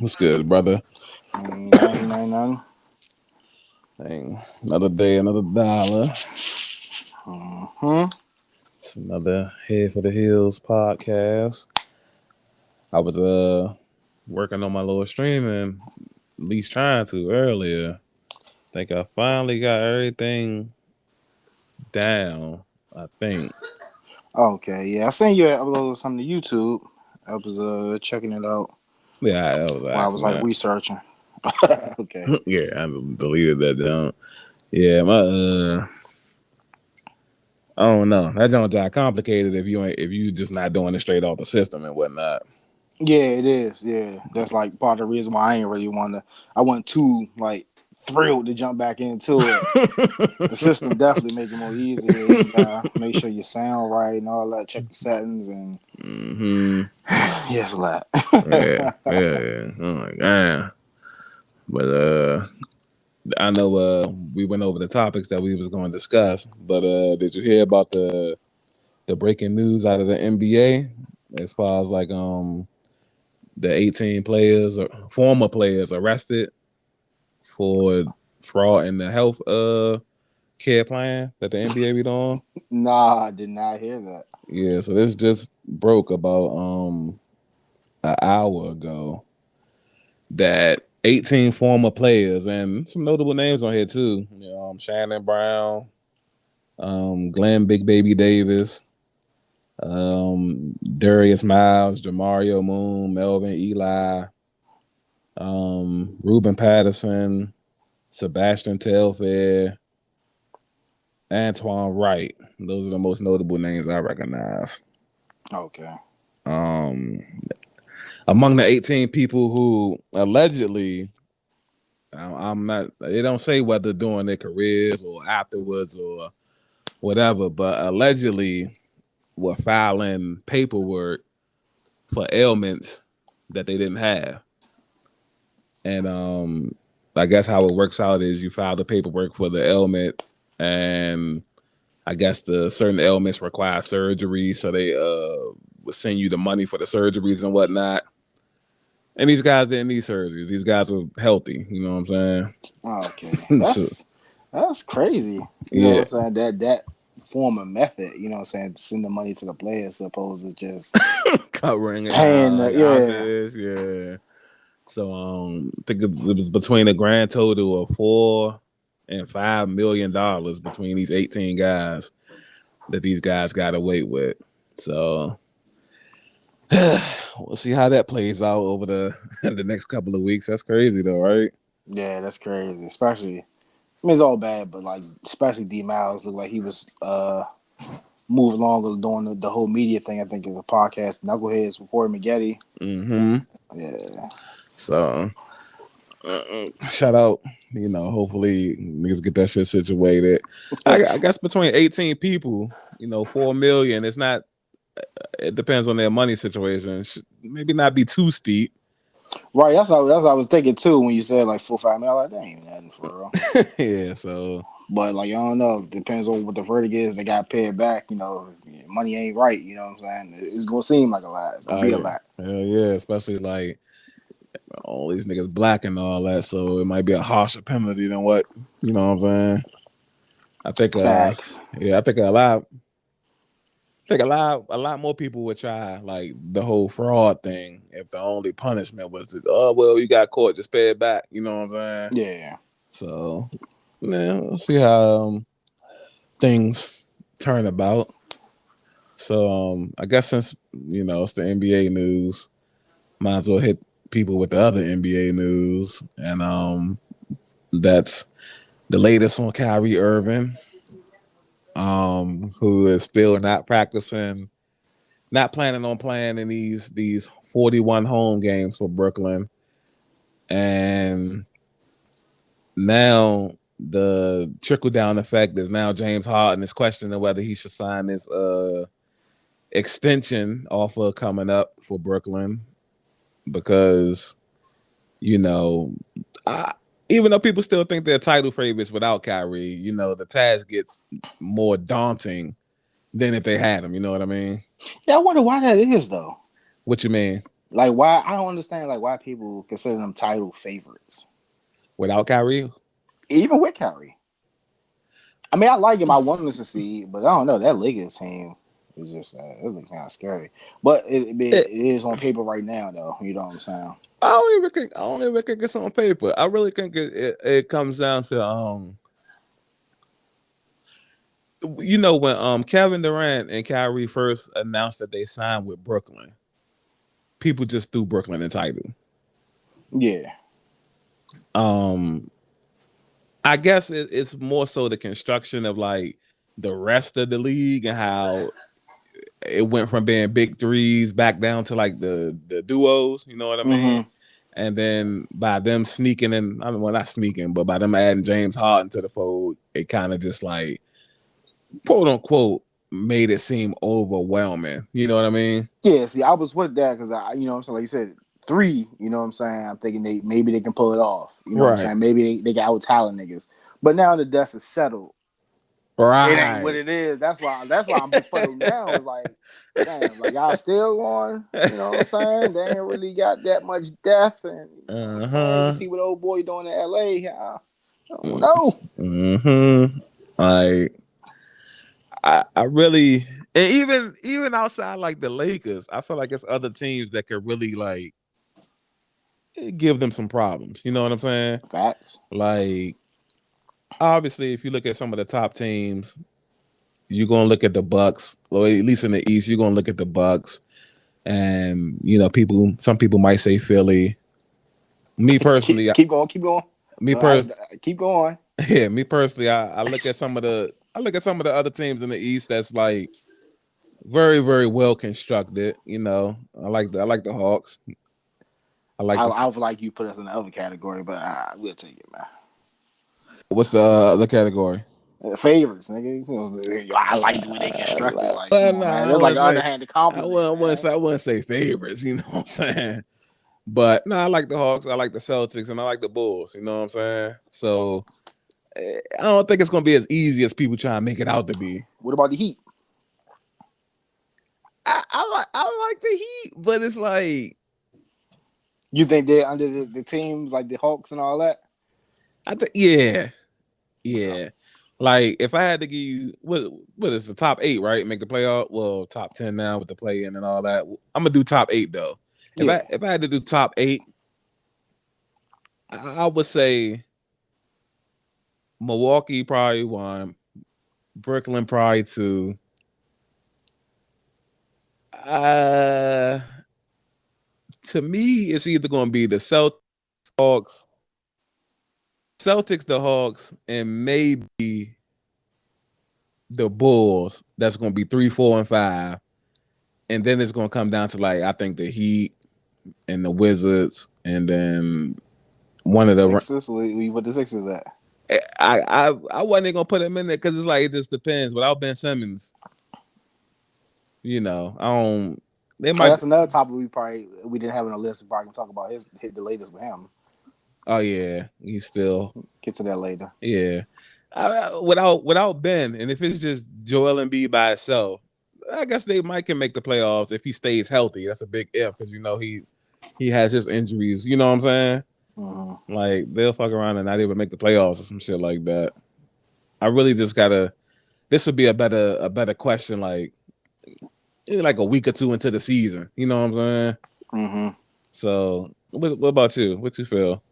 What's good, brother? Ain't nothing. Dang, another day, another dollar. Mm-hmm. It's another Head for the Hills podcast. I was working on my little streaming, at least trying to earlier. Think I finally got everything down. I think. Okay, yeah. I seen you upload something to YouTube. I was checking it out Yeah, I was an while I was like accident. researching. Okay. Yeah, I deleted that down. Yeah, my I don't know. That don't got complicated if you just not doing it straight off the system and whatnot. Yeah, it is. Yeah, that's like part of the reason why I ain't really want to. I wasn't too like thrilled to jump back into it. The system definitely make it more easier. You gotta make sure you sound right and all that. Check the settings and hmm yeah, it's a lot. Yeah, yeah. Oh my god. But I know we went over the topics that we was going to discuss. But did you hear about the breaking news out of the NBA as far as like the 18 players or former players arrested for fraud in the health care plan that the NBA be doing? Nah, I did not hear that. Yeah, so this just broke about an hour ago that 18 former players and some notable names on here too. Shannon Brown, Glenn Big Baby Davis, Darius Miles, Jamario Moon, Melvin Eli, Ruben Patterson, Sebastian Telfair, Antoine Wright. Those are the most notable names I recognize. Okay. Um, Among the 18 people who allegedly, I'm not, they don't say whether during their careers or afterwards or whatever, but allegedly were filing paperwork for ailments that they didn't have. And I guess how it works out is you file the paperwork for the ailment, and I guess the certain ailments require surgery, so they will send you the money for the surgeries and whatnot. And these guys didn't need surgeries. These guys were healthy. You know what I'm Okay. saying? So, That's crazy. You know what yeah, I'm saying? That form of method, you know what I'm saying, to send the money to the players opposed to just covering it paying out the like yeah. obvious. Yeah. So I think it was between a grand total of $4 and $5 million between these 18 guys that these guys got away with. So we'll see how that plays out over the the next couple of weeks. That's crazy though, right? Yeah, that's crazy. Especially I mean it's all bad, but like especially D Miles looked like he was moving along doing the whole media thing, I think, in the podcast, Knuckleheads with Corey Maggette. Mm-hmm. Yeah. So shout out, hopefully niggas get that shit situated. I guess between 18 people, 4 million, it's not, it depends on their money situation. Maybe not be too steep. Right, that's what I was thinking too when you said like 4 or 5 million. Like, that ain't nothing for real. Yeah, so But like I don't know, depends on what the verdict is. They got paid back. Money ain't right. You know what I'm saying? It's gonna seem like a lot. It's gonna oh be a yeah, lot. hell yeah, especially like all these niggas black and all that, so it might be a harsher penalty than what what I'm saying. I think Facts. yeah, I think a lot more people would try like the whole fraud thing if the only punishment was to, oh well, you got caught, just pay it back. You know what I'm saying? Yeah. So yeah, we'll see how things turn about. So I guess since it's the NBA news, might as well hit people with the other NBA news, and that's the latest on Kyrie Irving, who is still not practicing, not planning on playing in these 41 home games for Brooklyn, and now the trickle down effect is now James Harden is questioning whether he should sign this extension offer coming up for Brooklyn because you know I, even though people still think they're title favorites without Kyrie, the task gets more daunting than if they had him. You know what I mean? Yeah, I wonder why that is though. What you mean? Like why? I don't understand. Like why people consider them title favorites without Kyrie. even with Kyrie. I mean, I like him. I want him to succeed, but I don't know. That Lakers team is just it looks kind of scary. But it is on paper right now, though. You know what I'm saying? I don't even think it's on paper. I really think it comes down to when Kevin Durant and Kyrie first announced that they signed with Brooklyn, people just threw Brooklyn in title. Yeah. I guess it's more so the construction of like the rest of the league and how it went from being big threes back down to like the duos. You know what I mean? Mm-hmm. And then by them sneaking in, I mean, well, not sneaking, but by them adding James Harden to the fold, it kind of just like, quote unquote, made it seem overwhelming. You know what I mean? Yeah. See, I was with that because you know what I'm saying, like you said, three. You know what I'm saying? I'm thinking maybe they can pull it off. You know what I'm Right. saying? Maybe they got out talent niggas. But now the dust is settled. It ain't what Right. it is. That's why I'm befuddled now. It's like, damn, like y'all still going, you know what I'm saying? They ain't really got that much depth, and you know what I'm saying? You see what old boy doing in LA. I don't know. Mm-hmm. Like I really, and even outside like the Lakers, I feel like it's other teams that could really like give them some problems. You know what I'm saying? Facts. Like obviously, if you look at some of the top teams, you're gonna look at the Bucks, or at least in the East, you're gonna look at the Bucks, and some people might say Philly. Me personally, Keep going, keep going. me pers- Keep going. yeah, me personally, I look at some of the other teams in the East that's like very, very well constructed. I like the Hawks. I like I the would like you put us in the other category, but we'll take it, man. what's the other category? Favorites, nigga. You know, I like the way they constructed. Like, come Well, on, no, man. I That's like wouldn't an say underhanded compliment, man. I wouldn't say favorites. You know what I'm saying? But no, I like the Hawks. I like the Celtics, and I like the Bulls. You know what I'm saying? So I don't think it's gonna be as easy as people try to make it out to be. What about the Heat? I like the Heat, but it's like You think they're under the teams like the Hawks and all that? I think yeah. Okay. Yeah. Like if I had to give you what is the top 8, right? Make the playoff. Well, top 10 now with the play in and all that. I'm gonna do top 8 though. Yeah. If I had to do top 8, I would say Milwaukee probably 1, Brooklyn probably 2. Uh to me, it's either gonna be the Hawks, the Hawks, and maybe the Bulls. That's gonna be 3, 4, and 5. And then it's gonna come down to like I think the Heat and the Wizards, and then one of the Sixers. What the Sixers at? I wasn't even gonna put them in there because it's like it just depends. Without Ben Simmons, I don't. They Oh, might. that's another topic we didn't have on the list. We probably can talk about hit the latest with him. Oh yeah, he's still. Get to that later. Yeah, without Ben, and if it's just Joel Embiid by itself, I guess they might can make the playoffs if he stays healthy. That's a big if because he has his injuries. You know what I'm saying? Mm-hmm. Like they'll fuck around and not even make the playoffs or some shit like that. I really just gotta. This would be a better question, like like a week or two into the season. You know what I'm saying? Mm-hmm. So, what about you? What you feel?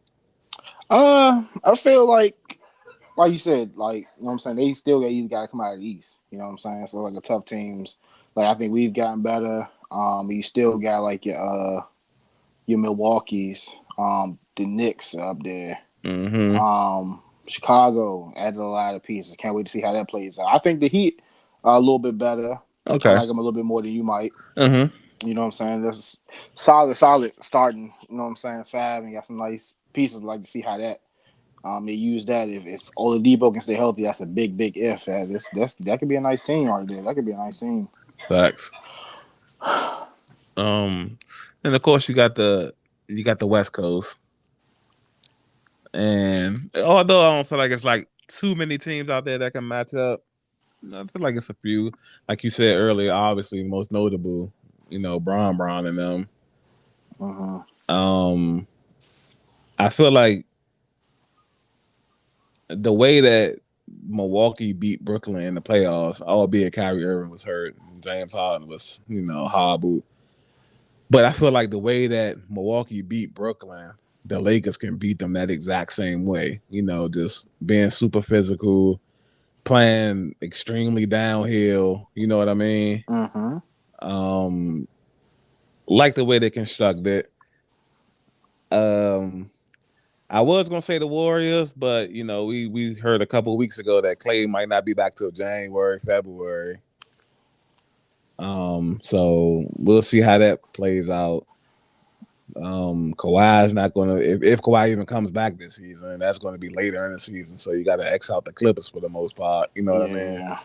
I feel like you said, like, you know what I'm saying, they still got to come out of the East. You know what I'm saying? So like the tough teams, like I think we've gotten better. You still got like your Milwaukee's, the Knicks up there. Mm-hmm. Chicago added a lot of pieces. Can't wait to see how that plays out. I think the Heat are a little bit better. I Okay. like them a little bit more than you might. Mm-hmm. You know what I'm saying? That's solid starting. You know what I'm saying? Five and got some nice pieces. I'd like to see how that they use that. If Oladipo can stay healthy, that's a big if. That could be a nice team right there. That could be a nice team. Facts. And of course you got the West Coast, and although I don't feel like it's like too many teams out there that can match up, I feel like it's a few. Like you said earlier, obviously most notable, Bron and them. I feel like the way that Milwaukee beat Brooklyn in the playoffs, albeit Kyrie Irving was hurt, James Harden was, horrible. But I feel like the way that Milwaukee beat Brooklyn, the Lakers can beat them that exact same way. Just being super physical, playing extremely downhill. You know what I mean? Like the way they construct it. I was gonna say the Warriors, but we heard a couple of weeks ago that Clay might not be back till January, February. So we'll see how that plays out. Kawhi's not gonna if Kawhi even comes back this season, that's gonna be later in the season. So you gotta X out the Clippers for the most part. You know what I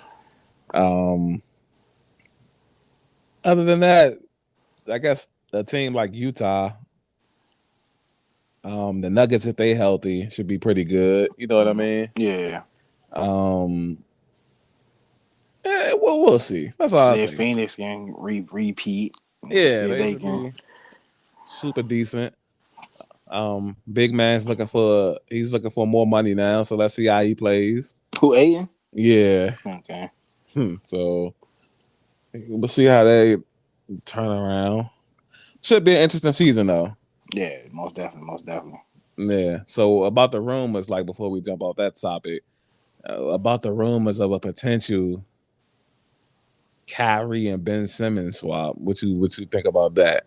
mean? Other than that, I guess a team like Utah, the Nuggets, if they healthy, should be pretty good. You know what I mean? Yeah. Well, we'll see. That's all I say. Phoenix can repeat. Yeah, they should be super decent. Big man's looking for more money now, so let's see how he plays. Who, Aiden? Yeah. Okay. So we'll see how they turn around. Should be an interesting season though. Yeah, most definitely. Yeah. So about the rumors, like before we jump off that topic, about the rumors of a potential Kyrie and Ben Simmons swap. What you think about that?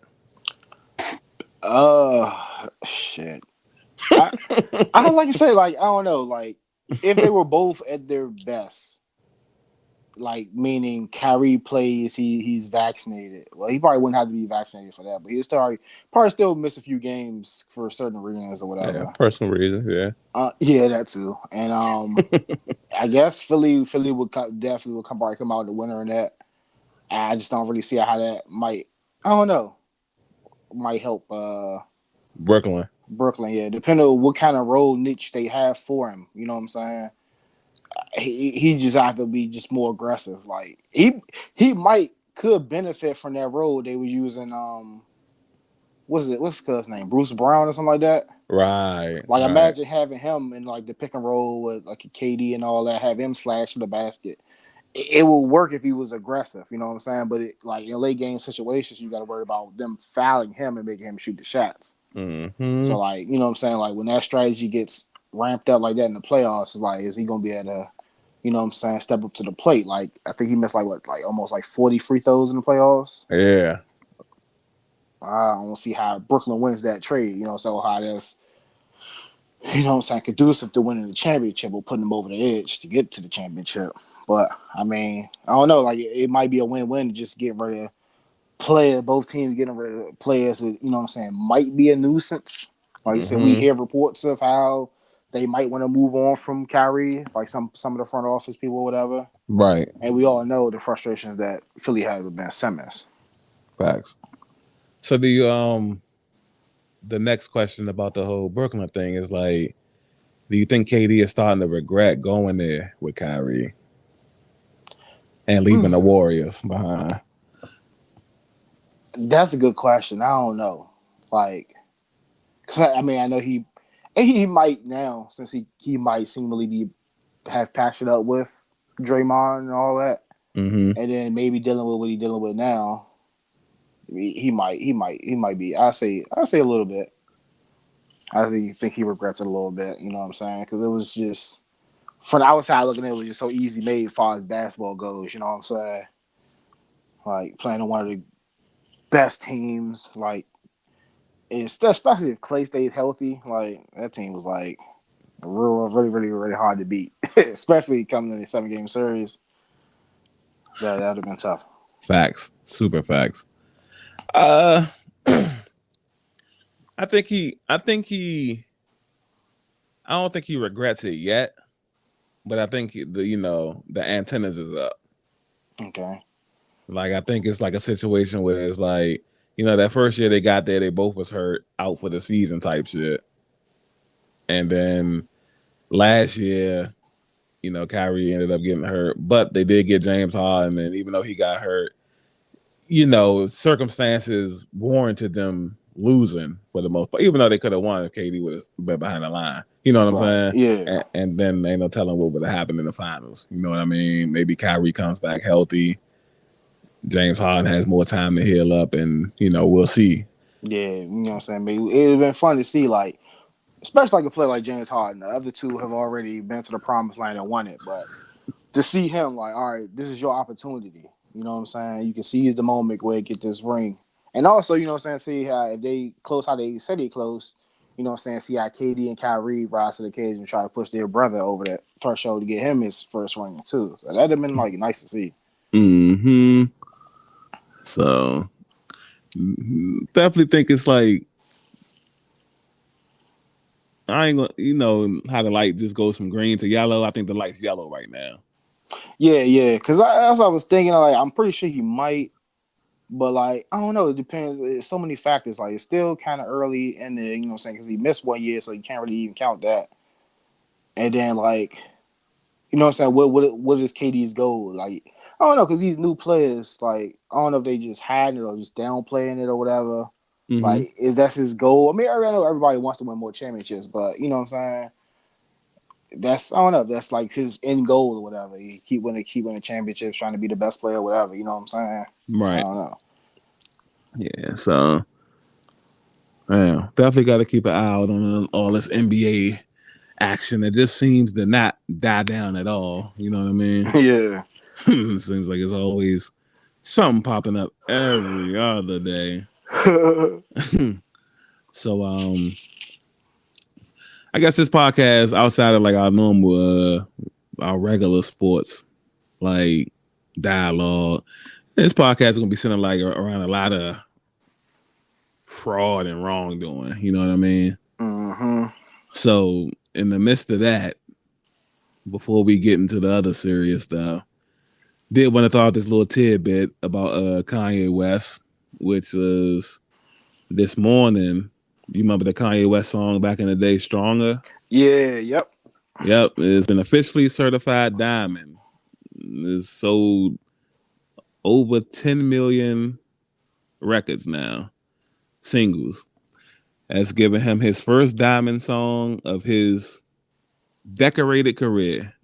Shit. I like to say, like, I don't know, like, if they were both at their best, like, meaning Kyrie plays, he's vaccinated. Well, he probably wouldn't have to be vaccinated for that, but he'll probably still miss a few games for certain reasons or whatever. Yeah, personal reasons, yeah. Yeah, that too. And I guess Philly would definitely probably come out the winner in that. I just don't really see how that might. I don't know. Might help. Brooklyn, yeah. Depending on what kind of role niche they have for him, you know what I'm saying. He just have to be just more aggressive. Like he could benefit from that role they were using. What's his name? Bruce Brown or something like that. Right. Like imagine having him in like the pick and roll with like a KD and all that. Have him slash to the basket. It will work if he was aggressive, you know what I'm saying? But like in late game situations, you got to worry about them fouling him and making him shoot the shots. So like, you know what I'm saying? Like when that strategy gets ramped up like that in the playoffs, like is he gonna be able to, you know what I'm saying, step up to the plate? Like I think he missed like almost like 40 free throws in the playoffs. Yeah. I don't see how Brooklyn wins that trade, you know, so how that's, you know what I'm saying, conducive to winning the championship or putting them over the edge to get to the championship. But I mean, I don't know. Like it might be a win-win to just get rid of both teams getting rid of players that, you know what I'm saying, might be a nuisance. Like you said, we hear reports of how they might want to move on from Kyrie, like some of the front office people or whatever. Right. And we all know the frustrations that Philly has with Ben Simmons. Facts. So the next question about the whole Brooklyn thing is like, do you think KD is starting to regret going there with Kyrie and leaving the Warriors behind? That's a good question. I don't know. Like, cause I mean, I know he might now, since he might seemingly have patched it up with Draymond and all that, and then maybe dealing with what he's dealing with now. He might be. I say a little bit. I think he regrets it a little bit. You know what I'm saying? Because it was just from the outside looking at it was just so easy made as far as basketball goes. You know what I'm saying? Like playing on one of the best teams. Like especially if Clay stays healthy. Like that team was like really hard to beat, especially coming in a 7-game series. That would have been tough. Facts, super facts. I don't think he regrets it yet, but I think the antennas is up. Okay. Like I think it's like a situation where it's like, that first year they got there, they both was hurt out for the season type shit. And then last year, Kyrie ended up getting hurt, but they did get James Harden, and even though he got hurt, circumstances warranted them losing for the most part, even though they could have won if KD would have been behind the line. You know what I'm Right. saying? Yeah. And then ain't no telling what would have happened in the finals. You know what I mean? Maybe Kyrie comes back healthy. James Harden has more time to heal up, and we'll see. Yeah. You know what I'm saying? Maybe it would have been fun to see, like, especially like a player like James Harden. The other two have already been to the promised land and won it, but to see him, like, all right, this is your opportunity. You know what I'm saying? You can seize the moment where you get this ring. And also, you know what I'm saying, see how if they close how they said they close, you know what I'm saying, see how KD and Kyrie rise to the occasion and try to push their brother over that threshold to get him his first ring too. So that'd have been like nice to see. Hmm. So definitely think it's like I ain't gonna, how the light just goes from green to yellow. I think the light's yellow right now. Yeah. Because as I was thinking, like, I'm pretty sure he might, but like I don't know. It depends. It's so many factors. Like it's still kind of early in the, you know what I'm saying, because he missed 1 year, so you can't really even count that. And then like, you know what I'm saying, what is KD's goal? Like I don't know, because these new players, like I don't know if they just hiding it or just downplaying it or whatever. Mm-hmm. Like, is that his goal? I mean, I know everybody wants to win more championships, but you know what I'm saying? That's I don't know. That's like his end goal or whatever. He keep winning championships, trying to be the best player, or whatever. You know what I'm saying? I Right. don't know. Yeah. So, yeah, definitely got to keep an eye out on all this NBA action. It just seems to not die down at all. You know what I mean? Yeah. It seems like it's always something popping up every other day. So, I guess this podcast outside of like our normal, our regular sports like dialogue, this podcast is gonna be centered like around a lot of fraud and wrongdoing. You know what I mean? Mm-hmm. So, in the midst of that, before we get into the other serious stuff, did want to throw out this little tidbit about Kanye West, which was this morning. You remember the Kanye West song back in the day, Stronger? Yeah. Yep. Yep, it's been officially certified diamond. It's sold over 10 million records now, singles. That's given him his first diamond song of his decorated career.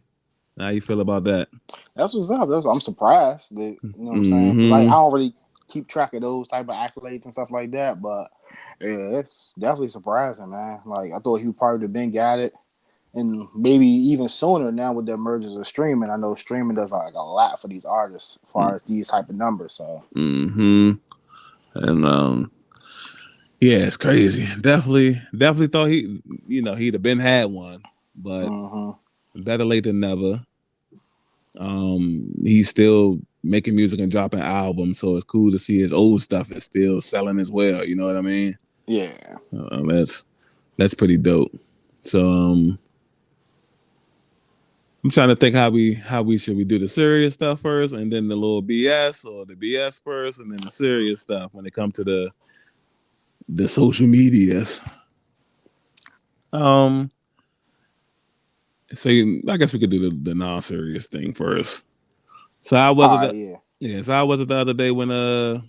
How you feel about that? That's what's up. I'm surprised that, you know what I'm saying, because I Mm-hmm. don't really keep track of those type of accolades and stuff like that. But yeah, it's definitely surprising, man. Like I thought he would probably have been got it, and maybe even sooner now with the emergence of streaming. I know streaming does like a lot for these artists as far as these type of numbers. So Mm-hmm. And yeah, it's crazy. Definitely thought he'd have been had one, but mm-hmm. better late than never. He's still making music and dropping albums, so it's cool to see his old stuff is still selling as well. You know what I mean? Yeah. That's pretty dope. So I'm trying to think how we should we do the serious stuff first, and then the little BS, or the BS first, and then the serious stuff when it comes to the social medias. Um, so I guess we could do the non-serious thing first. So how was All it? right. Yeah. So how was it the other day when all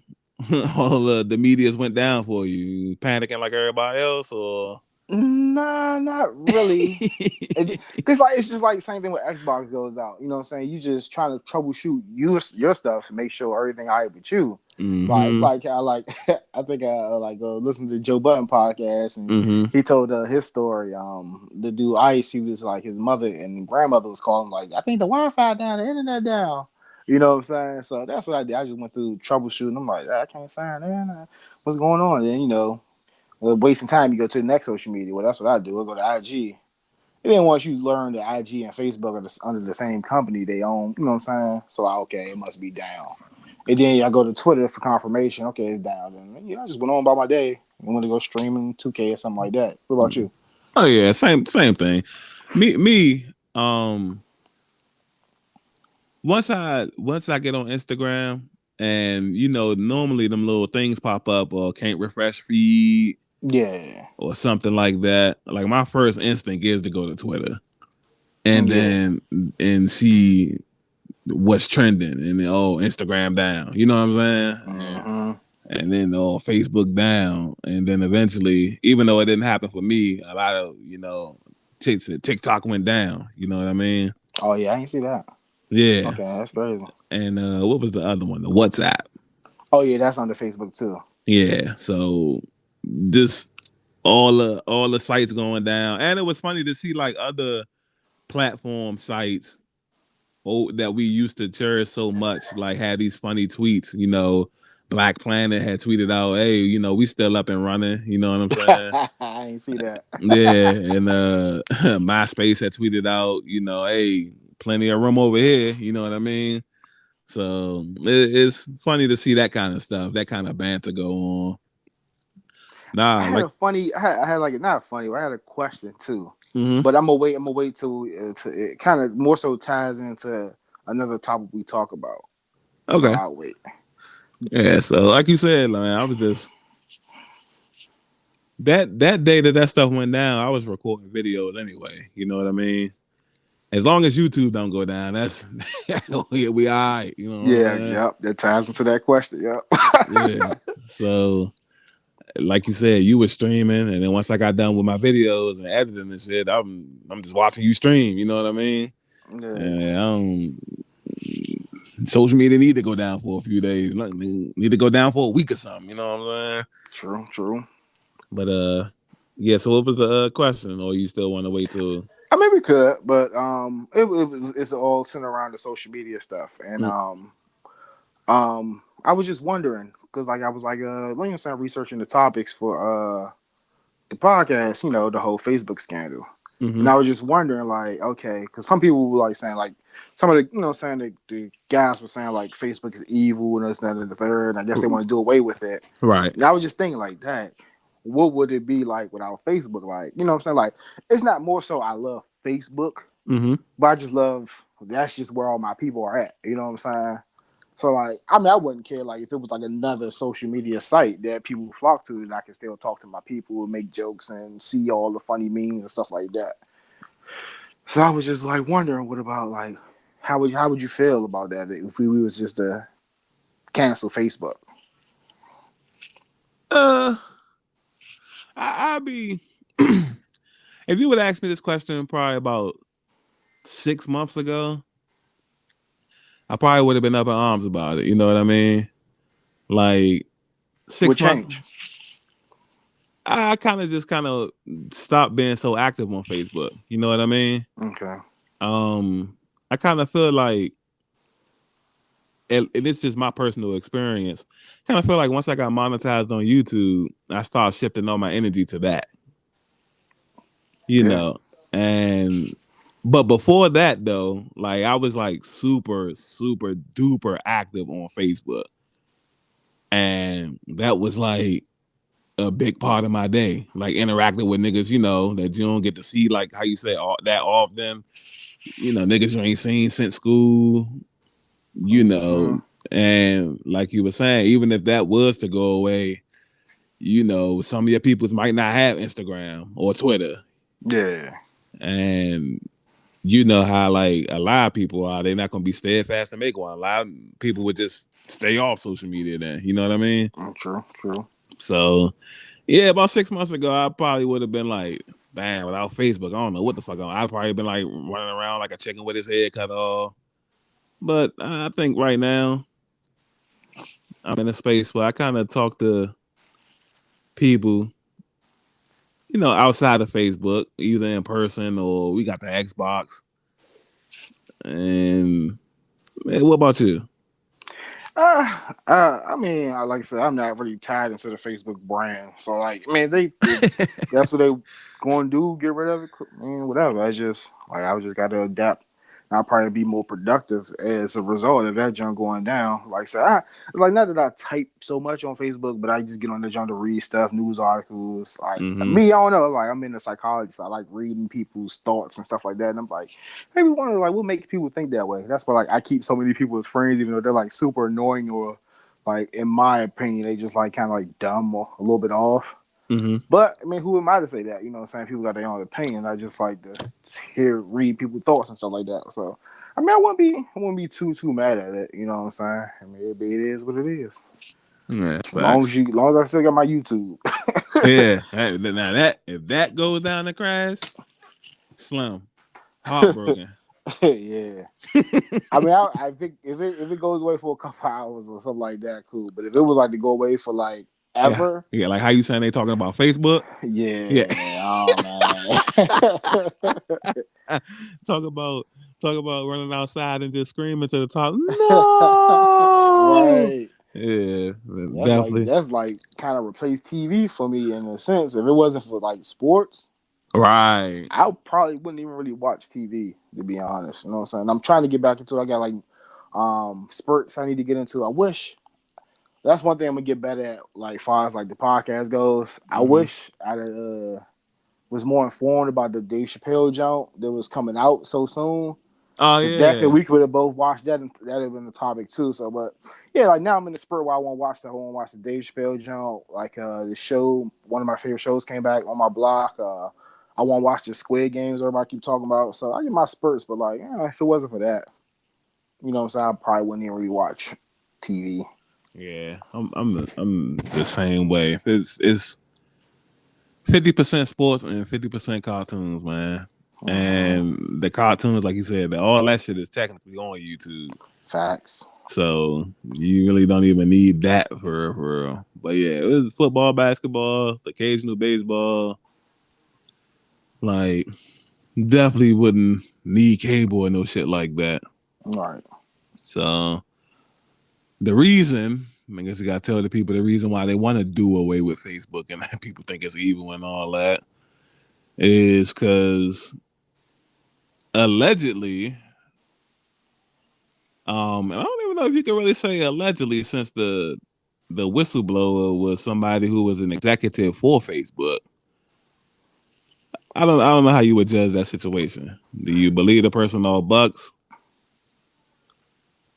the medias went down for you? Panicking like everybody else, or Nah, not really. Because like it's just like the same thing when Xbox goes out. You know what I'm saying? You just trying to troubleshoot your stuff to make sure everything all right with you. mm-hmm, I like I think I like listened to Joe Budden podcast and mm-hmm, he told his story. The dude Ice, he was like his mother and grandmother was calling like, I think the Wi-Fi down, the internet down. You know what I'm saying? So that's what I did. I just went through troubleshooting. I'm like, I can't sign in. What's going on? And then wasting time, you go to the next social media. Well, that's what I do. I go to IG. And then once you learn that IG and Facebook are under the same company they own, you know what I'm saying? So okay, it must be down. And then I go to Twitter for confirmation. Okay, it's down. And I just went on about my day. I went to go streaming 2K or something like that. What about you? oh yeah, same thing. Me. Once I get on Instagram, and normally them little things pop up, or can't refresh feed Yeah. or something like that. Like my first instinct is to go to Twitter and Yeah. then and see what's trending, and then Instagram down. You know what I'm saying? Mm-hmm. and then Facebook down, and then eventually, even though it didn't happen for me, a lot of TikTok went down. You know what I mean? Oh yeah, I ain't see that. Yeah. Okay, that's crazy. And what was the other one? The WhatsApp. Oh yeah, that's on the Facebook too. Yeah. So just all the sites going down, and it was funny to see like other platform sites that we used to cherish so much, like had these funny tweets. Black Planet had tweeted out, "Hey, we still up and running." You know what I'm saying? I ain't see that. Yeah, and MySpace had tweeted out, "Hey, plenty of room over here." You know what I mean? So it's funny to see that kind of stuff, that kind of banter go on. I Nah, had like, a funny. I had like not funny. But I had a question too, mm-hmm. but I'm gonna wait. I'm gonna wait till to, it kind of more so ties into another topic we talk about. So Okay, I'll wait. yeah. So like you said, man, I was just that day that stuff went down. I was recording videos anyway. You know what I mean? As long as YouTube don't go down, that's we all right. You know what I'm Yeah, saying? yep. That ties into that question. Yep. Yeah. So like you said, you were streaming, and then once I got done with my videos and editing and shit, I'm just watching you stream. You know what I mean? Yeah. And I don't. Social media need to go down for a few days. Need to go down for a week or something. You know what I'm saying? True. True. But yeah. So what was the question? Or you still want to wait till? I mean, we could, but it's all centered around the social media stuff, and Mm, I was just wondering because like I was like you know, saying researching the topics for the podcast, you know, the whole Facebook scandal. mm-hmm. And I was just wondering, like, okay, because some people were like saying, like, some of the, you know, saying that the guys were saying, like, Facebook is evil and this, that, and the third. And I guess they want to do away with it. Right. And I was just thinking, like, that, what would it be like without Facebook? Like, you know what I'm saying? Like, it's not more so I love Facebook, Mm-hmm. but I just love, that's just where all my people are at. You know what I'm saying? So like, I mean, I wouldn't care like if it was like another social media site that people flock to that I can still talk to my people and make jokes and see all the funny memes and stuff like that. So I was just like wondering, what about like, how would you feel about that if we was just to cancel Facebook? Uh, I'd be if you would ask me this question probably about 6 months ago, I probably would have been up in arms about it. You know what I mean? Like What 6 months, change? I kind of stopped being so active on Facebook. You know what I mean? Okay. I kind of feel like, and it's just my personal experience. Kind of feel like once I got monetized on YouTube, I started shifting all my energy to that. You Yeah. know, and but before that though, like I was like super, super duper active on Facebook, and that was like a big part of my day, like interacting with niggas, that you don't get to see, like how you say that often, niggas you ain't seen since school, you know, Mm-hmm. and like you were saying, even if that was to go away, some of your peoples might not have Instagram or Twitter, Yeah. and you know how like a lot of people are, they're not gonna be steadfast to make one. A lot of people would just stay off social media then, you know what I mean? True. True. So yeah, about 6 months ago, I probably would have been like, damn, without Facebook, I don't know what the fuck. I'd probably been like running around like a chicken with his head cut off. But I think right now, I'm in a space where I kind of talk to people, outside of Facebook, either in person or we got the Xbox. And man, what about you? I mean, like I said, I'm not really tied into the Facebook brand. So, like, I mean, they that's what they going to do, get rid of it. I mean, whatever. I just got to adapt. I'll probably be more productive as a result of that junk going down. Like I said, it's like not that I type so much on Facebook, but I just get on the junk to read stuff, news articles. Like Mm-hmm. me, I don't know. Like I'm into psychology, so I like reading people's thoughts and stuff like that. And I'm like, maybe wonder like what makes people think that way. That's why like I keep so many people as friends, even though they're like super annoying or like in my opinion, they just like kind of like dumb or a little bit off. Mm-hmm. But I mean, who am I to say that? You know what I'm saying? People got their own opinion. I just like to read people's thoughts and stuff like that. So I mean, I wouldn't be too mad at it. You know what I'm saying? I mean, it is what it is. Yeah, Long facts. as I still got my YouTube. Yeah. Now that if that goes down the crash, slim, heartbroken. Yeah. I mean, I think if it goes away for a couple hours or something like that, cool. But if it was like to go away for like Yeah, ever, yeah. Like how you saying they talking about Facebook? Yeah. yeah, oh man. talk about talk about running outside and just screaming to the top. No. Right. Yeah, That's like definitely. that's like kind of replaced TV for me in a sense. If it wasn't for like sports, Right. I probably wouldn't even really watch TV to be honest. You know what I'm saying? I'm trying to get back into. I got like spurts I need to get into. I wish that's one thing I'm gonna get better at. Like far as like the podcast goes, I Mm-hmm. wish I was more informed about the Dave Chappelle joke that was coming out so soon. Oh Because definitely yeah. we could have both watched that, and that'd have been the topic too. So, but yeah, like now I'm in the spurt where I want to watch the Dave Chappelle joint. Like the show, one of my favorite shows came back on my block. I want to watch the Squid Games everybody keep talking about. So I get my spurts, but like if it wasn't for that, you know what I'm saying, I probably wouldn't even really watch TV. Yeah. I'm the same way. It's 50% sports and 50% cartoons, man. Mm-hmm. And the cartoons, like you said, all that shit is technically on YouTube. Facts. So you really don't even need that for real. But yeah, it was football, basketball, the occasional baseball. Like definitely wouldn't need cable or no shit like that. All right. So the reason, I guess you gotta tell the people the reason why they want to do away with Facebook and people think it's evil and all that is because allegedly, and I don't even know if you can really say allegedly since the whistleblower was somebody who was an executive for Facebook. I don't know how you would judge that situation. Do you believe the person all bucks?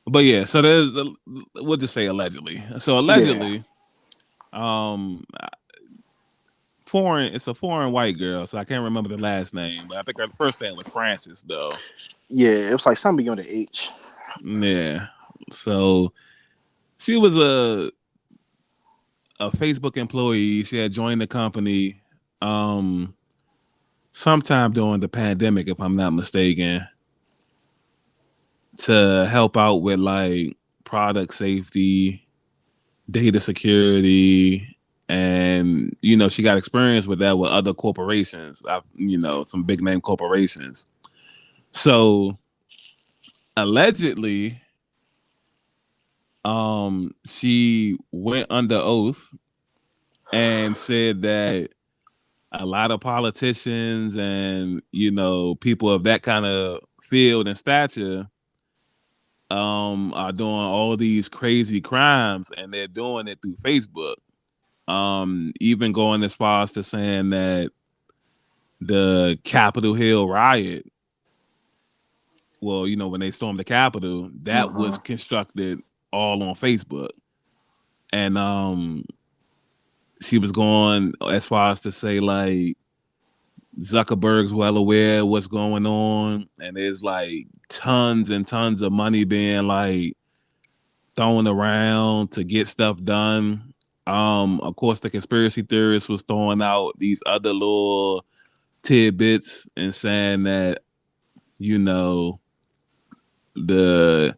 But yeah, so we'll just say allegedly. So Yeah. allegedly, um, it's a foreign white girl, so I can't remember the last name, but I think her first name was Francis though. Yeah. It was like something on the H. Yeah. So she was a Facebook employee. She had joined the company um sometime during the pandemic, if I'm not mistaken, to help out with like product safety, data security, and she got experience with that with other corporations. Some big name corporations. So allegedly, she went under oath and said that a lot of politicians and people of that kind of field and stature are doing all these crazy crimes and they're doing it through Facebook. Even going as far as to saying that the Capitol Hill riot, well, when they stormed the Capitol, that Mm-hmm. was constructed all on Facebook. And she was going as far as to say like Zuckerberg's well aware of what's going on, and there's like tons and tons of money being like thrown around to get stuff done. Of course, the conspiracy theorists was throwing out these other little tidbits and saying that you know the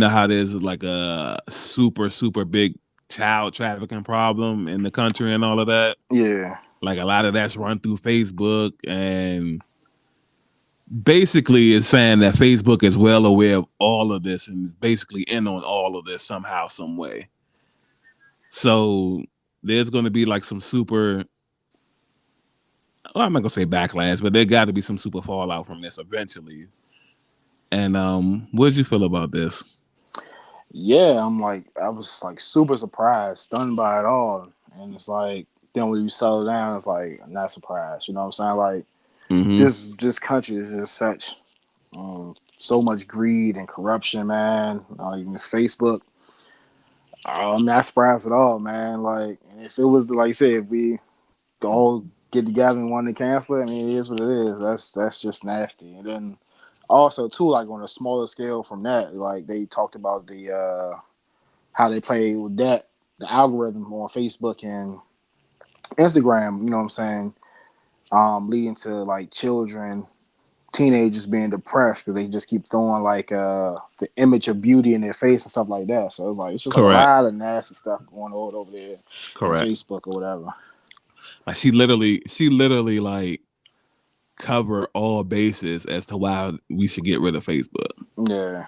how there's like a super big child trafficking problem in the country and all of that. Yeah. Like a lot of that's run through Facebook, and basically is saying that Facebook is well aware of all of this and is basically in on all of this somehow, some way. So there's going to be like some super, well, I'm not gonna say backlash, but there got to be some super fallout from this eventually. And what did you feel about this? Yeah, I was like super surprised, stunned by it all. And it's like, then when you settle down, it's like, I'm not surprised. You know what I'm saying? Like, Mm-hmm. this country is just such, so much greed and corruption, man. Like, this Facebook, I'm not surprised at all, man. Like, if it was, like you said, if we all get together and want to cancel it, I mean, it is what it is. That's just nasty. And then also, too, like, on a smaller scale from that, like, they talked about the, how they play with debt the algorithm on Facebook and Instagram, you know what I'm saying, leading to like children, teenagers being depressed because they just keep throwing like the image of beauty in their face and stuff like that. So it's just like a Correct. lot of nasty stuff going on over there in Correct. Facebook or whatever. Like she literally like cover all bases as to why we should get rid of Facebook. Yeah,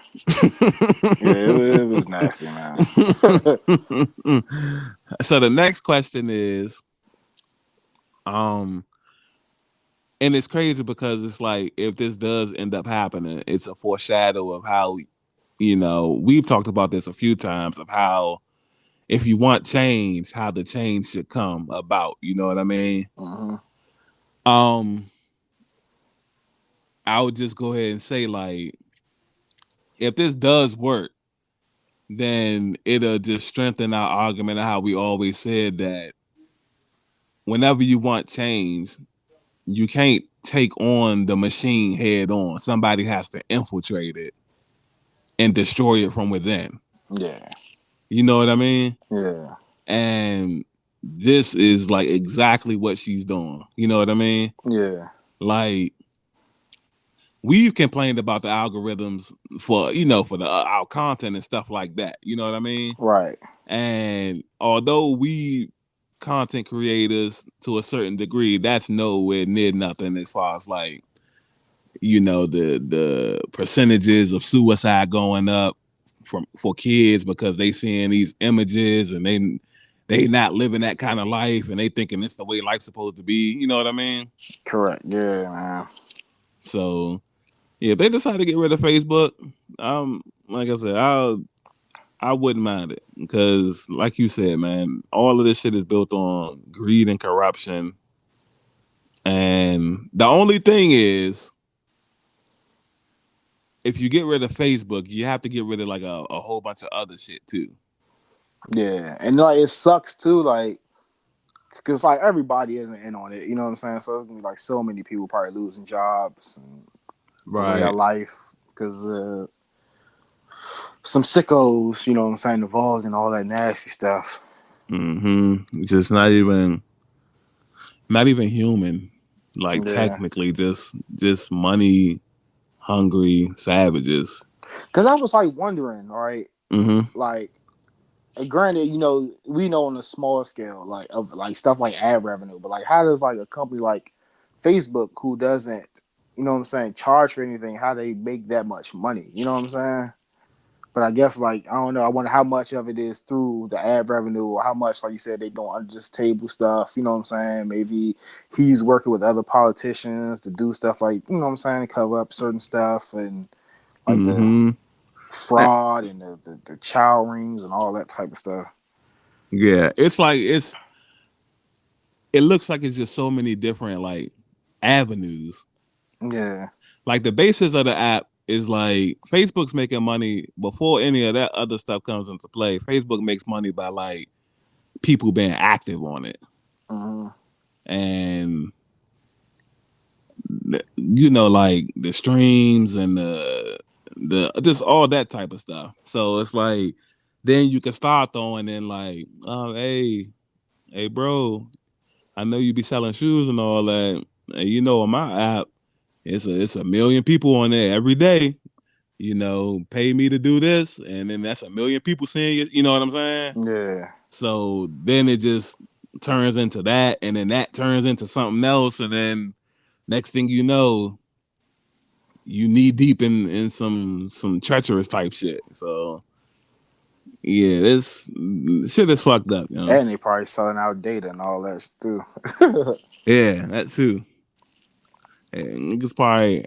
yeah, it was nasty, man. So the next question is, and it's crazy because it's like if this does end up happening, it's a foreshadow of how, we've talked about this a few times of how if you want change, how the change should come about. You know what I mean? Mm-hmm. I would just go ahead and say like, if this does work, then it'll just strengthen our argument of how we always said that whenever you want change, you can't take on the machine head on. Somebody has to infiltrate it and destroy it from within. Yeah. You know what I mean? Yeah. And this is like exactly what she's doing. You know what I mean? Yeah. Like, we've complained about the algorithms for the our content and stuff like that. You know what I mean? Right. And although we content creators to a certain degree, that's nowhere near nothing as far as like, the percentages of suicide going up for kids because they seeing these images and they not living that kind of life and they thinking it's the way life's supposed to be. You know what I mean? Correct. Yeah, man. So yeah, if they decide to get rid of Facebook, like I said, I wouldn't mind it because, like you said, man, all of this shit is built on greed and corruption. And the only thing is, if you get rid of Facebook, you have to get rid of like a whole bunch of other shit too. Yeah, and like it sucks too, like because like everybody isn't in on it. You know what I'm saying? So it's gonna be like so many people probably losing jobs and the way of life because some sickos, you know what I'm saying, involved in all that nasty stuff. Just not even human. Like Yeah, technically, just money hungry savages. because I was like wondering, right? Mm-hmm. Like, granted, you know, we know on a small scale, like of like stuff like ad revenue, but like, how does like a company like Facebook, who doesn't, you know what I'm saying, charge for anything, how they make that much money? You know what I'm saying? But I guess like I don't know. I wonder how much of it is through the ad revenue, or how much, like you said, they doing under this table stuff. You know what I'm saying? Maybe he's working with other politicians to do stuff like, you know what I'm saying, cover up certain stuff and like the Mm-hmm. fraud and the child rings and all that type of stuff. Yeah, it's like it looks like it's just so many different like avenues. Yeah, Like the basis of the app is like Facebook's making money before any of that other stuff comes into play. Facebook makes money by like people being active on it. mm-hmm. And like the streams and the just all that type of stuff. So it's like then you can start throwing in like, hey bro, I know you be selling shoes and all that. And on my app, it's a million people on there every day. Pay me to do this, and then that's a million people seeing it. You know what I'm saying? Yeah, So then it just turns into that, and then that turns into something else, and then next thing you know, you knee deep in some treacherous type shit. So yeah, this shit is fucked up, and they probably selling out data and all that too. Yeah, that too. And niggas probably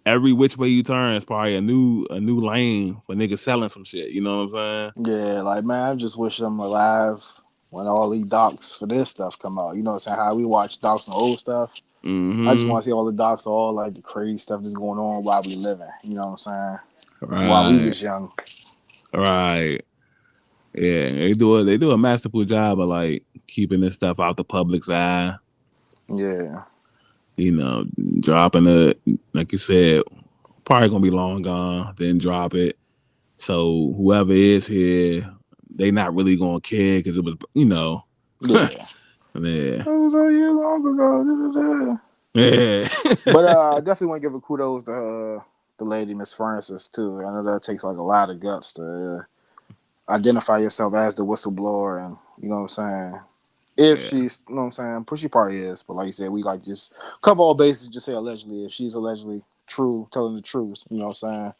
every which way you turn is probably a new lane for niggas selling some shit. You know what I'm saying? Yeah, like man, I just wish I'm alive when all these docs for this stuff come out. You know what I'm saying? How we watch docs and old stuff. I just Mm-hmm. want to see all the docs, all like the crazy stuff that's going on while we living. You know what I'm saying? While we Right. was young. Right. Yeah. They do a masterful job of like keeping this stuff out the public's eye. Yeah. Dropping it, like you said, probably gonna be long gone, then drop it. So whoever is here, they not really gonna care because it was, Yeah. yeah, It was a year long ago. yeah. But I definitely want to give a kudos to the lady, Miss Francis, too. I know that takes like a lot of guts to identify yourself as the whistleblower, and you know what I'm saying. If Yeah. she's, you know what I'm saying, she probably is. But like you said, we like just cover all bases, just say allegedly. If she's allegedly true, telling the truth, you know what I'm saying.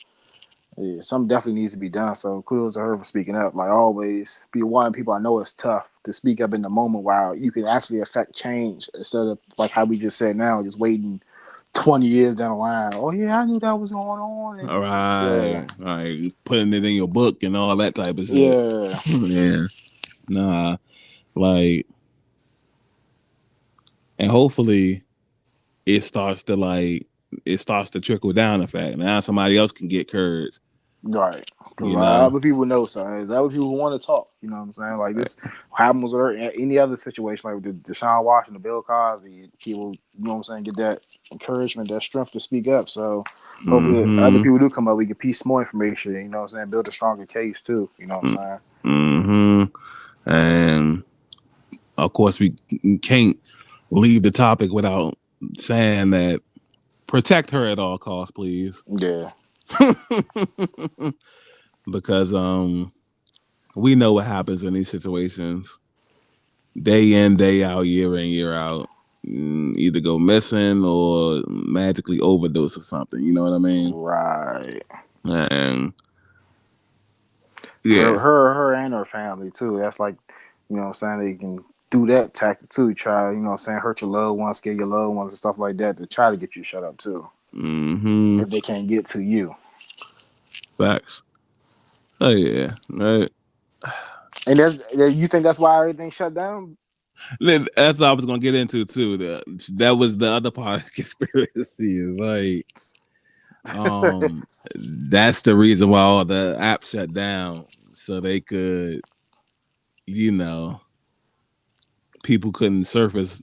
Yeah, something definitely needs to be done. So kudos to her for speaking up. Like always, be one people. I know it's tough to speak up in the moment while you can actually affect change instead of like how we just said now, just waiting 20 years down the line. Oh yeah, I knew that was going on. And All yeah, right, like putting it in your book and all that type of shit. yeah, Yeah, nah, like, and hopefully it starts to trickle down. In fact, now somebody else can get courage. right. Because a You lot know. of people know. So is that what people want to talk? You know what I'm saying? Like this happens with her. Any other situation like with the Deshaun Watson, the Bill Cosby, people, you know what I'm saying, get that encouragement, that strength to speak up. So hopefully other Mm-hmm. people do come up. We can piece more information. You know what I'm saying? Build a stronger case too. You know what I'm saying? Mm-hmm. And of course, we can't leave the topic without saying that protect her at all costs, please. Yeah. Because we know what happens in these situations, day in, day out, year in, year out. Either go missing or magically overdose or something. You know what I mean? Right. And Her, yeah. her, her, and her family too. That's like, you know what I'm saying. They can do that tactic too. Try, you know what I'm saying, hurt your loved ones, scare your loved ones, and stuff like that to try to get you shut up too. Mm-hmm. If they can't get to you. Facts. Oh yeah. Right. And you think that's why everything shut down? That's what I was gonna get into too. That was the other part of the conspiracy is like, that's the reason why all the apps shut down, so they could, you know, people couldn't surface.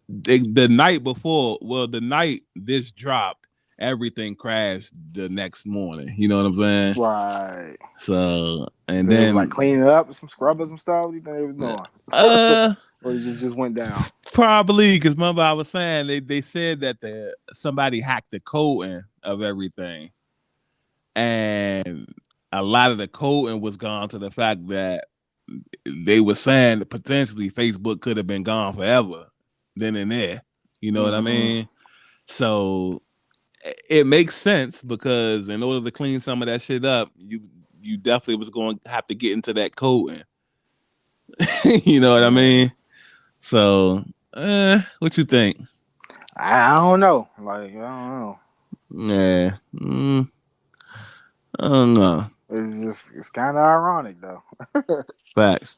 The night before, well, the night this dropped, everything crashed the next morning. You know what I'm saying? Right. So, and They were like then, cleaning it up with some scrubbers and stuff. What do you think they was doing? uh, Or it just went down. probably because remember I was saying they said that somebody hacked the coding of everything, and a lot of the coding was gone to the fact that they were saying that potentially Facebook could have been gone forever, then and there. You know what I Mm-hmm. mean? So it makes sense because in order to clean some of that shit up, you definitely was going to have to get into that coding. You know what I Yeah. mean? So, what you think? I don't know. Like, I don't know. Yeah. I don't know. It's kind of ironic though. Facts.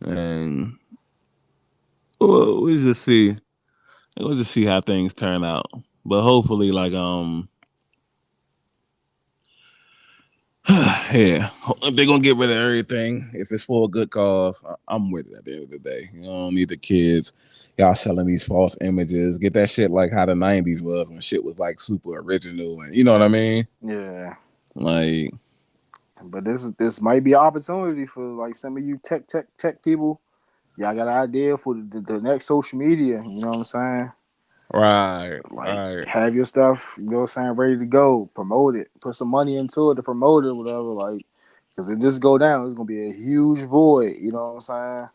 And well, we just see. We'll just see how things turn out. But hopefully, like yeah, if they're gonna get rid of everything, if it's for a good cause, I'm with it at the end of the day. You don't need the kids. Y'all selling these false images. Get that shit like how the '90s was when shit was like super original, and you know what I mean? Yeah. Like, But this might be an opportunity for like some of you tech people. Y'all got an idea for the next social media. You know what I'm saying? right, Like right, have your stuff, you know what I'm saying, ready to go. Promote it. Put some money into it to promote it, whatever. Like, because if this go down, it's gonna be a huge void. You know what I'm saying?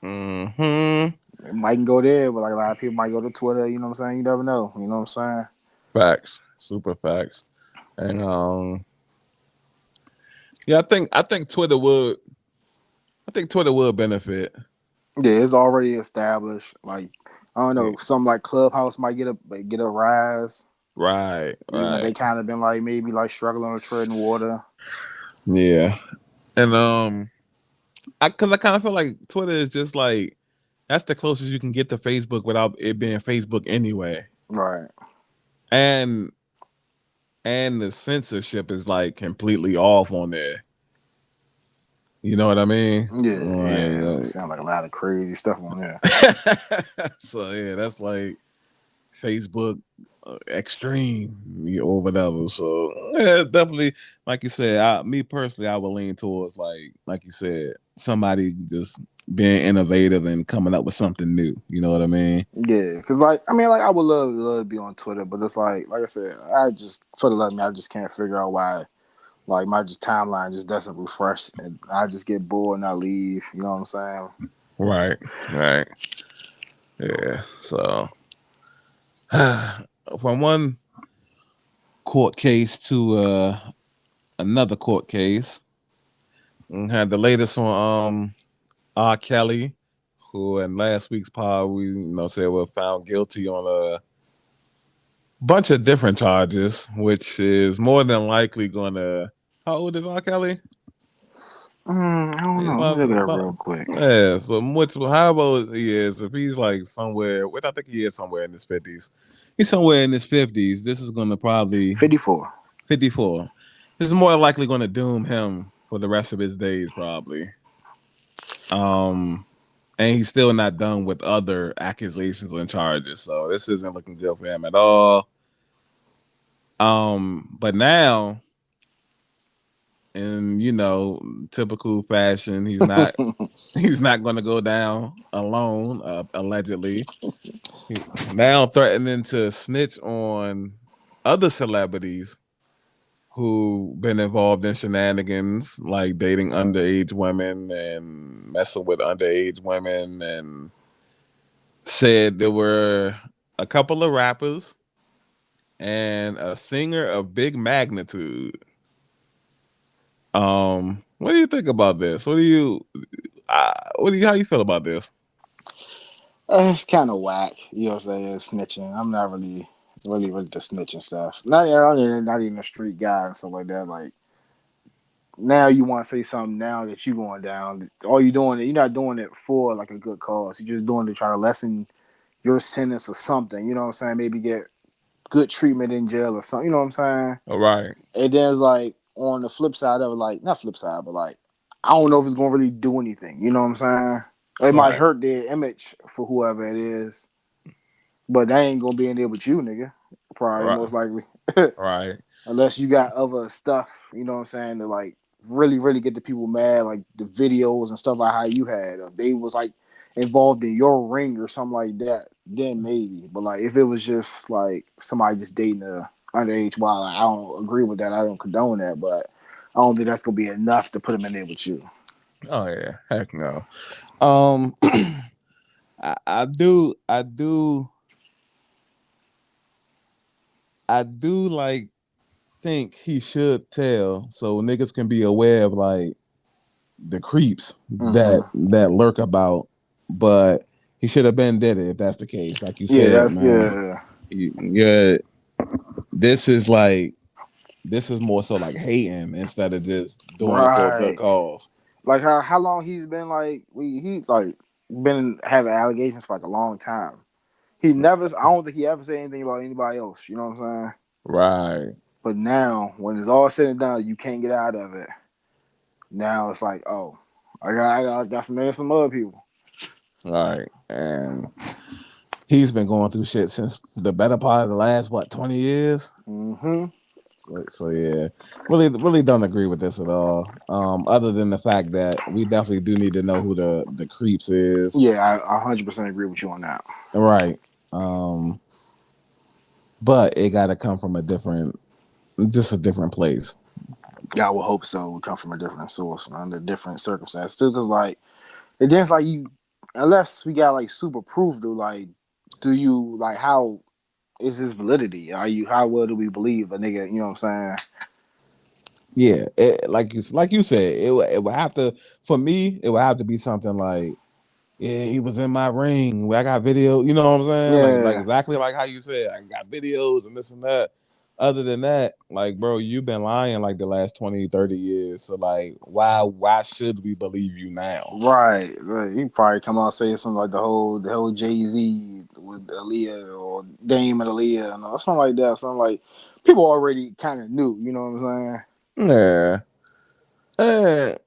mm-hmm. It might go there, but like a lot of people might go to Twitter. You know what I'm saying? You never know. You know what I'm saying? Facts, super facts, and yeah, I think Twitter would, benefit. Yeah, it's already established. Like I don't Yeah. know, something like Clubhouse might get a rise. Right, Even though right. they kind of been like maybe like struggling or treading water. Yeah. And because I kind of feel like Twitter is just like that's the closest you can get to Facebook without it being Facebook anyway. Right. And the censorship is like completely off on there. You know what I mean? Yeah, yeah. It sounds like a lot of crazy stuff on there. So yeah, that's like Facebook extreme or whatever. So yeah, definitely, like you said, me personally, I would lean towards like you said, somebody just being innovative and coming up with something new. You know what I mean? Yeah, because like I mean, like I would love to be on Twitter, but it's like I said, I just for the love of me, I just can't figure out why. Like my just timeline just doesn't refresh, and I just get bored and I leave. You know what I'm saying? Right, right. Yeah. So from one court case to another court case, we had the latest on R. Kelly, who in last week's pod we said was found guilty on a bunch of different charges, which is more than likely going to. How old is R. Kelly? I don't know. Let me look it up real quick. Yeah, so much. How about he is? If he's like somewhere, which I think he is somewhere in his 50s, he's somewhere in his 50s. This is going to probably 54. 54. This is more likely going to doom him for the rest of his days, probably. And he's still not done with other accusations and charges, so this isn't looking good for him at all. But now, in typical fashion, he's not he's not going to go down alone. Allegedly, now threatening to snitch on other celebrities who been involved in shenanigans, like dating underage women and messing with underage women, and said there were a couple of rappers and a singer of big magnitude. What do you think about this? How you feel about this? It's kind of whack. You know what I'm saying? Snitching. I'm not really the snitching stuff. Not even a street guy and stuff like that. Like now you want to say something now that you going down. All you doing it, you're not doing it for like a good cause. You're just doing it to try to lessen your sentence or something. You know what I'm saying? Maybe get good treatment in jail or something. You know what I'm saying? All right. And then it's like on the flip side of it, like not flip side, but like I don't know if it's gonna really do anything. You know what I'm saying? It might Right. hurt their image for whoever it is, but they ain't gonna be in there with you, nigga. Probably Right. most likely. Right. Unless you got other stuff, you know what I'm saying, to like really get the people mad, like the videos and stuff like how you had. If they was like involved in your ring or something like that, then maybe. But like if it was just like somebody just dating a underage wild, like, I don't agree with that. I don't condone that, but I don't think that's gonna be enough to put them in there with you. Oh yeah. Heck no. Um, I do like think he should tell so niggas can be aware of like the creeps that Mm-hmm. lurk about, but he should have been did it if that's the case. Like you Yeah, said, that's man, yeah. yeah, this is more so like hating instead of just doing it for a good Right. cause. Like how long he's been like he's like been having allegations for like a long time. He never. I don't think he ever said anything about anybody else. You know what I'm saying? Right, But now, when it's all said and done, you can't get out of it. Now it's like, oh, I got some names from other people. right, and he's been going through shit since the better part of the last 20 years. Mm-hmm. So yeah, really don't agree with this at all. Other than the fact that we definitely do need to know who the creeps is. Yeah, I 100% agree with you on that. Right. But it got to come from just a different place. Yeah, I would hope so. We come from a different source and under different circumstances too. Because like, it just like you, unless we got like super proof, though. Like, do you like how is this validity? Are you how well do we believe a nigga? You know what I'm saying? Yeah, like you said, it would have to, for me, it would have to be something like, yeah, he was in my ring. I got video. You know what I'm saying? Like Yeah. exactly like how you said. I got videos and this and that. Other than that, like bro, you've been lying like the last 20, 30 years. So like, why should we believe you now? Right. Like, he probably come out and say something like the whole Jay-Z with Aaliyah or Dame and Aaliyah and something like that. Something like people already kind of knew, you know what I'm saying? Yeah, and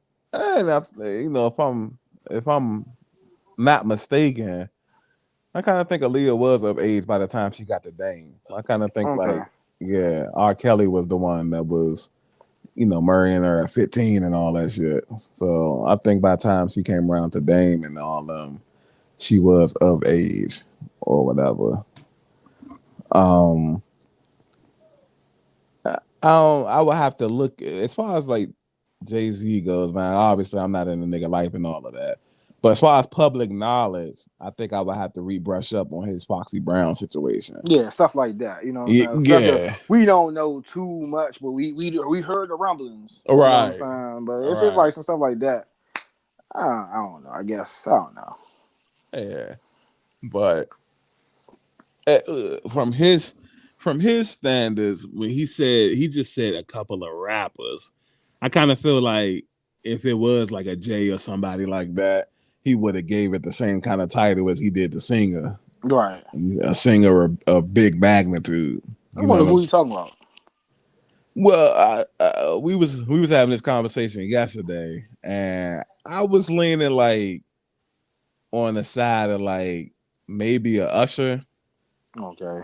if I'm not mistaken, I kind of think Aaliyah was of age by the time she got to Dame. I kind of think Okay. like, yeah, R. Kelly was the one that was, marrying her at 15 and all that shit. So I think by the time she came around to Dame and all them, she was of age or whatever. Um, I would have to look as far as like Jay-Z goes, man. Obviously, I'm not in the nigga life and all of that. But as far as public knowledge, I think I would have to rebrush up on his Foxy Brown situation. Yeah, stuff like that. You know what I'm saying? Stuff that Yeah. we don't know too much, but we heard the rumblings. You know what I'm Right. saying? But if it's Right. like some stuff like that, I don't know. I guess I don't know. Yeah. But from his standards, when he just said a couple of rappers, I kind of feel like if it was like a Jay or somebody like that, he would have gave it the same kind of title as he did the singer. Right. A singer of big magnitude. I You know wonder what I'm who you talking about. Well, we was having this conversation yesterday, and I was leaning like on the side of like maybe a Usher, Okay.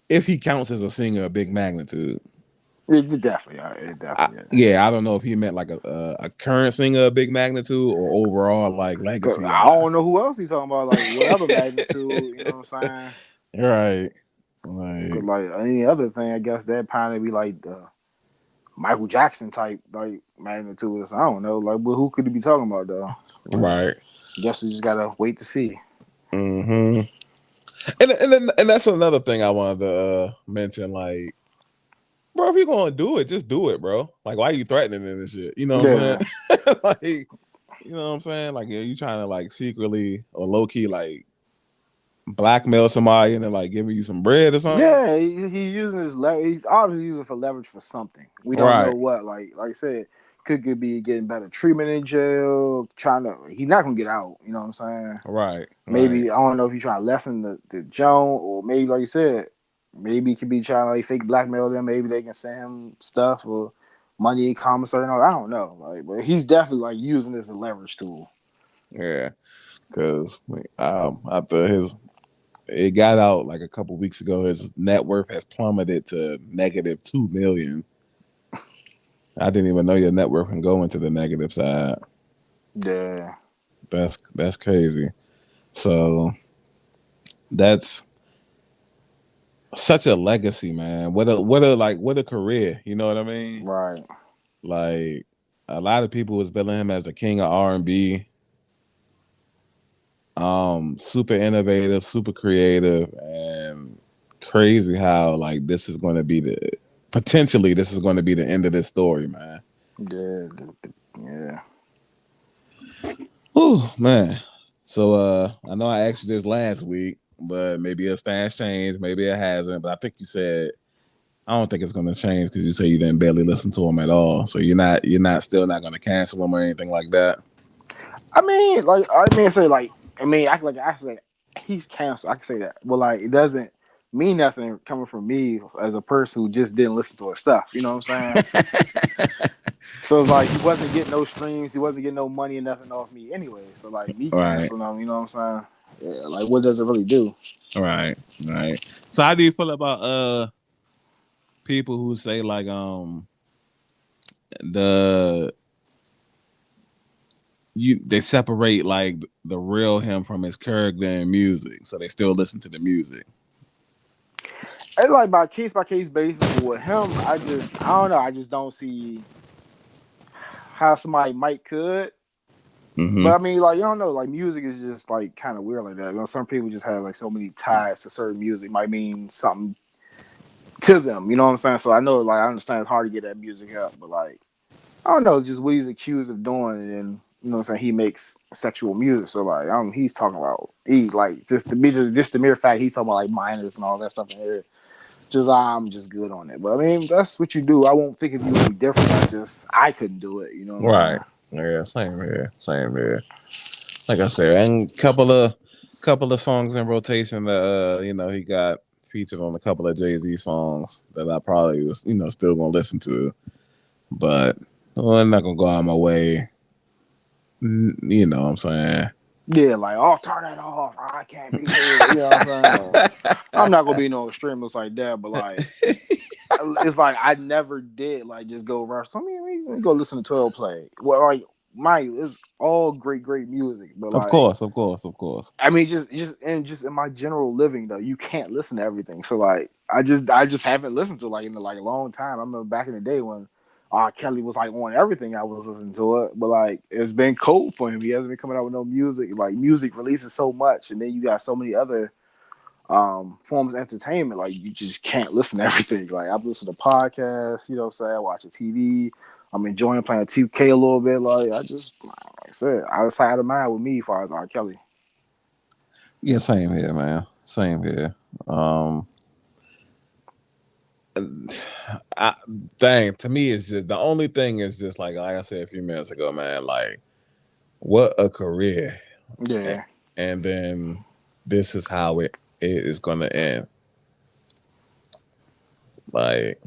if he counts as a singer of big magnitude. It definitely. It definitely. Yeah, I don't know if he meant like a current singer of big magnitude or overall like Cause legacy. I don't know who else he's talking about. Like whatever magnitude. You know what I'm saying? Right. Cause Like, like any other thing, I guess that probably be like the Michael Jackson type like magnitude. So I don't know. Like, but who could he be talking about though? Like, right. guess we just gotta wait to see. Mm-hmm. And that's another thing I wanted to mention. Like, bro, if you're gonna do it, just do it, bro. Like, why are you threatening it and shit? You know what I'm Yeah. saying? Like, you know what I'm saying? Like, are you trying to like secretly or low key like blackmail somebody and then like giving you some bread or something? Yeah, he using his he's obviously using for leverage for something. We don't know Right, what. Like I said, could be getting better treatment in jail. Trying to, he's not gonna get out. You know what I'm saying? right, right, Maybe I don't know if he's trying to lessen the Joan, or maybe like you said, maybe he could be trying to like fake blackmail them. Maybe they can send him stuff or money, commissary, and all. I don't know. Like, but he's definitely like using this as a leverage tool. yeah. Because after it got out like a couple weeks ago, his net worth has plummeted to negative 2 million. I didn't even know your net worth can go into the negative side. Yeah. That's crazy. So that's such a legacy, man. What a career. You know what I mean? Right. Like a lot of people was billing him as the king of R&B. Super innovative, super creative, and crazy how like this is going to be the end of this story, man. Yeah. Yeah. Oh man. So I know I asked you this last week, but maybe your stance changed, maybe it hasn't. But I think you said I don't think it's gonna change because you say you didn't barely listen to him at all. So you're not still not gonna cancel him or anything like that. I mean, like I mean, say like I mean, I say he's canceled. I can say that, but like it doesn't mean nothing coming from me as a person who just didn't listen to his stuff. You know what I'm saying? So it's like he wasn't getting no streams, he wasn't getting no money and nothing off me anyway. So like me Right, canceling him, you know what I'm saying? Yeah, like what does it really do? right, right. So how do you feel about people who say like the they separate like the real him from his character and music, so they still listen to the music. It's like by case basis, but with him, I don't know, I just don't see how somebody might could. Mm-hmm. But I mean, like you don't know, like music is just like kind of weird like that. You know, some people just have like so many ties to certain music, might mean something to them. You know what I'm saying? So I know, like I understand it's hard to get that music up, but like I don't know, just what he's accused of doing, and you know what I'm saying, he makes sexual music. So like he's talking about he like just the mere fact he's talking about like minors and all that stuff in here. Just I'm just good on it. But I mean, that's what you do. I won't think of you any different. I couldn't do it. You know what I'm Right. saying? Yeah. Same here. Same here. Like I said, and couple of songs in rotation that he got featured on a couple of Jay-Z songs that I probably was still gonna listen to, but I'm not gonna go out my way. You know what I'm saying? Yeah, like, oh, turn that off. I can't be here. You know what I'm saying? Like, I'm not gonna be no extremist like that, but like, it's like I never did like just go rush. I mean, we go listen to 12 play. Well, like, it's all great music, but Of like, course, of course, of course. I mean, just in my general living though, you can't listen to everything. So like, I just haven't listened to like in like a long time. I remember back in the day when Kelly was like on everything. I was listening to it, but like it's been cold for him. He hasn't been coming out with no music. Like music releases so much, and then you got so many other forms of entertainment. Like you just can't listen to everything. Like I've listened to podcasts. You know what I'm saying? I watch a TV. I'm enjoying playing 2K a little bit. Like like I said, outside of mind with me as far as R. Kelly. Yeah, same here, man. Same here. Um, I, dang, to me, it's just the only thing is just like I said a few minutes ago, man. Like, what a career, Yeah. and then this is how it is gonna end. Like,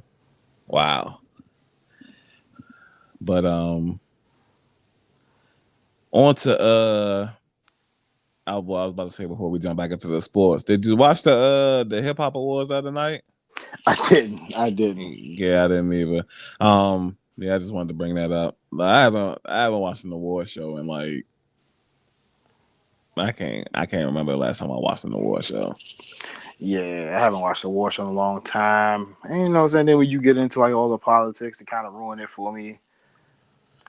wow. But on to I was about to say before we jump back into the sports. Did you watch the hip hop awards the other night? I didn't. I didn't. Yeah, I didn't either. Yeah, I just wanted to bring that up. But I haven't watched an award show in like I can't remember the last time I watched an award show. Yeah, I haven't watched the war show in a long time. And you know what I'm saying? Then when you get into like all the politics, to kind of ruin it for me.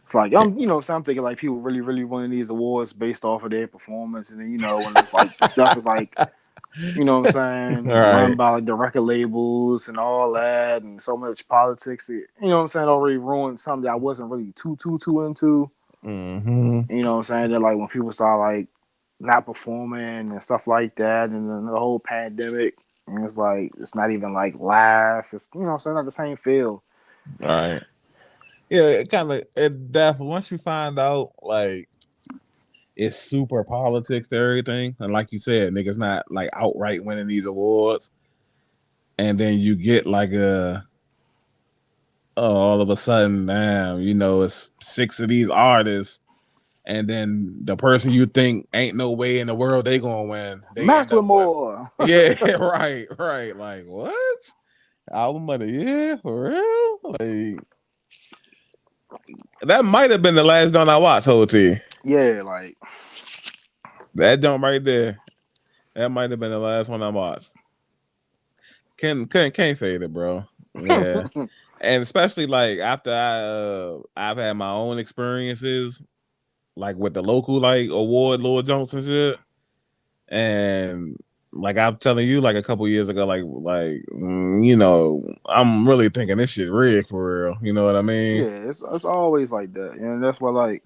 It's like so I'm thinking like people really winning these awards based off of their performance, and then when it's like the stuff is like what I'm All saying, run right. by like the record labels and all that, and so much politics. What I'm saying, already ruined something that I wasn't really too into. Mm-hmm. You know what I'm saying? That like when people start like not performing and stuff like that, and then the whole pandemic, and it's like it's not even like live. It's what I'm saying, not the same feel. All right. Yeah, it definitely once you find out like it's super politics to everything, and like you said, niggas not like outright winning these awards, and then you get like all of a sudden, damn, it's six of these artists, and then the person you think ain't no way in the world they gonna win, they end up with. Macklemore. Yeah, right. Like what? Album of the year for real? Like that might have been the last one I watched, whole T. Yeah, like That jump right there. That might have been the last one I watched. Can't fade it, bro. Yeah. And especially like after I've had my own experiences like with the local like award Lord Johnson shit. And like I'm telling you, like a couple years ago, I'm really thinking this shit rigged for real. You know what I mean? yeah, it's always like that, and that's why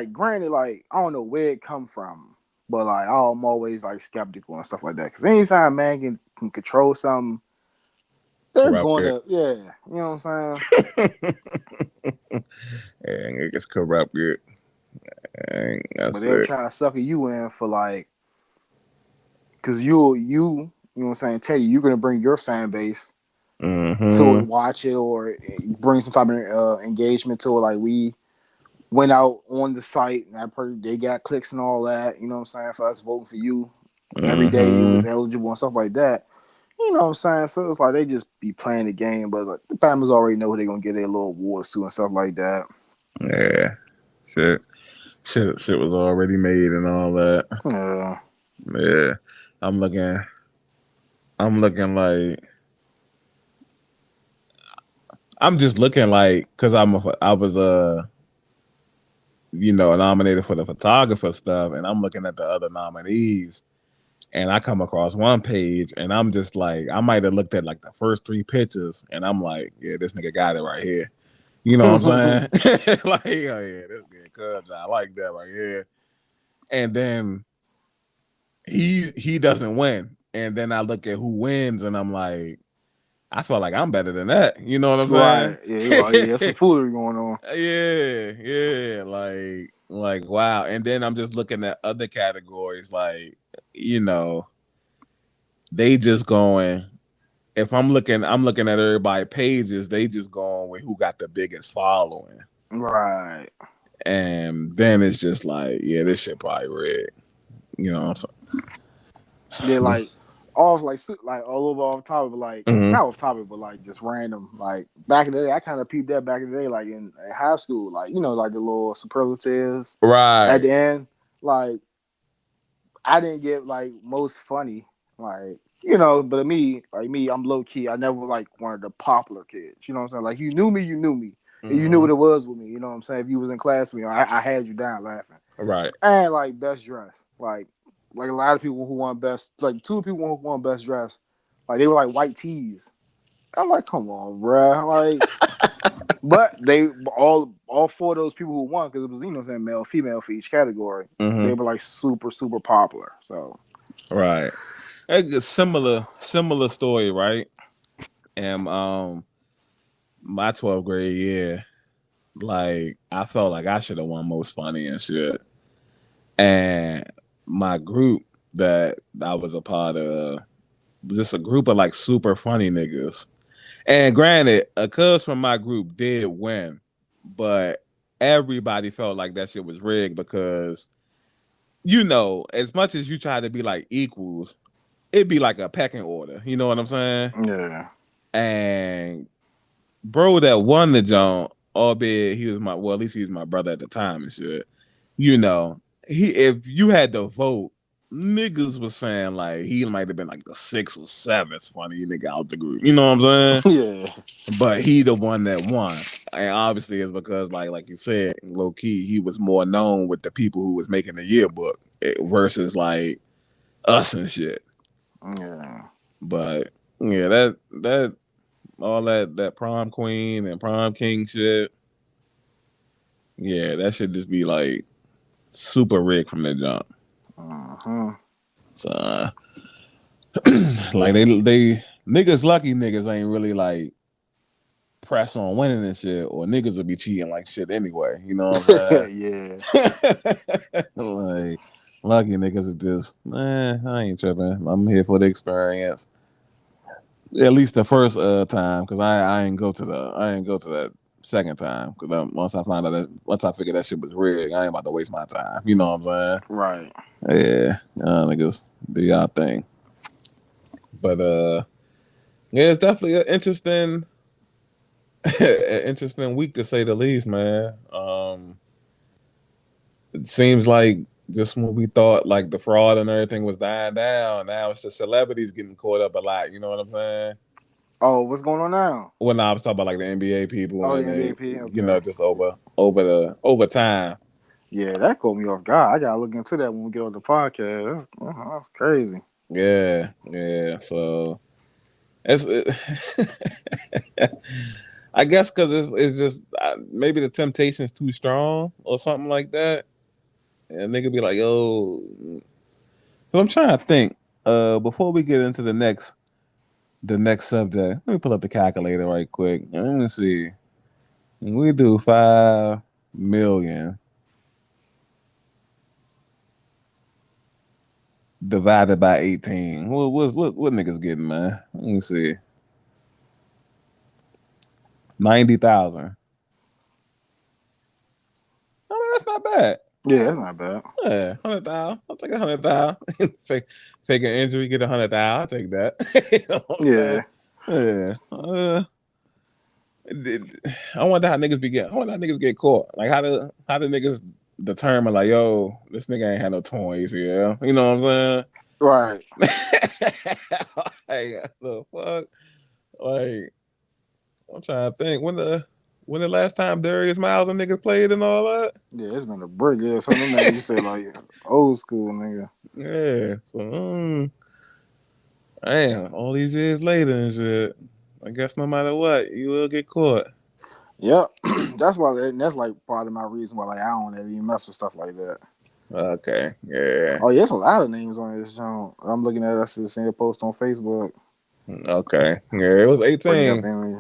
granted, like I don't know where it come from, but like I'm always like skeptical and stuff like that. Because anytime man can control something, they're Corrupted. gonna you know what I'm saying. And it gets corrupted. And But that's they're it. trying to sucker you in for like, because you know what I'm saying, tell you're gonna bring your fan base to it, Mm-hmm. watch it, or bring some type of engagement to it. Like we went out on the site and they got clicks and all that. You know what I'm saying, for us voting for you every day you Mm-hmm. was eligible and stuff like that. You know what I'm saying? So it's like they just be playing the game, but like, the Packers already know who they're gonna get their little awards to and stuff like that. Yeah. Shit. Shit was already made and all that. Yeah. Yeah. I'm looking like I'm just looking like because I was nominated for the photographer stuff, and I'm looking at the other nominees, and I come across one page, and I'm just like, I might have looked at like the first three pictures, and I'm like, yeah, this nigga got it right here. You know what I'm saying? Like, oh yeah, this good, cuz I like that right here. And then he doesn't win, and then I look at who wins, and I'm like, I feel like I'm better than that. You know what I'm saying? Right. Yeah. Like, yeah. There's some foolery going on. Yeah, like wow. And then I'm just looking at other categories, like you know, they just going. If I'm looking at everybody pages. They just going with who got the biggest following. Right. And then it's just like, yeah, this shit probably rigged. You know what Yeah, I'm saying? like off like all over off topic, but like Mm-hmm. not off topic, but like just random. Like back in the day, I kind of peeped that back in the day, like in high school, like like the little superlatives at Right. the end. Like I didn't get like most funny, like but me, I'm low key. I never was like one of the popular kids. You know what I'm saying? Like you knew me, and you knew Mm-hmm. what it was with me. You know what I'm saying? If you was in class with me, I had you down laughing. Right. And like best dress, like a lot of people who won best, like two people who won best dress, like they were like white tees. I'm like, come on, bruh. Like, but they all four of those people who won, because it was what I'm saying, male female for each category. They Mm-hmm. were like super popular. So Right. A similar story, right? And my 12th grade year, like I felt like I should have won most funny and shit. And my group that I was a part of was just a group of like super funny niggas. And granted, a cuz from my group did win, but everybody felt like that shit was rigged because as much as you try to be like equals, it'd be like a pecking order. You know what I'm saying? yeah, And bro that won the joint, albeit he was at least he was my brother at the time and shit. You know, if you had to vote, niggas was saying like he might have been like the sixth or seventh funny nigga out the group. You know what I'm saying? yeah, But he the one that won. And obviously it's because like you said, low key, he was more known with the people who was making the yearbook versus like us and shit. yeah. But yeah, that all that prom queen and prom king shit, yeah, that should just be like super rigged from the jump. Uh-huh. So like they niggas lucky niggas ain't really like press on winning and shit, or niggas will be cheating like shit anyway. You know what I'm Yeah, saying? Like lucky niggas is just, I ain't tripping. I'm here for the experience. At least the first time, because I ain't go to that second time, because once I figured that shit was rigged, I ain't about to waste my time. You know what I'm right. saying? Yeah, niggas do y'all thing. But yeah, it's definitely an interesting an interesting week to say the least, man. It seems like just when we thought like the fraud and everything was dying down, now it's the celebrities getting caught up a lot. You know what I'm saying? Oh, what's going on now? When I was talking about like the NBA people Oh, the and they, MVP. Okay. just over time. Yeah, that caught me off guard. I gotta look into that when we get on the podcast. That's crazy. Yeah, yeah. So it's I guess because it's just maybe the temptation is too strong or something like that, and they could be like, "Yo," but I'm trying to think. Before we get into the next subject, let me pull up the calculator right quick. Let me see. We do 5 million divided by 18. What niggas getting, man? Let me see. 90,000. Oh, that's not bad. Yeah, that's not bad. Yeah, 100,000. I'll take 100,000. Fake an injury, get 100,000. I'll take that. You know what I'm Yeah. saying? Yeah. I wonder how niggas be getting. I wonder how niggas get caught. Like how the niggas determine like, yo, this nigga ain't had no toys here. You know what I'm Right. saying? Like the fuck. Like I'm trying to think when the last time Darius Miles and niggas played and all that. Yeah, it's been a break. Yeah, some of them names you say like old school nigga. Yeah. So damn, all these years later and shit. I guess no matter what, you will get caught. Yep. That's like part of my reason why like I don't ever even mess with stuff like that. Okay. Yeah. Oh yeah, it's a lot of names on this channel. I'm looking at that's the same post on Facebook. Okay. Yeah, it was Bring up 18. any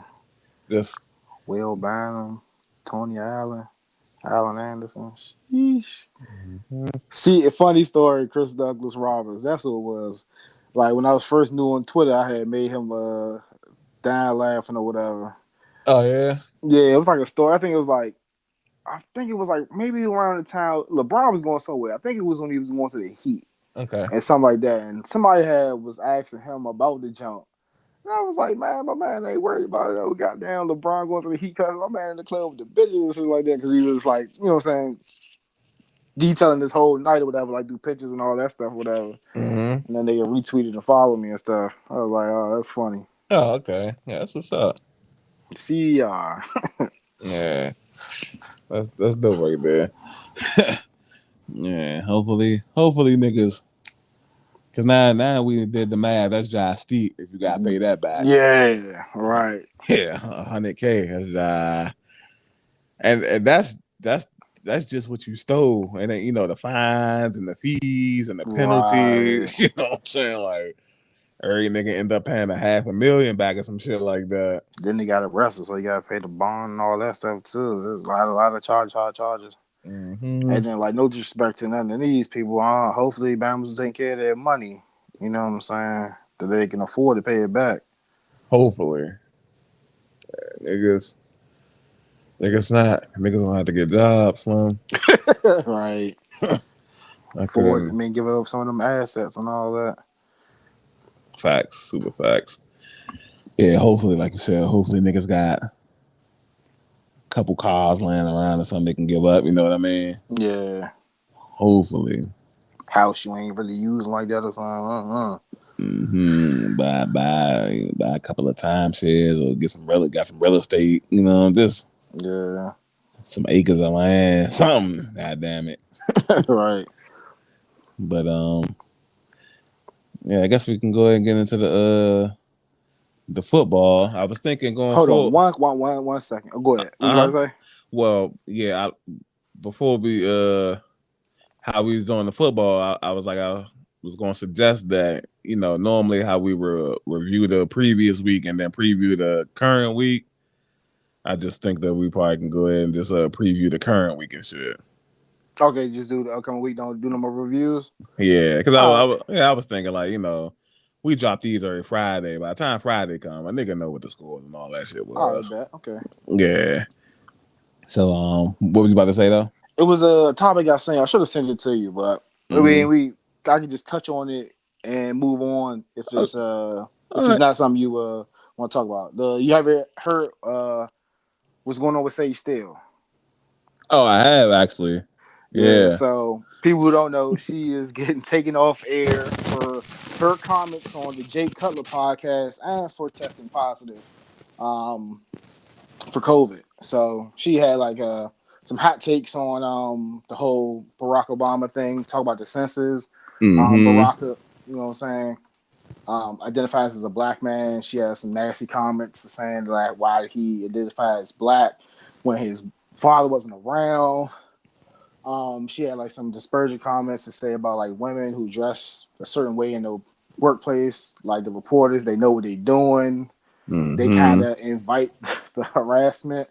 Just Will Bynum, Tony Allen, Allen Anderson. Sheesh. See, a funny story, Chris Douglas Roberts. That's who it was. Like when I was first new on Twitter, I had made him dying laughing or whatever. oh yeah. Yeah, it was like a story. I think it was like I think it was like maybe around the time LeBron was going somewhere. I think it was when he was going to the Heat. Okay. And something like that. And somebody was asking him about the jump. And I was like, man, my man ain't worried about it. Oh, goddamn, LeBron going to the Heat because my man in the club with the bitches and shit like that. Because he was like, you know what I'm saying, detailing this whole night or whatever, like do pictures and all that stuff, whatever. Mm-hmm. And then they retweeted and followed me and stuff. I was like, oh, that's funny. Oh, okay. Yeah, that's what's up. CR. Yeah, that's dope right there. Yeah, hopefully niggas. Cause now we did the math. That's just steep. If you gotta pay that back. Yeah, right. Yeah, 100K. That's and that's just what you stole, and then the fines and the fees and the Right. penalties. You know what I'm saying? Like every nigga end up paying $500,000 back or some shit like that. Then they got arrested, so you got to pay the bond and all that stuff too. There's a lot of charges. Mm-hmm. And then, like, no disrespect to none of these people. Hopefully, Bama's taking care of their money. You know what I'm saying? That they can afford to pay it back. Hopefully, niggas not. Niggas gonna have to get jobs, Slim. Right. I couldn't. Give up some of them assets and all that. Facts, super facts. Yeah, hopefully, like you said, hopefully niggas got a couple cars laying around or something they can give up. You know what I mean? Yeah. Hopefully. House you ain't really using like that or something. Mm-hmm. Buy a couple of timeshares or got some real estate. Just Yeah. some acres of land, something. God damn it. Right. But yeah, I guess we can go ahead and get into the football. I was thinking going Hold forward. on, one second. Oh, go ahead. What you about to say? Well, yeah. Before we how we was doing the football, I was like I was going to suggest that normally how we were review the previous week and then preview the current week. I just think that we probably can go ahead and just preview the current week and shit. Okay, just do the upcoming week. Don't do no more reviews. Yeah, because I was thinking like we drop these every Friday. By the time Friday come, a nigga know what the scores and all that shit was. All right, bet. Okay. Yeah. So what was you about to say though? It was a topic I sent. I should have sent it to you, but I mean, I can just touch on it and move on if it's not something you want to talk about. You haven't heard what's going on with Sage Steele? Oh, I have actually. Yeah. So people who don't know, she is getting taken off air for her comments on the Jay Cutler podcast and for testing positive for COVID. So she had like some hot takes on the whole Barack Obama thing. Talk about the census. Barack, you know what I'm saying, identifies as a black man. She has some nasty comments saying like why he identified as black when his father wasn't around. She had like some disparaging comments to say about like women who dress a certain way in the workplace, like the reporters, they know what they're doing. They kind of invite the harassment.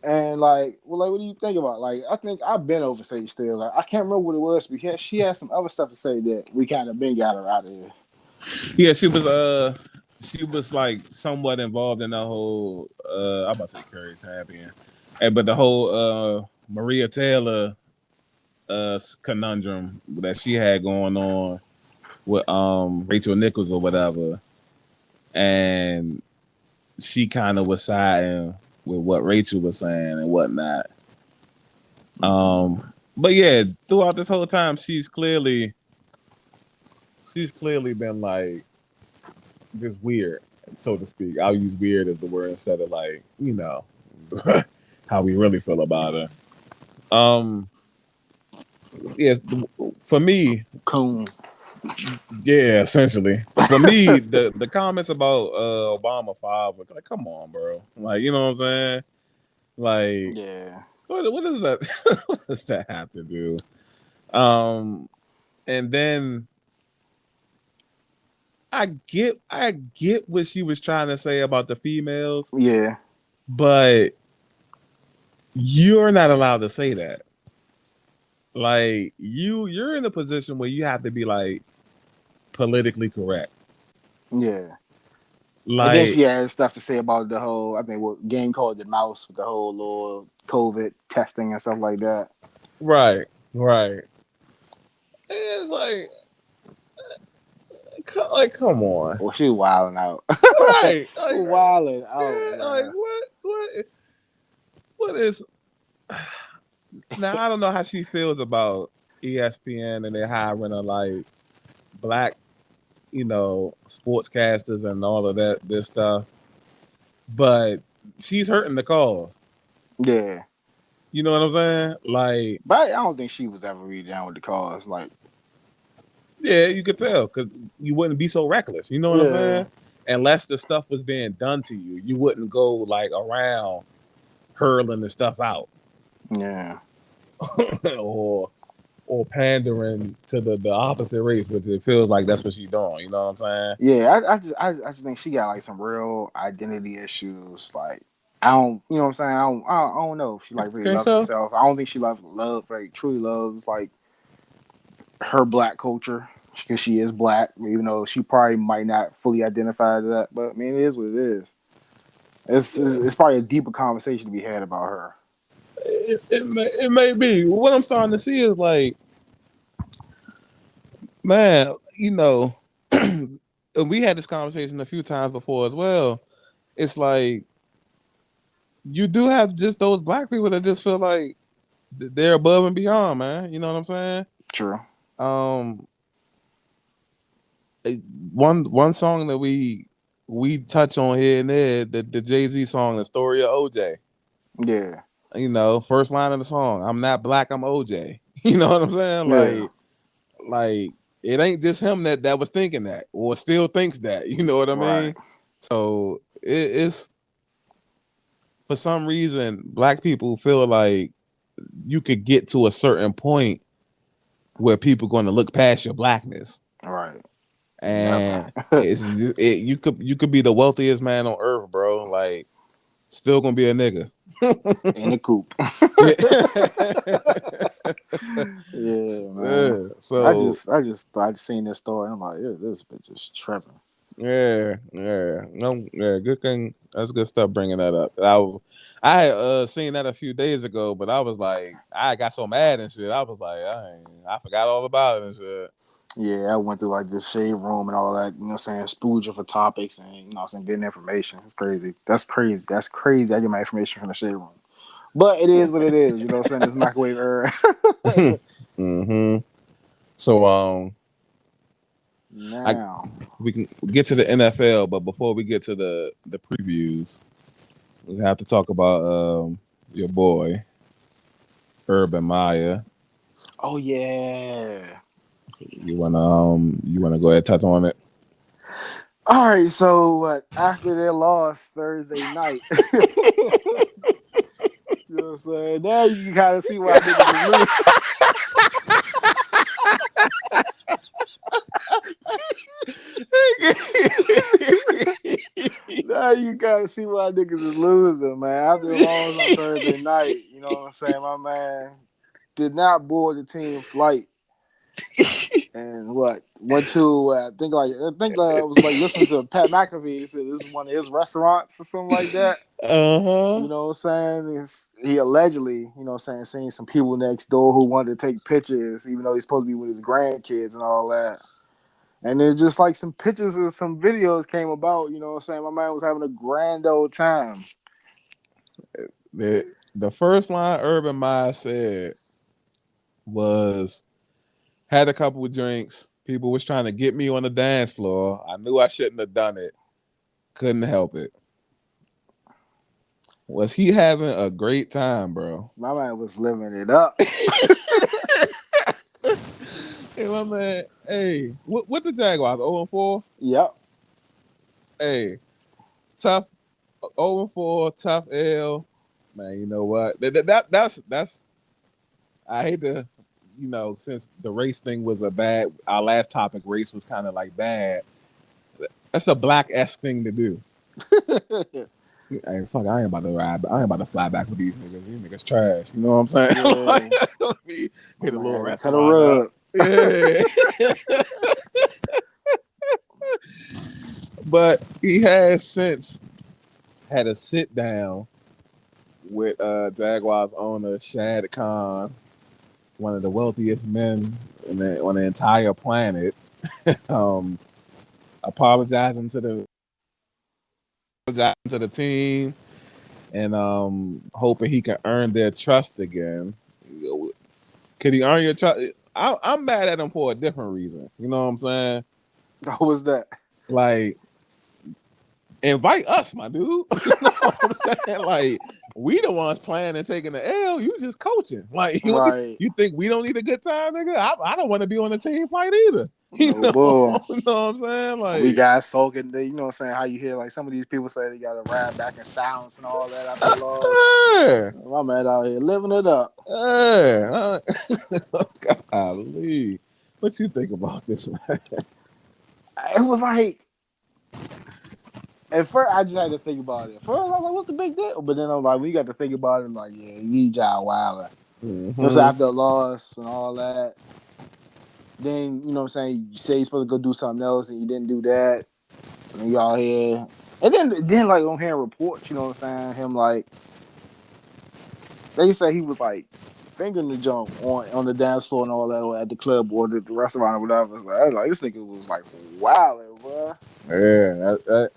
And like, what do you think about? Like, I think I've been over Sage Steele. Like, I can't remember what it was because she had some other stuff to say that we kind of been got her out of here. Yeah, she was like somewhat involved in the whole I'm about to say Curry champion. But the whole Maria Taylor conundrum that she had going on with Rachel Nichols or whatever. And she kind of was siding with what Rachel was saying and whatnot. But yeah, throughout this whole time, she's clearly been like just weird, so to speak. I'll use weird as the word instead of like how we really feel about her. Yeah, for me, Coon. yeah, essentially. For me, the comments about Obama father, like, come on, bro. Like, you know what I'm saying? Like, yeah. What is that? What does that have to do? And then I get what she was trying to say about the females. Yeah. But you're not allowed to say that. Like you're in a position where you have to be like politically correct. Yeah. And then Like, she had stuff to say about the whole, I think, what game called the mouse with the whole little COVID testing and stuff like that. right. It's like, come on. Well, she wilding out. Right. Wilding out, Like man. what is now? I don't know how she feels about ESPN and they're hiring a like black, sportscasters and all of this stuff. But she's hurting the cause. Yeah. You know what I'm saying? Like, But I don't think she was ever really down with the cause. Like, yeah, you could tell because you wouldn't be so reckless. You know what I'm yeah. saying? Unless the stuff was being done to you, you wouldn't go like around hurling the stuff out. Yeah. or pandering to the opposite race, but it feels like that's what she's doing. You know what I'm saying? Yeah, I just think she got like some real identity issues. Like, I don't, you know what I'm saying? I don't know if she like really Think loves so? herself. I don't think she like truly loves like her black culture because she is black, even though she probably might not fully identify to that. But I mean, it is what it is. It's probably a deeper conversation to be had about her. It may be. What I'm starting to see is like, man, and we had this conversation a few times before as well. It's like you do have just those black people that just feel like they're above and beyond, man. You know what I'm saying? True. Um, one song that we touch on here and there, the Jay-Z song, the story of OJ. Yeah. First line of the song, I'm not black, I'm OJ. You know what I'm saying? Yeah. Like it ain't just him that was thinking that or still thinks that. You know what I Right. mean? So it's for some reason black people feel like you could get to a certain point where people going to look past your blackness, Right. and Never. you could be the wealthiest man on earth, bro. Like still gonna be a nigga. In the coop. Yeah. Yeah, man. Yeah. So I just seen this story and I'm like, yeah, this bitch is tripping. no, good thing. That's good stuff. Bringing that up. I had seen that a few days ago, but I was like, I got so mad and shit. I was like, I forgot all about it and shit. Yeah, I went through like this shade room and all that, saying, spooging for topics and, saying, getting information. It's crazy. That's crazy. That's crazy. I get my information from the shade room. But it is what it is, you know what I'm saying? It's microwave era. Mm-hmm. So Now. we can get to the NFL, but before we get to the previews, we have to talk about your boy Urban Meyer. Oh yeah. So you wanna go ahead and touch on it? All right, so after their loss Thursday night, you know what I'm saying? Now you can kind of see why niggas is losing. Now you gotta see why niggas is losing, man. After the loss on Thursday night, you know what I'm saying? My man did not board the team flight. And went to I think I was like listening to Pat McAfee. He said this is one of his restaurants or something like that. Uh-huh. You know what I'm saying? He allegedly, seen some people next door who wanted to take pictures, even though he's supposed to be with his grandkids and all that. And then just like some pictures and some videos came about, you know what I'm saying? My man was having a grand old time. The first line Urban Meyer said was, had a couple of drinks. People was trying to get me on the dance floor. I knew I shouldn't have done it. Couldn't help it. Was he having a great time, bro? My man was living it up. Hey, my man. Hey, what the Jaguars? 0-4? Yep. Hey, tough 0-4, tough L. Man, you know what? That's I hate to, since the race thing was our last topic, race was kind of like bad. That's a black-esque thing to do. Hey, fuck, I ain't about to ride. I ain't about to fly back with these niggas. These niggas trash. You know what I'm saying? Yeah. Let me hit a little Cut a restaurant up. rug. Yeah. But he has since had a sit down with Jaguars owner Shad Khan, one of the wealthiest men on the entire planet, um, apologizing to the team and hoping he can earn their trust again. Could he earn your trust? I'm mad at him for a different reason. You know what I'm saying? What was that? Like, invite us, my dude. You know what I'm saying? Like, we the ones playing and taking the L. You just coaching. Like, Right. you think we don't need a good time, nigga? I don't want to be on the team fight either. You No know, bull. you know what I'm saying? Like, We got soaking. You know what I'm saying? How you hear like some of these people say they got to ride back in silence and all that after the loss. yeah, My man out here living it up. yeah. Golly. What you think about this, man? It was like at first I just had to think about it. At first I was like, "What's the big deal?" But then I'm like, when you got to think about it, like, yeah, you y'all wilding. Mm-hmm. You know, after the loss and all that, then you know what I'm saying. You say you're supposed to go do something else and you didn't do that, and y'all here. And then like I'm hearing reports, you know what I'm saying? Him like they say he was like fingering the jump on the dance floor and all that, or at the club or the restaurant or whatever. So I was like, this nigga was like wilding, bro. Yeah,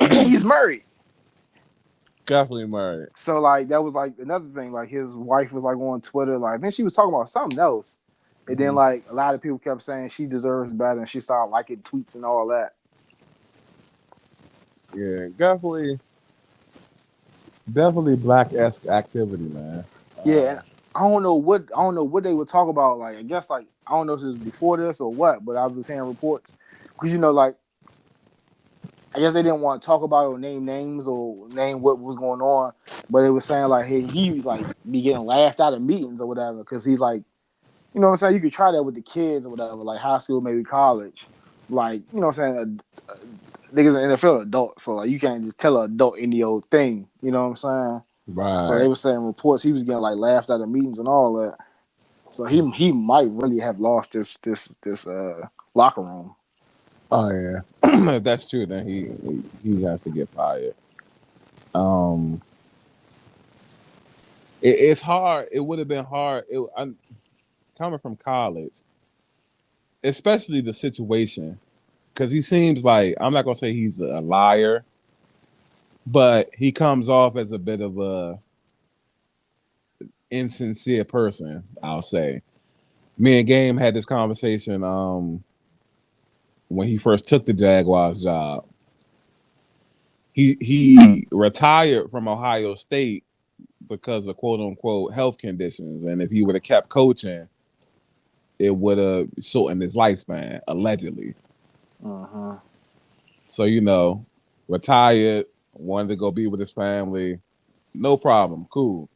And he's married. definitely married. So like that was like another thing. Like his wife was like on Twitter, like then she was talking about something else. And then like a lot of people kept saying she deserves better, and she started liking tweets and all that. Yeah, definitely black-esque activity, man. Yeah, and I don't know what they would talk about. Like I guess like I don't know if it was before this or what, but I was hearing reports because you know like I guess they didn't want to talk about it or name names or name what was going on, but it was saying like hey, he was like be getting laughed out of meetings or whatever because he's like, you know what I'm saying, you could try that with the kids or whatever, like high school, maybe college, like you know what I'm saying, niggas in the NFL adults, so like you can't just tell an adult any old thing, you know what I'm saying? So Right. they were saying reports he was getting like laughed out of meetings and all that. So he might really have lost this locker room. Oh yeah, if that's true, then he has to get fired. Um, it's hard. It would have been hard. I'm coming from college, especially the situation, because he seems like I'm not gonna say he's a liar, but he comes off as a bit of a insincere person. I'll say. Me and Game had this conversation when he first took the Jaguars job. He retired from Ohio State because of quote unquote health conditions. And if he would have kept coaching, it would have shortened his lifespan, allegedly. Uh-huh. So, you know, retired, wanted to go be with his family. No problem. Cool.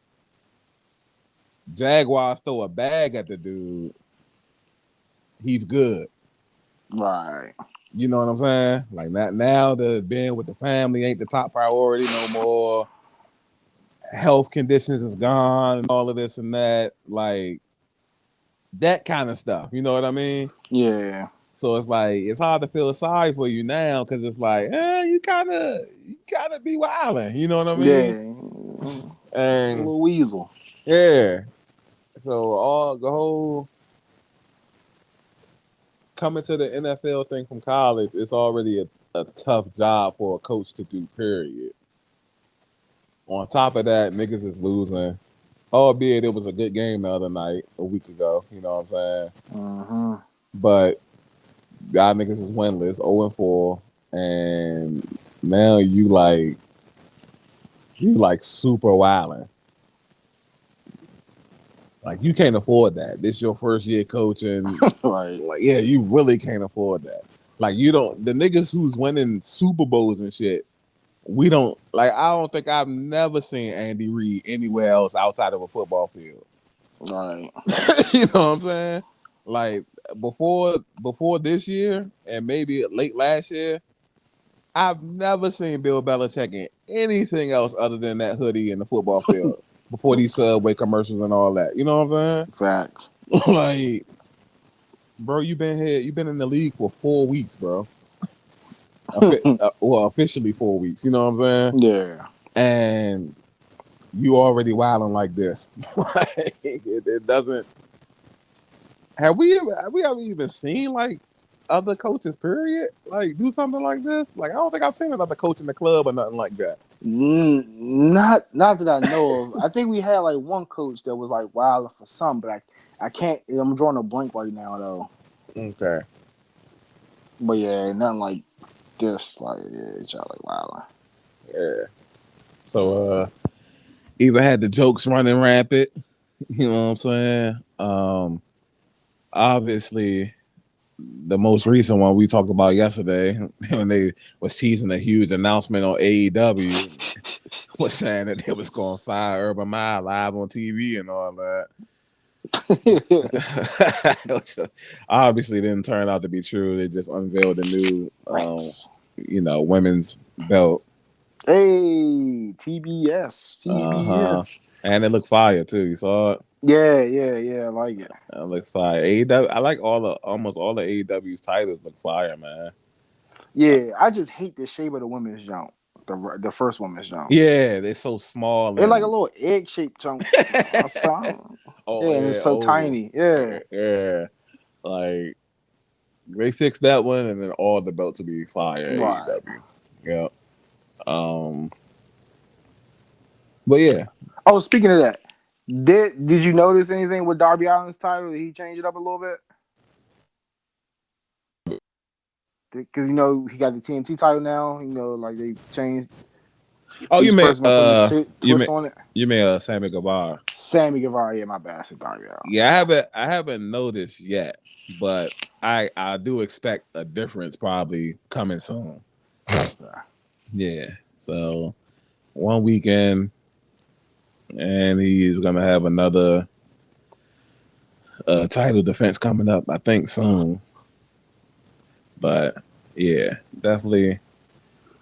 Jaguars throw a bag at the dude. He's good. Right. You know what I'm saying? Like now the being with the family ain't the top priority no more. Health conditions is gone and all of this and that. Like that kind of stuff. You know what I mean? Yeah. So it's like it's hard to feel sorry for you now because it's like, you gotta be wilding. You know what I mean? Yeah. A And little weasel. yeah, so all the whole coming to the NFL thing from college, it's already a tough job for a coach to do. Period. On top of that, niggas is losing. Albeit it was a good game the other night, a week ago. You know what I'm saying? Uh-huh. But y'all niggas is winless, 0-4, and now you like super wilding. Like you can't afford that. This your first year coaching. Right. Like, yeah, you really can't afford that. Like you don't the niggas who's winning Super Bowls and shit, we don't like I don't think I've never seen Andy Reid anywhere else outside of a football field. Right. You know what I'm saying? Like before this year and maybe late last year, I've never seen Bill Belichick in anything else other than that hoodie in the football field before these Subway commercials and all that. You know what I'm Facts. saying? Like, bro, you've been in the league for 4 weeks, bro. officially 4 weeks. You know what I'm saying? Yeah. And you already wilding like this. Like, it doesn't. Have we ever even seen like other coaches? Period. Like do something like this. Like I don't think I've seen another coach in the club or nothing like that. Not that I know of. I think we had like one coach that was like wilding for some, but I can't. I'm drawing a blank right now though. Okay. But yeah, nothing like this. Like yeah, y'all like wilding. Yeah. So either had the jokes running rampant. You know what I'm saying? Obviously, the most recent one we talked about yesterday when they was teasing a huge announcement on AEW was saying that they was going to fire Urban Meyer live on TV and all that. Obviously didn't turn out to be true. They just unveiled a new women's belt. Hey, TBS. And it looked fire too. You saw it? Yeah. I like it. It looks fire. AEW, I like almost all the AEW's titles look fire, man. Yeah, I just hate the shape of the women's jump. The first women's jump. Yeah, they're so small. They're like a little egg-shaped jump. And it's so tiny. Yeah. Like they fixed that one, and then all the belts will be fire. Right. AEW. Yeah. But yeah. Oh, speaking of that, did you notice anything with Darby Allin's title? Did he change it up a little bit? Because he got the TNT title now. Like they changed. Oh, you mean twist on it? You mean Sammy Guevara? Sammy Guevara, yeah, my bad. I said Darby Allin. Yeah, I haven't noticed yet, but I do expect a difference probably coming soon. Yeah. So 1 weekend, and he's gonna have another title defense coming up, I think soon. But yeah, definitely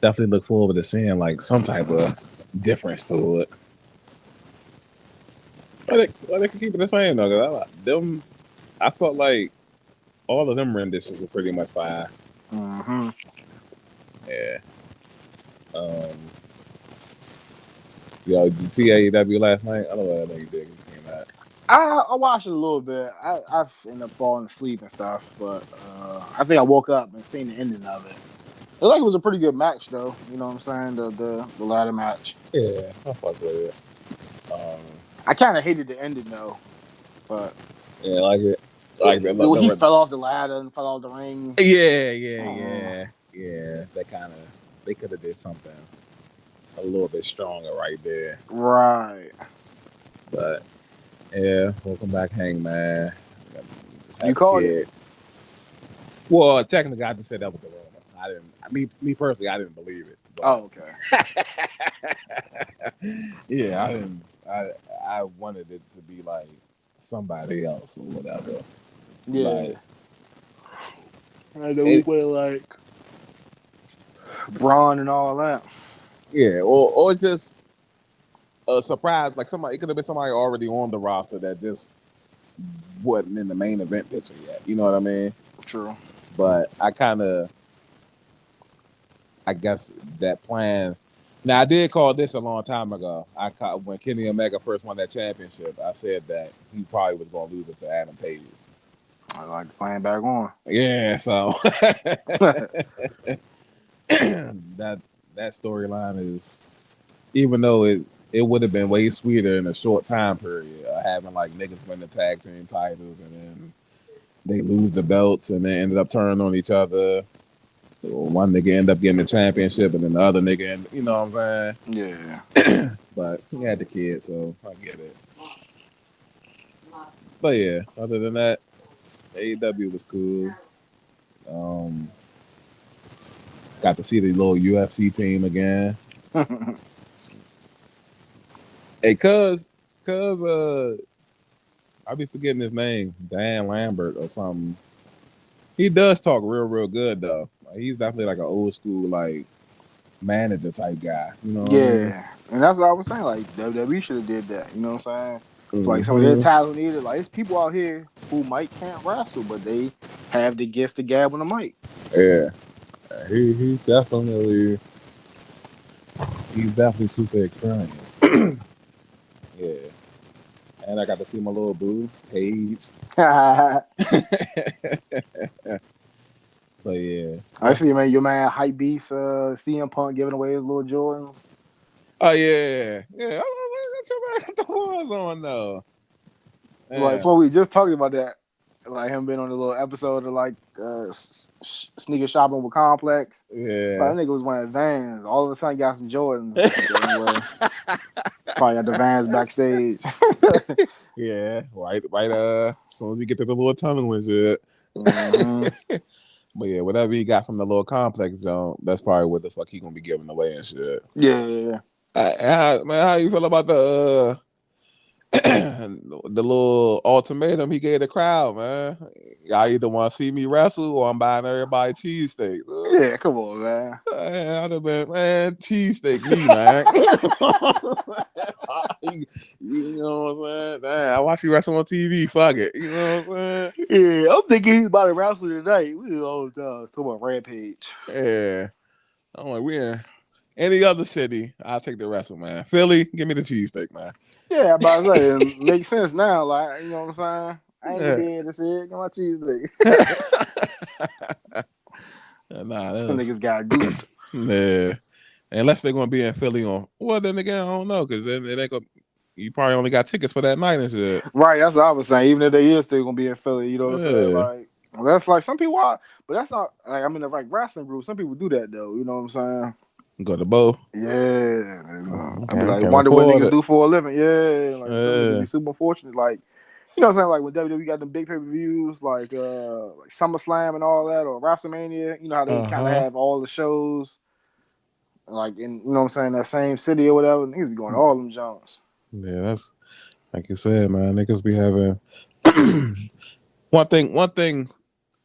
look forward to seeing like some type of difference to it. But they can keep it the same though. I felt like all of them renditions were pretty much fire. Mm-hmm. Yeah. Yo, did you see AEW last night? I don't know whether you did. I watched it a little bit. I've ended up falling asleep and stuff, but I think I woke up and seen the ending of it. It looked like it was a pretty good match, though. You know what I'm saying? The ladder match. Yeah, I fuck with it. I kind of hated the ending though, but yeah, like it. Like when he fell off the ladder and fell off the ring. Yeah. They could have did something a little bit stronger right there. Right. But yeah, welcome back, Hangman. You called it. Well, technically, I just said that with the rumor. I didn't. Me personally, I didn't believe it. But... Oh, okay. Yeah, I didn't. I wanted it to be like somebody else or whatever. Yeah. I know we went like Braun and all that. Yeah, or just a surprise, like somebody. It could have been somebody already on the roster that just wasn't in the main event picture yet. You know what I mean? True. But I guess that plan. Now I did call this a long time ago. When Kenny Omega first won that championship, I said that he probably was going to lose it to Adam Page. I like the plan back on. Yeah, so that storyline is, even though it would have been way sweeter in a short time period, having like niggas win the tag team titles and then they lose the belts and they ended up turning on each other. One nigga end up getting the championship and then the other nigga, you know what I'm saying? Yeah. But he had the kid, so I get it. But yeah, other than that, AEW was cool. Got to see the little UFC team again. Hey, cuz I be forgetting his name, Dan Lambert or something. He does talk real good though. He's definitely like an old school like manager type guy. You know? Yeah, what I mean? And that's what I was saying. Like WWE should have did that. You know what I'm saying? Mm-hmm. Like some of their talent needed. Like it's people out here who can't wrestle, but they have the gift to gab on the mic. Yeah. He's definitely super experienced. Yeah. And I got to see my little boo, Paige. But yeah. I see, man. Your man Hype Beast, CM Punk giving away his little Jordans. Oh yeah. Yeah. What the was on though? Like, before we just talking about that, like him being on the little episode of like sneaker shopping with Complex. Yeah. Like, that nigga was wearing Vans. All of a sudden, got some Jordans. Anyway, probably got the Vans backstage. Yeah. Right. As soon as you get to the little tunnel and shit. Mm-hmm. But yeah, whatever he got from the little complex zone, that's probably what the fuck he gonna be giving away and shit. Yeah. How you feel about the the little ultimatum he gave the crowd, man? Y'all either want to see me wrestle or I'm buying everybody cheesesteak. Yeah, come on, man. I'd have been, man, cheesesteak me, man. You know what I'm saying? Damn, I watch you wrestle on TV. Fuck it. You know what I'm saying? Yeah, I'm thinking he's about to wrestle tonight. We all talk about Rampage. Yeah. I'm like, we in any other city, I'll take the wrestle, man. Philly, give me the cheesesteak, man. Yeah, I'm about to say, it makes sense now. Like, you know what I'm saying? I ain't gonna be able to see it. Get my cheesesteak. Nah, Them niggas got gooped. Yeah. Unless they're gonna be in Philly on, well, then again, I don't know, because then it ain't gonna. You probably only got tickets for that night and shit. Right, that's what I was saying. Even if they is still gonna be in Philly, you know what I'm saying? Yeah. Like, that's like some people are, but that's not like I'm in the like wrestling group. Some people do that though. You know what I'm saying? Go to both. Yeah. I be like, Can't wonder what afford niggas it. do for a living. Yeah, like some niggas Yeah. be super fortunate. Like, you know what I'm saying? Like when WWE got them big pay-per-views, like SummerSlam and all that, or WrestleMania. You know how they kind of have all the shows, like in you know what I'm saying, that same city or whatever. Niggas be going to all them jumps. Yeah, that's like you said, man. Niggas be having one thing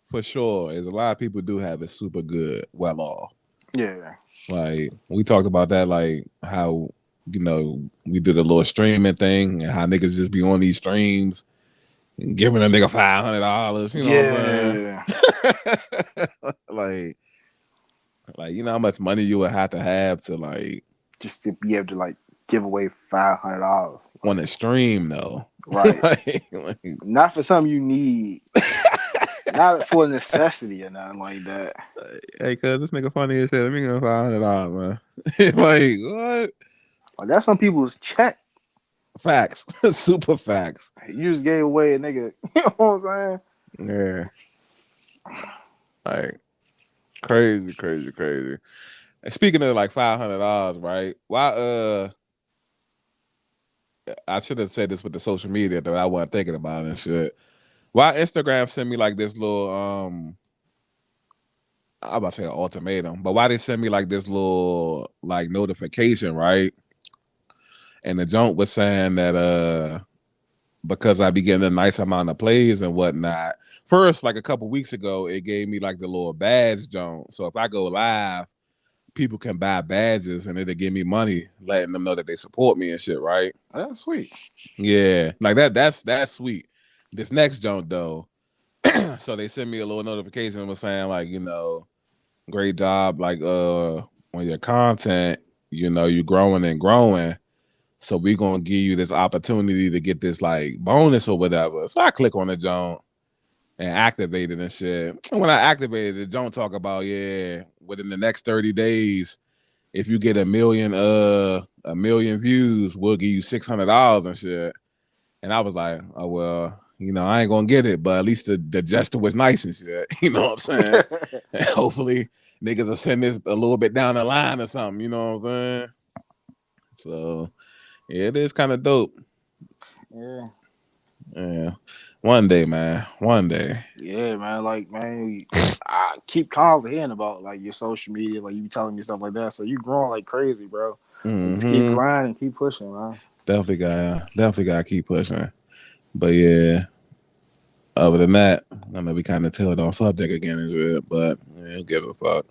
for sure is a lot of people do have it super good, well off. Yeah. Like we talked about that, like how we do the little streaming thing and how niggas just be on these streams and giving a nigga $500. You know what I'm saying? like you know how much money you would have to like just to be able to like give away $500 on a stream though, right? like, not for something you need, not for necessity or nothing like that. Hey, cuz this nigga funny as shit. Let me give him $500, man. Like what? Like that's some people's check. Facts, super facts. You just gave away a nigga. You know what I'm saying? Yeah. Like crazy. And speaking of like $500, right? Why? I should have said this with the social media that I wasn't thinking about and shit. Why Instagram sent me like this little I'm about to say an ultimatum, but why they send me like this little like notification, right? And the joint was saying that because I be getting a nice amount of plays and whatnot. First, like a couple weeks ago, it gave me like the little badge joint. So if I go live, people can buy badges and it'll give me money, letting them know that they support me and shit, right? That's sweet. Yeah, like that's sweet. This next joint though, so they sent me a little notification was saying like, great job, like on your content, you growing and growing. So we gonna give you this opportunity to get this like bonus or whatever. So I click on the joint and activate it and shit. And when I activated it, don't talk about within the next 30 days, if you get a million views, we'll give you $600 and shit. And I was like, oh well, I ain't gonna get it, but at least the gesture was nice and shit. You know what I'm saying? And hopefully niggas will send this a little bit down the line or something, you know what I'm saying? So yeah, it is kind of dope. Yeah. One day, man. One day. Yeah, man. Like, man, I keep constantly hearing about like your social media, like you be telling me stuff like that. So you growing like crazy, bro. Like, just keep grinding, keep pushing, man. Definitely gotta keep pushing. But yeah. Other than that, I know we kind of tailed off subject again and shit, but who gives a fuck?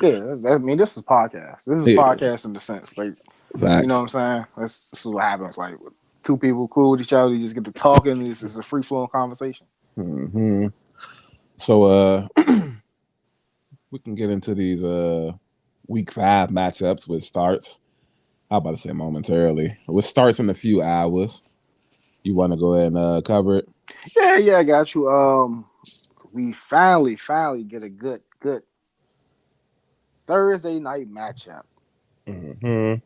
Yeah, I mean, this is podcast. This is podcast in the sense, like, facts. You know what I'm saying? This is what happens. Like, two people cool with each other, you just get to talking. This is a free flowing conversation. So, we can get into these week 5 matchups, which starts. How about to say momentarily? Which starts in a few hours. You want to go ahead and cover it? Yeah, I got you. We finally get a good Thursday night matchup. Mm-hmm.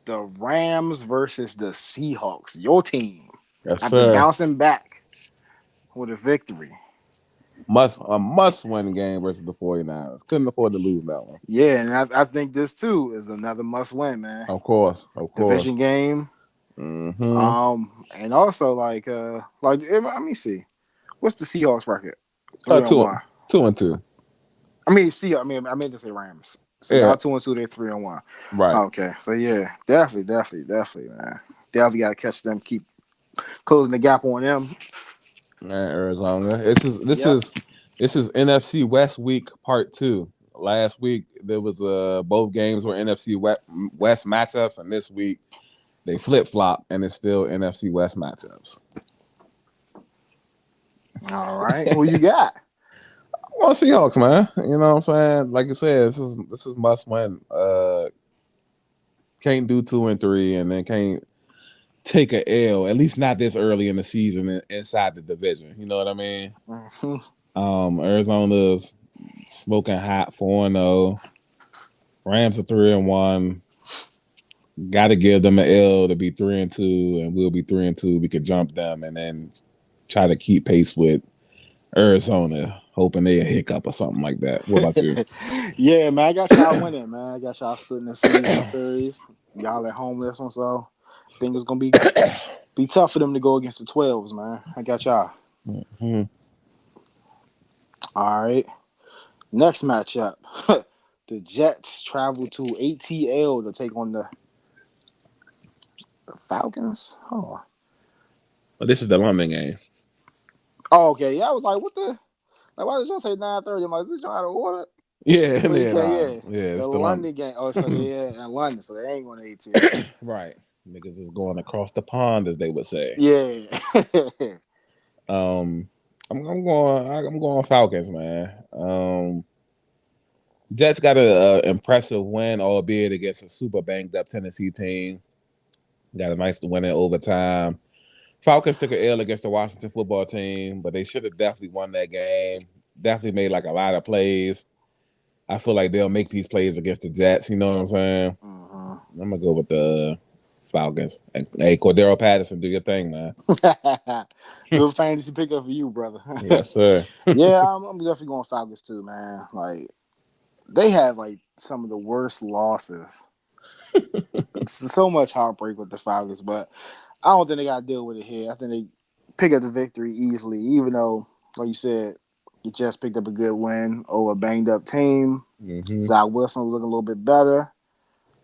The Rams versus the Seahawks. Your team Yes, after sir. bouncing back with a victory. Must win game versus the 49ers. Couldn't afford to lose that one. Yeah, and I think this too is another must win, man. Of course, of Division course. game. Mm-hmm. And also let me see. What's the Seahawks record? 3-1. 2-2. I mean, I meant to say Rams. So Yeah, y'all 2-2, they're 3-1. right. Okay, so yeah, definitely, man. Definitely got to catch them. Keep closing the gap on them. Man, Arizona. This Yep. is this is NFC West week part 2. Last week there was both games were NFC West matchups, and this week they flip flop, and it's still NFC West matchups. All right, who you got? Well, Seahawks, man. You know what I'm saying? Like you said, this is must win. Can't do 2-3, and then can't take a L. At least not this early in the season inside the division. You know what I mean? Mm-hmm. Arizona's smoking hot 4-0. Rams are 3-1. Got to give them an L to be 3-2, and we'll be 3-2. We could jump them and then try to keep pace with Arizona, hoping they a hiccup or something like that. What about you? Yeah, man, I got y'all winning, man. I got y'all splitting the season series. Y'all at home this one, so I think it's gonna be tough for them to go against the 12s, man. I got y'all. Mm-hmm. All right. Next matchup. The Jets travel to ATL to take on the Falcons. But this is the London game. Oh, okay. Yeah, I was like, what the? Like, why did y'all say 9:30? I'm like, is this y'all out of order? Yeah, But yeah, yeah. yeah. The It's the London. London game. Oh, so they're in London, so they ain't going to ATL. Right. Niggas is going across the pond, as they would say. Yeah. Um, I'm going Falcons, man. Jets got a impressive win, albeit against a super banged up Tennessee team. Got a nice win in overtime. Falcons took an L against the Washington football team, but they should have definitely won that game. Definitely made like a lot of plays. I feel like they'll make these plays against the Jets. You know what I'm saying? Mm-hmm. I'm gonna go with the Falcons. And hey, Cordero Patterson, do your thing, man. Good fantasy pickup for you, brother. Yes, sir. Yeah, I'm definitely going Falcons too, man. Like they have like some of the worst losses. So much heartbreak with the Falcons, but I don't think they got to deal with it here. I think they pick up the victory easily, even though, like you said, you just picked up a good win over a banged up team. Mm-hmm. Zach Wilson was looking a little bit better,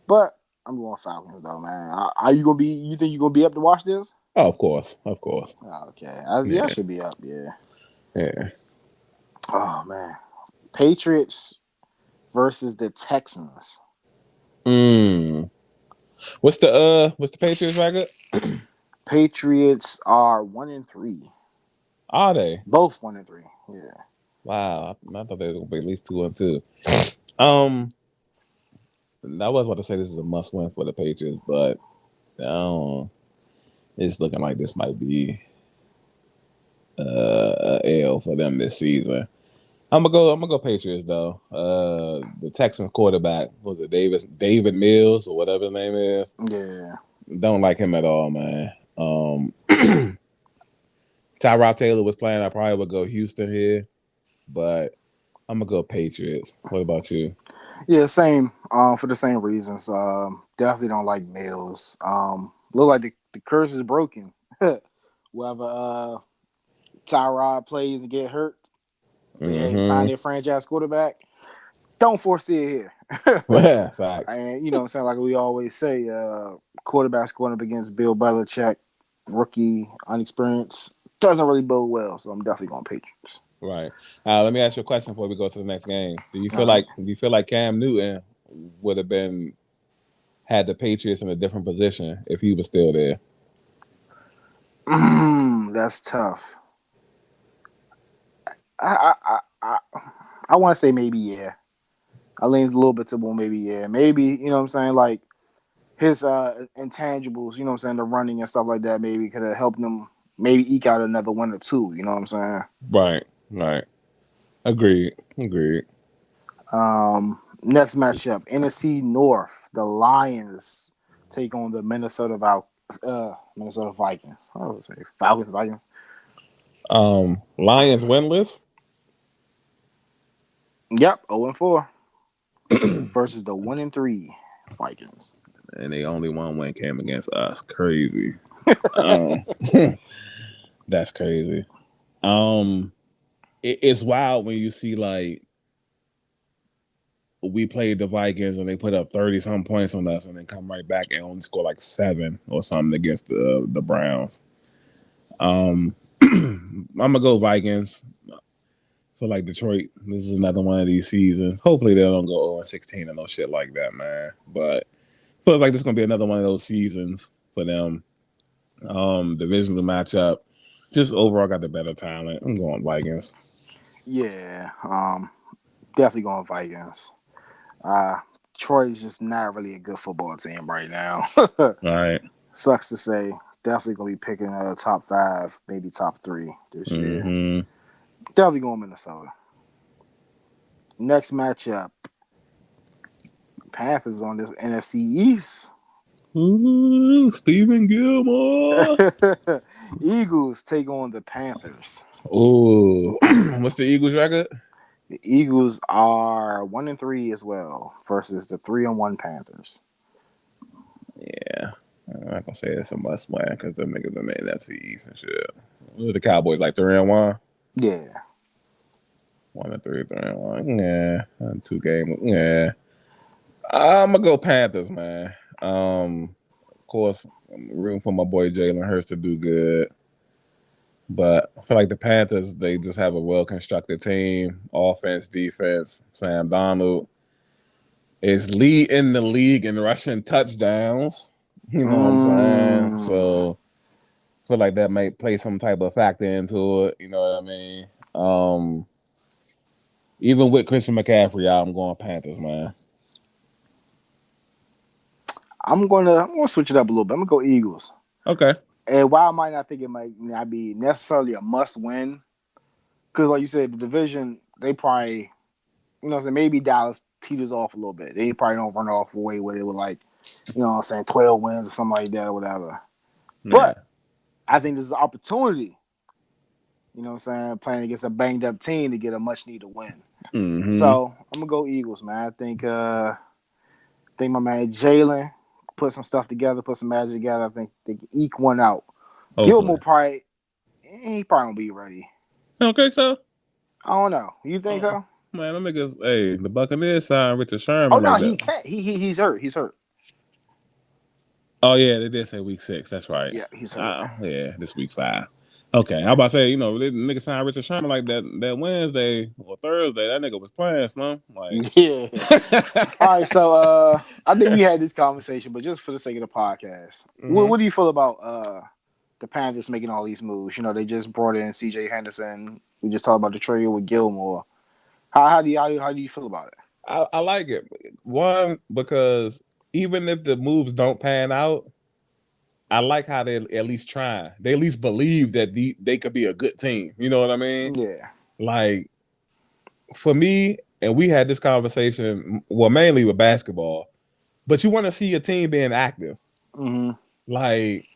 but I'm going Falcons though, man. Are you gonna be? You think you're gonna be up to watch this? Oh, of course, of course. Okay, I Yeah, should be up. Yeah. yeah. Oh man, Patriots versus the Texans. Mm. What's the Patriots record? Patriots are 1-3. Are they? Both 1-3. Yeah. Wow, I thought they were gonna be at least 2-2. Um, I was about to say this is a must win for the Patriots, but it's looking like this might be a L for them this season. I'm gonna go Patriots though. The Texans quarterback was it David Mills or whatever his name is. Yeah. Don't like him at all, man. Tyrod Taylor was playing. I probably would go Houston here, but I'm gonna go Patriots. What about you? Yeah, same. For the same reasons. Definitely don't like Mills. Look like the curse is broken. Whoever Tyrod plays and get hurt, they find Mm-hmm. their franchise quarterback. Don't foresee it here. Yeah, facts. And you know what I'm saying? Like we always say, quarterbacks going up against Bill Belichick, rookie, unexperienced, doesn't really bode well. So I'm definitely going Patriots. Right. Let me ask you a question before we go to the next game. All right. Do you feel like Cam Newton would have been had the Patriots in a different position if he was still there? That's tough. I I I, I want to say maybe yeah. I leaned a little bit to, well, maybe, yeah, maybe, you know what I'm saying, like his intangibles, you know what I'm saying, the running and stuff like that, maybe could have helped him maybe eke out another one or two, you know what I'm saying? Right. Right. Agreed. Agreed. Next matchup, NFC North, the Lions take on the Minnesota Vikings. I would say Falcons, Vikings. Lions winless. Yep, 0-4 versus the 1-3 Vikings. And they only one win came against us. Crazy. Um, that's crazy. It's wild when you see like we played the Vikings and they put up 30 some points on us and then come right back and only score like 7 or something against the Browns. I'm gonna go Vikings. Feel like Detroit. This is another one of these seasons. Hopefully they don't go 0-16 and no shit like that, man. But feels like this is gonna be another one of those seasons for them. Divisional matchup. Just overall got the better talent. I'm going Vikings. Yeah, definitely going Vikings. Uh, Detroit's just not really a good football team right now. All right. Sucks to say. Definitely gonna be picking top 5, maybe top 3 this year. Mm-hmm. Definitely going Minnesota. Next matchup, Panthers on this NFC East. Ooh, Stephen Gilmore. Eagles take on the Panthers. Ooh, what's the Eagles record? The Eagles are 1-3 as well versus the 3-1 Panthers. Yeah, I'm not gonna say it's a must win because them niggas in the NFC East and shit. The Cowboys like 3-1. Yeah. 1-3, 3-1. Yeah, 2 games. Yeah, I'm gonna go Panthers, man. Of course, I'm rooting for my boy Jalen Hurts to do good. But I feel like the Panthers, they just have a well-constructed team, offense, defense. Sam Donald is leading the league in rushing touchdowns. You know what I'm saying? So I feel like that might play some type of factor into it. You know what I mean? Even with Christian McCaffrey out, I'm going Panthers, man. I'm gonna switch it up a little bit. I'm gonna go Eagles. Okay. And while I might not think it might not be necessarily a must win, because like you said, the division, they probably, you know what I'm saying, maybe Dallas teeters off a little bit. They probably don't run off away with it with like, you know what I'm saying, 12 wins or something like that or whatever. Yeah. But I think this is an opportunity, you know what I'm saying, playing against a banged up team to get a much needed win. Mm-hmm. So I'm gonna go Eagles, man. I think my man Jalen put some stuff together, put some magic together. I think they can eke one out. Hopefully. Gilmore probably won't be ready. Okay, so I don't know. You think so? man, them niggas, hey, the Buccaneers signed Richard Sherman. Oh no, like he that. can't. He's hurt. He's hurt. Oh yeah, they did say week 6. That's right. Yeah, he's hurt. Yeah, this week 5. Okay, I about to say, the nigga signed Richard Sherman like that Wednesday or Thursday. That nigga was playing, Slim. Like, Yeah. All right, so I think we had this conversation, but just for the sake of the podcast, what do you feel about the Panthers making all these moves? You know, they just brought in C.J. Henderson. We just talked about the trade with Gilmore. How do you feel about it? I like it. One, because even if the moves don't pan out, I like how they at least try. They at least believe that they could be a good team. You know what I mean? Yeah. Like, for me, and we had this conversation, well, mainly with basketball, but you want to see your team being active. Mm-hmm. Like,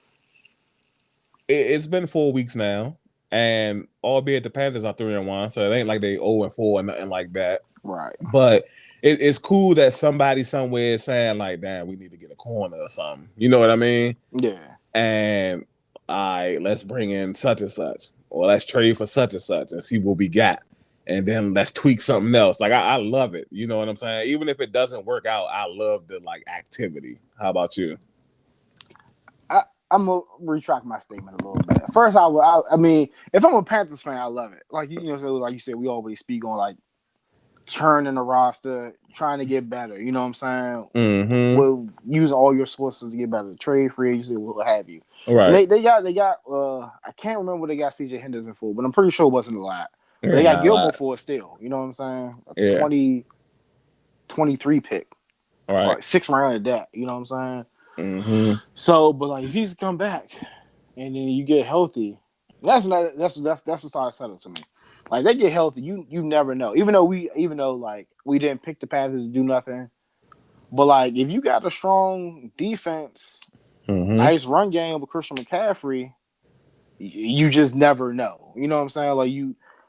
it's been 4 weeks now, and albeit the Panthers are 3-1, so it ain't like they 0-4 or nothing like that. Right. But it's cool that somebody somewhere is saying like, "Damn, we need to get a corner or something." You know what I mean? Yeah. And let's bring in such and such, or let's trade for such and such and see what we got, and then let's tweak something else. Like I love it. You know what I'm saying? Even if it doesn't work out, I love the like activity. How about you? I'm gonna retract my statement a little bit. First, I mean, if I'm a Panthers fan, I love it. Like you know, so like you said, we always speak on like turning the roster, trying to get better. You know what I'm saying? Mm-hmm. We'll use all your sources to get better. Trade, free agency, what have you. Right. And they got I can't remember what they got C.J. Henderson for, but I'm pretty sure it wasn't a lot. But they got Gilmore for it still. You know what I'm saying? Yeah. 23 pick, All right. like 6th round of that. You know what I'm saying? Mm-hmm. So, but like if he's come back and then you get healthy, that's what started settling to me. Like they get healthy, you never know. Even though like we didn't pick the Panthers to do nothing, but like if you got a strong defense, Mm-hmm. nice run game with Christian McCaffrey, you just never know. You know what I'm saying? Like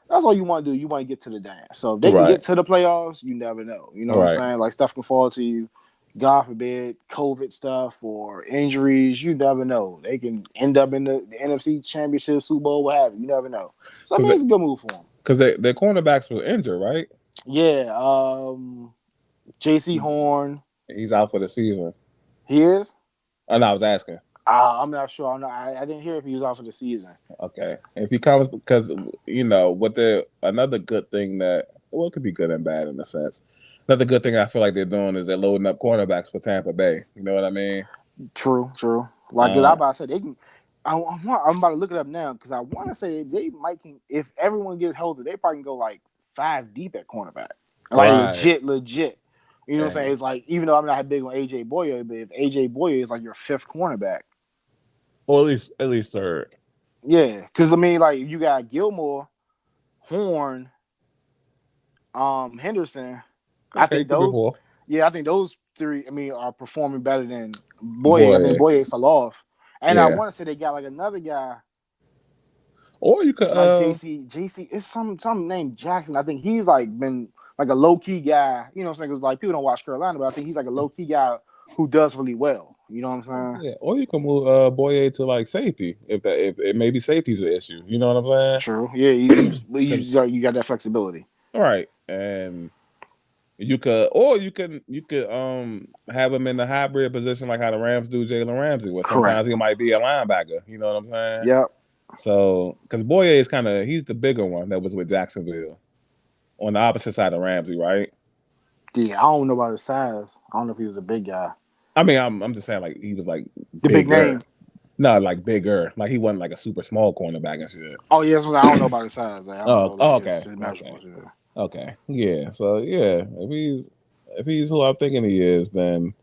that's all you want to do. You want to get to the dance. So if they can Right. get to the playoffs, you never know. You know what I'm Right. saying? Like stuff can fall to you. God forbid, COVID stuff or injuries. You never know. They can end up in the NFC Championship, Super Bowl, what have you. You never know. So I mean, it's a good move for them. Because their cornerbacks were injured, right? Yeah. J.C. Horn. He's out for the season. He is. And I was asking. I'm not sure. I didn't hear if he was out for the season. Okay. If he comes, because what another good thing it could be good and bad in a sense. Another good thing I feel like they're doing is they're loading up cornerbacks for Tampa Bay. You know what I mean? True. Like I about to say, they can. I'm about to look it up now because I want to say they might can. If everyone gets healthy, they probably can go like 5 deep at cornerback. Like Right. legit. You know what I'm saying? It's like even though I'm not big on AJ Boyer, but if AJ Boyer is like your 5th cornerback, Or at least third. yeah. Because I mean, like you got Gilmore, Horn, Henderson. I Okay, think could be those. 4. Yeah, I think those 3. I mean, are performing better than Boyer. I think Boy. Boyer fell off, and I Yeah. want to say they got like another guy Or you could like JC. It's some named Jackson. I think he's like been like a low key guy. You know what I'm saying? Because like people don't watch Carolina, but I think he's like a low key guy who does really well. You know what I'm saying? yeah, or you can move Boye to like safety if it maybe safety's an issue. You know what I'm True. Yeah, saying? you got that flexibility. All right, and you could have him in the hybrid position like how the Rams do Jalen Ramsey, where Correct. sometimes he might be a linebacker. You know what I'm saying? Yep. So because Boye is he's the bigger one that was with Jacksonville on the opposite side of Ramsey, right? Yeah, I don't know about his size. I don't know if he was a big guy. I mean, I'm just saying like he was like The big bigger. name. No, like bigger. Like he wasn't like a super small cornerback and shit. Oh yes, I don't know about his size. Like, I don't know like Okay. his Okay. measurables. Yeah. Okay. Yeah. So yeah, if he's who I'm thinking he is, then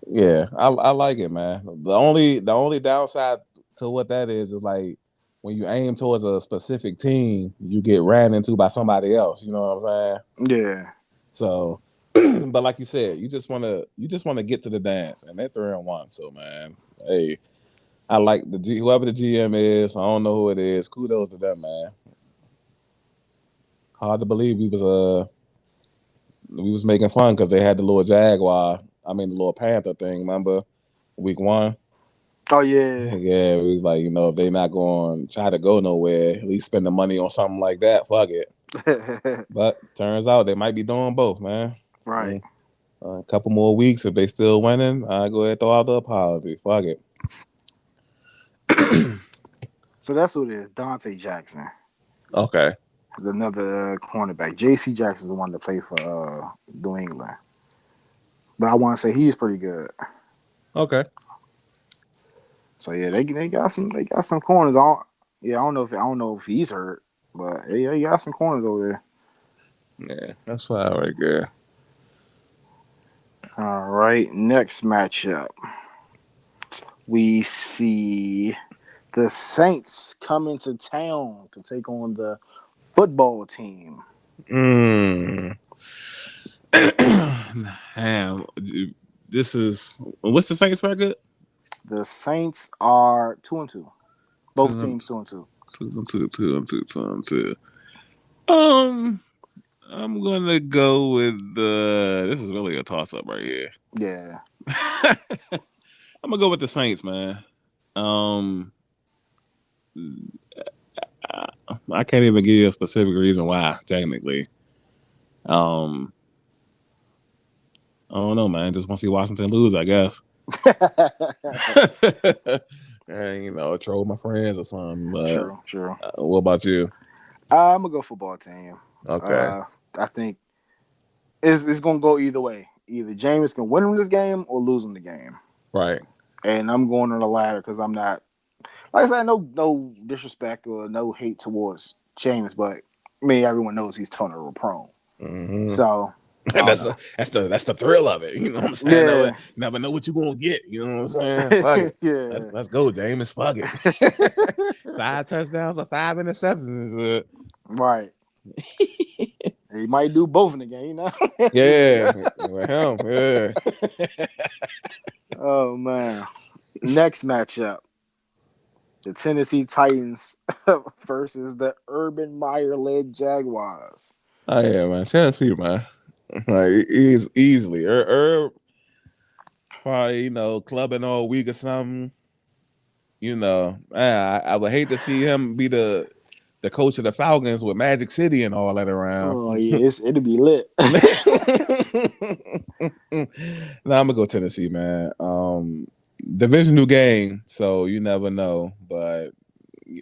yeah, I like it, man. The only downside to what that is like when you aim towards a specific team, you get ran into by somebody else. You know what I'm saying? Yeah. So, but like you said, you just wanna get to the dance, and they're 3-1. So man, hey, I like whoever the GM is. I don't know who it is. Kudos to them, man. Hard to believe we was making fun because they had the little the little Panther thing. Remember week 1? Oh yeah. Yeah, we was like, if they not going to try to go nowhere, at least spend the money on something like that. Fuck it. But turns out they might be doing both, man. Right. A couple more weeks, if they still winning, I go ahead and throw out the apology. Fuck it. So that's who it is. Dante Jackson, Okay. another cornerback. J.C. Jackson's the one that played for New England, but I want to say he's pretty good. Okay. So yeah, they got some corners. I don't know if he's hurt, but yeah, he got some corners over there. Yeah, that's fine right there. All right, next matchup, we see the Saints come into town to take on the football team. Damn. This is what's the Saints record? The Saints are 2-2. Both Two, teams 2-2. two. Um, I'm gonna go with the. This is really a toss up right here. Yeah. I'm gonna go with the Saints, man. I can't even give you a specific reason why. Technically, um, I don't know, man. Just want to see Washington lose, I guess. And troll my friends or something. But True. what about you? I'm gonna go football team. Okay. I think it's gonna go either way. Either James can win him this game or lose him the game. Right. And I'm going on the latter because I'm not, like I said, no disrespect or no hate towards James, but I mean everyone knows he's turnover prone. Mm-hmm. So Oh that's no. the thrill of it. You know what I'm saying? Yeah. Never know what you're gonna get. You know what I'm saying? Fuck it. Yeah. Let's go, James. Fuck it. 5 touchdowns or 5 interceptions. Right. He might do both in the game, you know. Yeah, with him. Yeah. Oh man. Next matchup. The Tennessee Titans versus the Urban Meyer-led Jaguars. Oh yeah, man. Tennessee, man. Like he's easily. Probably clubbing all week or something. I would hate to see him be the coach of the Falcons with Magic City and all that around. Oh yeah, it'll be lit. Nah, I'm gonna go Tennessee, man. Divisional game, so you never know. But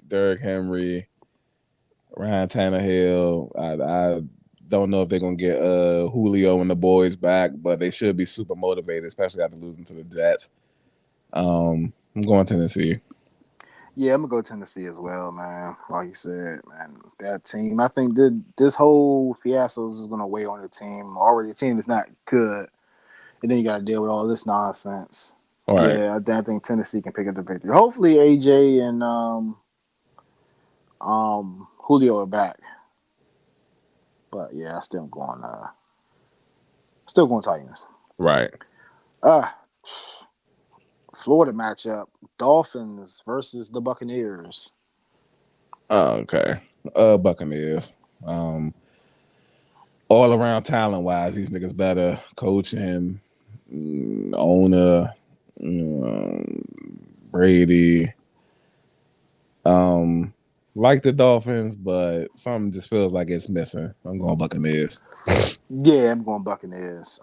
Derrick Henry, Ryan Tannehill, I don't know if they're gonna get Julio and the boys back, but they should be super motivated, especially after losing to the Jets. I'm going Tennessee. Yeah, I'm gonna go Tennessee as well, man. Like you said, man, that team. I think this whole fiasco is gonna weigh on the team. Already, the team is not good, and then you got to deal with all this nonsense. All right. Yeah, I think Tennessee can pick up the victory. Hopefully, AJ and Julio are back. But yeah, I still going Titans. Right. Florida matchup: Dolphins versus the Buccaneers. Oh, okay. Buccaneers. All around talent wise, these niggas better. Coaching, owner, Brady. Like the Dolphins, but something just feels like it's missing. I'm going Buccaneers. Yeah, I'm going Buccaneers.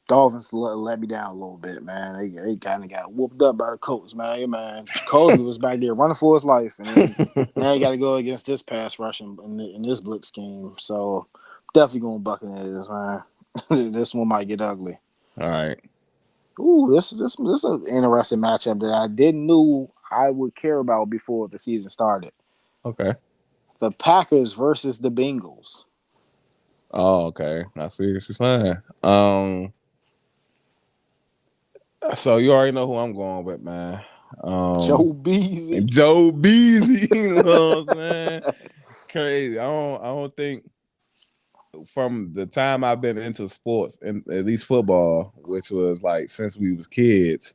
Dolphins let me down a little bit, man. They kind of got whooped up by the Colts, man. Hey, man, Cosby was back there running for his life, and then now you got to go against this pass rush in this blitz scheme. So definitely going Buccaneers, man. This one might get ugly. All right. Ooh, this is an interesting matchup that I didn't know I would care about before the season started. Okay. The Packers versus the Bengals. Oh, okay. I see what you're saying. So you already know who I'm going with, man. Joe Beasy. Joe Beasy. You know what I'm saying? Crazy. I don't think from the time I've been into sports, and at least football, which was like since we was kids,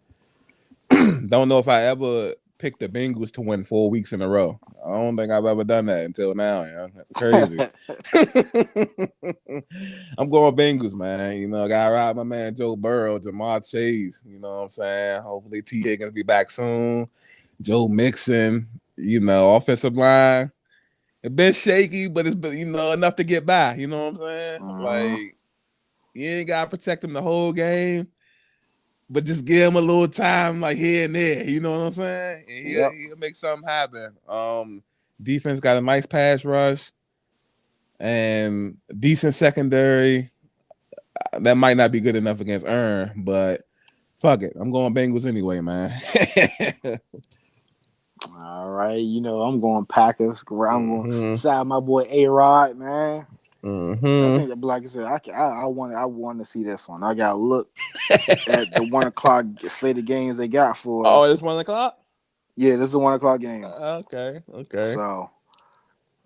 don't know if I ever picked the Bengals to win 4 weeks in a row. I don't think I've ever done that until now. Yeah, that's crazy. I'm going Bengals, man. I got to ride my man Joe Burrow, Jamar Chase. You know what I'm saying? Hopefully T. Higgins be back soon. Joe Mixon. Offensive line. It's been shaky, but it's been enough to get by. You know what I'm saying? Like you ain't gotta protect him the whole game, but just give him a little time, like here and there. You know what I'm saying? And he'll make something happen. Defense got a nice pass rush and decent secondary. That might not be good enough against Ern, but fuck it, I'm going Bengals anyway, man. All right, I'm going Packers. I'm going to side my boy A-Rod, man. I think that, like I said, I want to see this one. I got to look at the 1:00 slate of games they got for us. Oh, it's 1:00? Yeah, this is a 1:00 game. Okay. So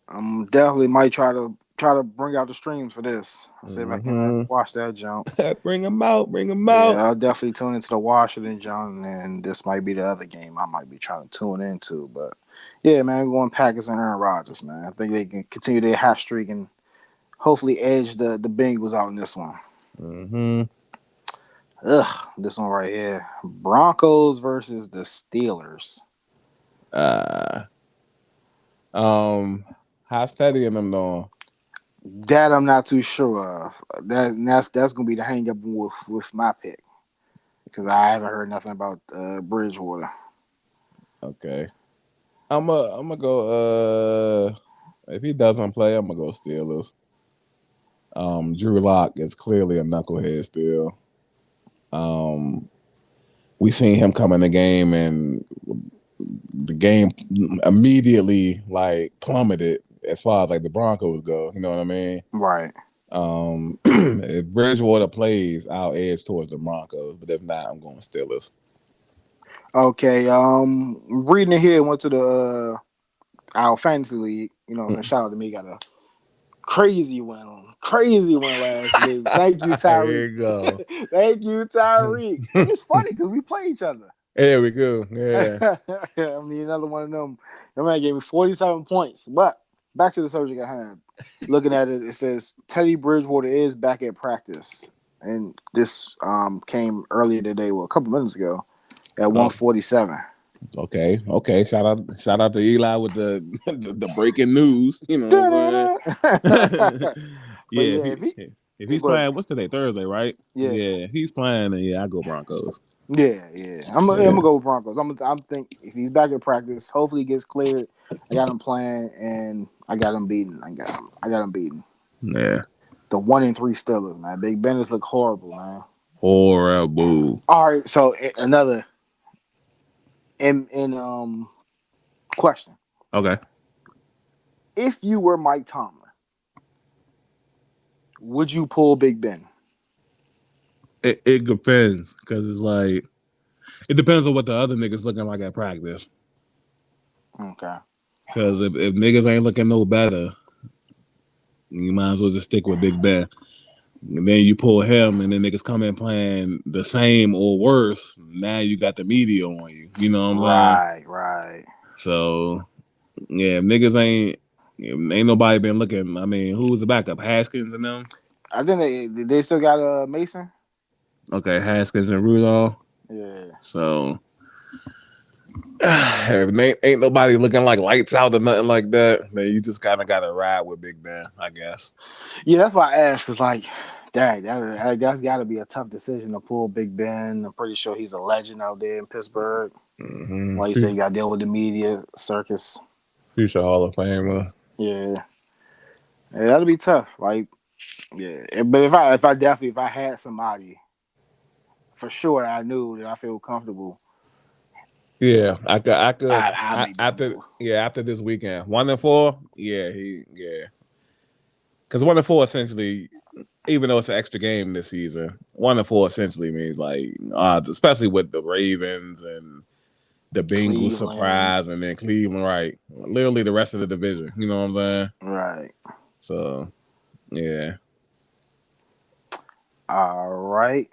I'm definitely might try to bring out the streams for this. I'll see if I can watch that jump. Bring them out. Yeah, I'll definitely tune into the Washington jump, and this might be the other game I might be trying to tune into. But yeah, man, I'm going Packers and Aaron Rodgers, man. I think they can continue their hot streak and hopefully edge the Bengals out in this one. This one right here. Broncos versus the Steelers. How's Teddy and them doing? That I'm not too sure of. That's gonna be the hang up with my pick. Because I haven't heard nothing about Bridgewater. Okay. I'm gonna go if he doesn't play, I'm gonna go Steelers. Drew Lock is clearly a knucklehead still. We seen him come in the game and the game immediately like plummeted as far as like the Broncos go. You know what I mean? Right. If Bridgewater plays, I'll edge towards the Broncos, but if not, I'm going Steelers. Okay. Reading it here, went to the our fantasy league. You know, what I'm saying, shout out to me. Got a crazy one last week. Thank you, Here Tyreek. you go. Thank you, Tyreek. It's funny because we play each other. There we go. Yeah. I mean, another one of them. That man gave me 47 points. But back to the subject at hand. Looking at it, it says Teddy Bridgewater is back at practice, and this came earlier today, well, a couple minutes ago, at 1:47. Okay. Shout out to Eli with the the breaking news. You know what I'm saying? But Yeah, yeah, if he's playing, what's today? Thursday, right? yeah, If he's playing, then yeah, I go Broncos. yeah. I'm Yeah. gonna go with Broncos. I'm think if he's back at practice, hopefully he gets cleared. I got him playing, and I got him beaten. I got him beaten. Yeah. The 1-3 Steelers, man. Big Ben's look horrible, man. Horrible. All right, so another in question. Okay. If you were Mike Tomlin, would you pull Big Ben? It depends because it's like it depends on what the other niggas looking like at practice. Okay. Because if niggas ain't looking no better, you might as well just stick with Big Ben. And then you pull him, and then niggas come in playing the same or worse. Now you got the media on you. You know what I'm saying? Right. So yeah, niggas ain't nobody been looking. I mean, who was the backup? Haskins and them. I think they still got Mason. Okay, Haskins and Rudolph. Yeah. So if ain't nobody looking like lights out or nothing like that, then you just kind of got to ride with Big Ben, I guess. Yeah, that's why I asked. Cause like, dang, that's got to be a tough decision to pull Big Ben. I'm pretty sure he's a legend out there in Pittsburgh. Mm-hmm. Like you say, you got to deal with the media circus. Future Hall of Famer. Yeah, that'll be tough. Like, yeah, but if I had somebody for sure I knew that I feel comfortable. Yeah, I could. I'll make that move. After this weekend, 1-4. Yeah, because 1-4 essentially, even though it's an extra game this season, 1-4 essentially means like odds, especially with the Ravens and the Bengals surprise, and then Cleveland, right? Literally the rest of the division. You know what I'm saying? Right. So, yeah. All right.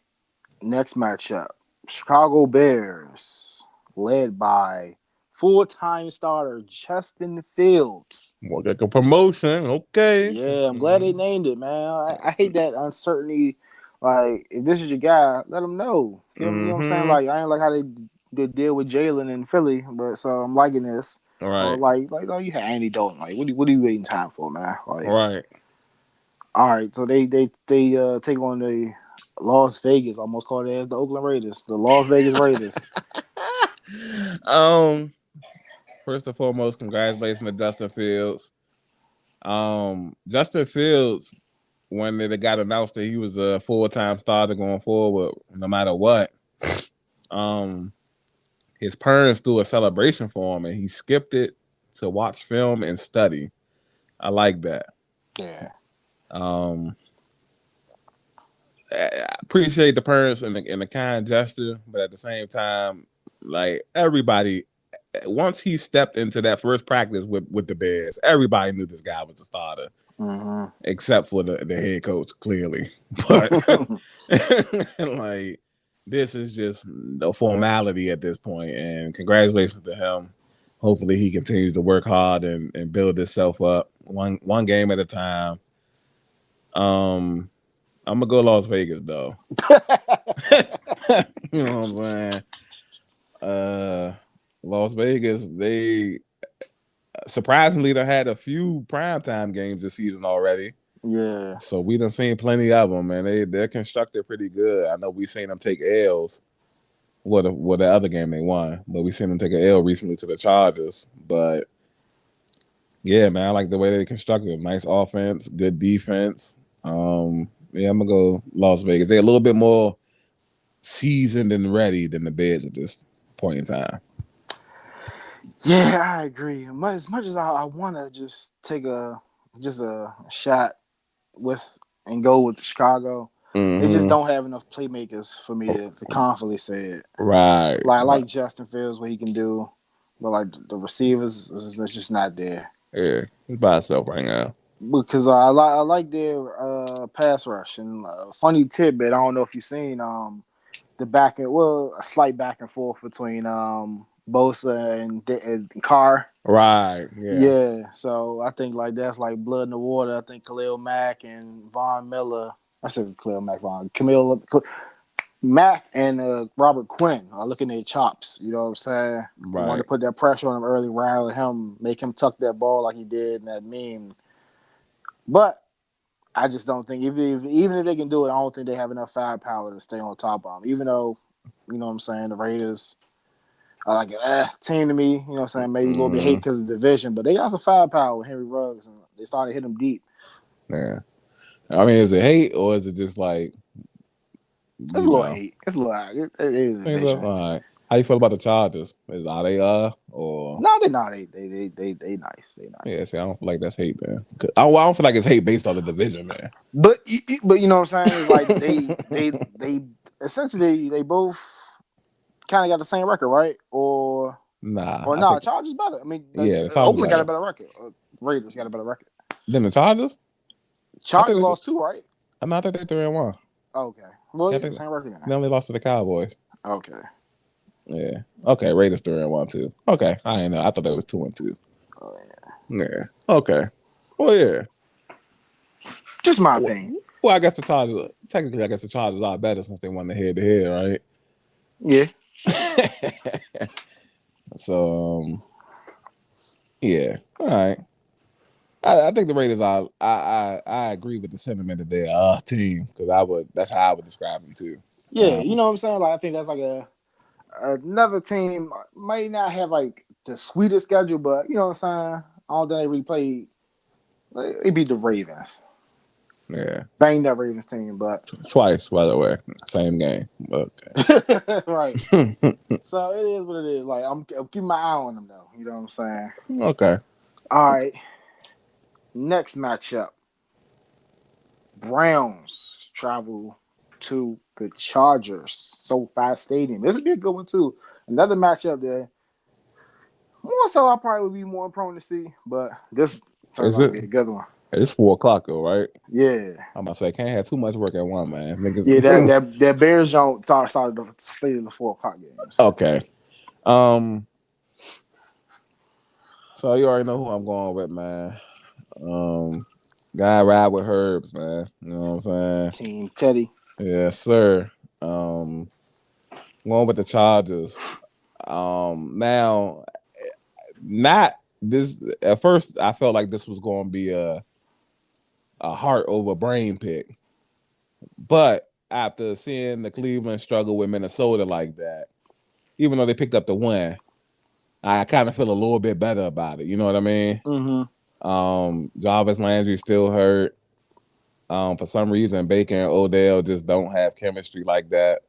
Next matchup: Chicago Bears, led by full-time starter Justin Fields. More like a promotion, okay. Yeah, I'm glad they named it, man. I hate that uncertainty. Like, if this is your guy, let him know. You know what I'm saying? Like, I ain't like how they deal with Jalen in Philly, but so I'm liking this. All right. Or like, oh, you had Andy Dalton. Like, what are you waiting time for, man? Like, right. All right, so they take on the Las Vegas. Almost called it as the Oakland Raiders, the Las Vegas Raiders. First and foremost, congratulations to Justin Fields. Justin Fields, when it got announced that he was a full-time starter going forward, no matter what, his parents threw a celebration for him, and he skipped it to watch film and study. I like that. Yeah. I appreciate the parents and the kind gesture, but at the same time, like everybody, once he stepped into that first practice with the Bears, everybody knew this guy was the starter, except for the head coach, clearly. But like, this is just a formality at this point, and congratulations to him. Hopefully, he continues to work hard and build himself up one game at a time. I'm gonna go Las Vegas though. You know what I'm saying? Las Vegas, they surprisingly they had a few primetime games this season already. Yeah. So we done seen plenty of them, and they're constructed pretty good. I know we seen them take L's. What the other game they won, but we seen them take an L recently to the Chargers. But yeah, man, I like the way they constructed. Nice offense, good defense. Yeah, I'm gonna go Las Vegas. They're a little bit more seasoned and ready than the Bears at this point in time. Yeah, I agree. As much as I want to just take a shot with and go with Chicago. They just Mm-hmm. don't have enough playmakers for me to confidently say it. Right. Like I like Justin Fields, what he can do, but like the receivers is just not there. Yeah, he's by himself right now. Because I like their pass rush. And funny tidbit, I don't know if you've seen a slight back and forth between Bosa and Carr. Right. Yeah. Yeah, so I think like that's like blood in the water. I think Khalil Mack and Von Miller. I said Khalil Mack, Mack and Robert Quinn are looking at chops. You know what I'm saying? They want Right. to put that pressure on him early, rattle him, make him tuck that ball like he did in that meme. But I just don't think even if they can do it, I don't think they have enough firepower to stay on top of them. Even though, you know what I'm saying, the Raiders are like an team to me. You know what I'm saying? Maybe a little bit hate Mm-hmm. because of the division, but they got some firepower with Henry Ruggs, and they started to hit him deep. Yeah. I mean, is it hate or is it just like It's a you little know? hate. It's a little. It is a Things up. division. All right. How you feel about the Chargers? Are they or No, they're not. They nice. They yeah? nice. See, I don't feel like that's hate then. I don't feel like it's hate based on the division, man. But you know what I'm saying? It's like they essentially they both kind of got the same record, right? Nah, Or I no, think Chargers better. I mean, yeah, the Chargers Oakland got a better better record. Raiders got a better record. than the Chargers. I think Chargers lost 2, right? I think they're 3-1. Okay. Well, Yeah, I yeah, think same record they now. only lost to the Cowboys. Okay. Yeah. Okay. Raiders 3-1 too. Okay. I didn't know. I thought that was 2-2. Oh, yeah. Yeah. Okay. Well, yeah. Just my Well, opinion. I guess the Chargers. Technically, I guess the Chargers are better since they won the head-to-head, right? Yeah. So, yeah. All right. I think the Raiders are. I agree with the sentiment of their team because That's how I would describe them too. Yeah, you know what I'm saying? Like I think that's like another team might not have like the sweetest schedule, but you know what I'm saying? All that they really played, they beat the Ravens. Yeah. Banged that Ravens team, but Twice, by the way, same game. Okay. right. So it is what it is. Like I'm keeping my eye on them though. You know what I'm saying? Okay. All right. Next matchup. Browns travel to the Chargers. SoFi Stadium. This would be a good one too. Another matchup there. More so, I probably would be more prone to see, but this turns Is out to it? be a good one. It's 4 o'clock though, right? Yeah, I'm about to say can't have too much work at one, man. yeah. Niggas. That Bears don't started the slate of the 4 o'clock games. Okay. Um. So you already know who I'm going with, man. Guy ride with Herbs, man. You know what I'm saying? Team Teddy. Yes, sir. Going with the Chargers. Now, not this. At first, I felt like this was going to be a heart over brain pick, but after seeing the Cleveland struggle with Minnesota like that, even though they picked up the win, I kind of feel a little bit better about it. You know what I mean? Jarvis Landry still hurt. For some reason, Baker and Odell just don't have chemistry like that.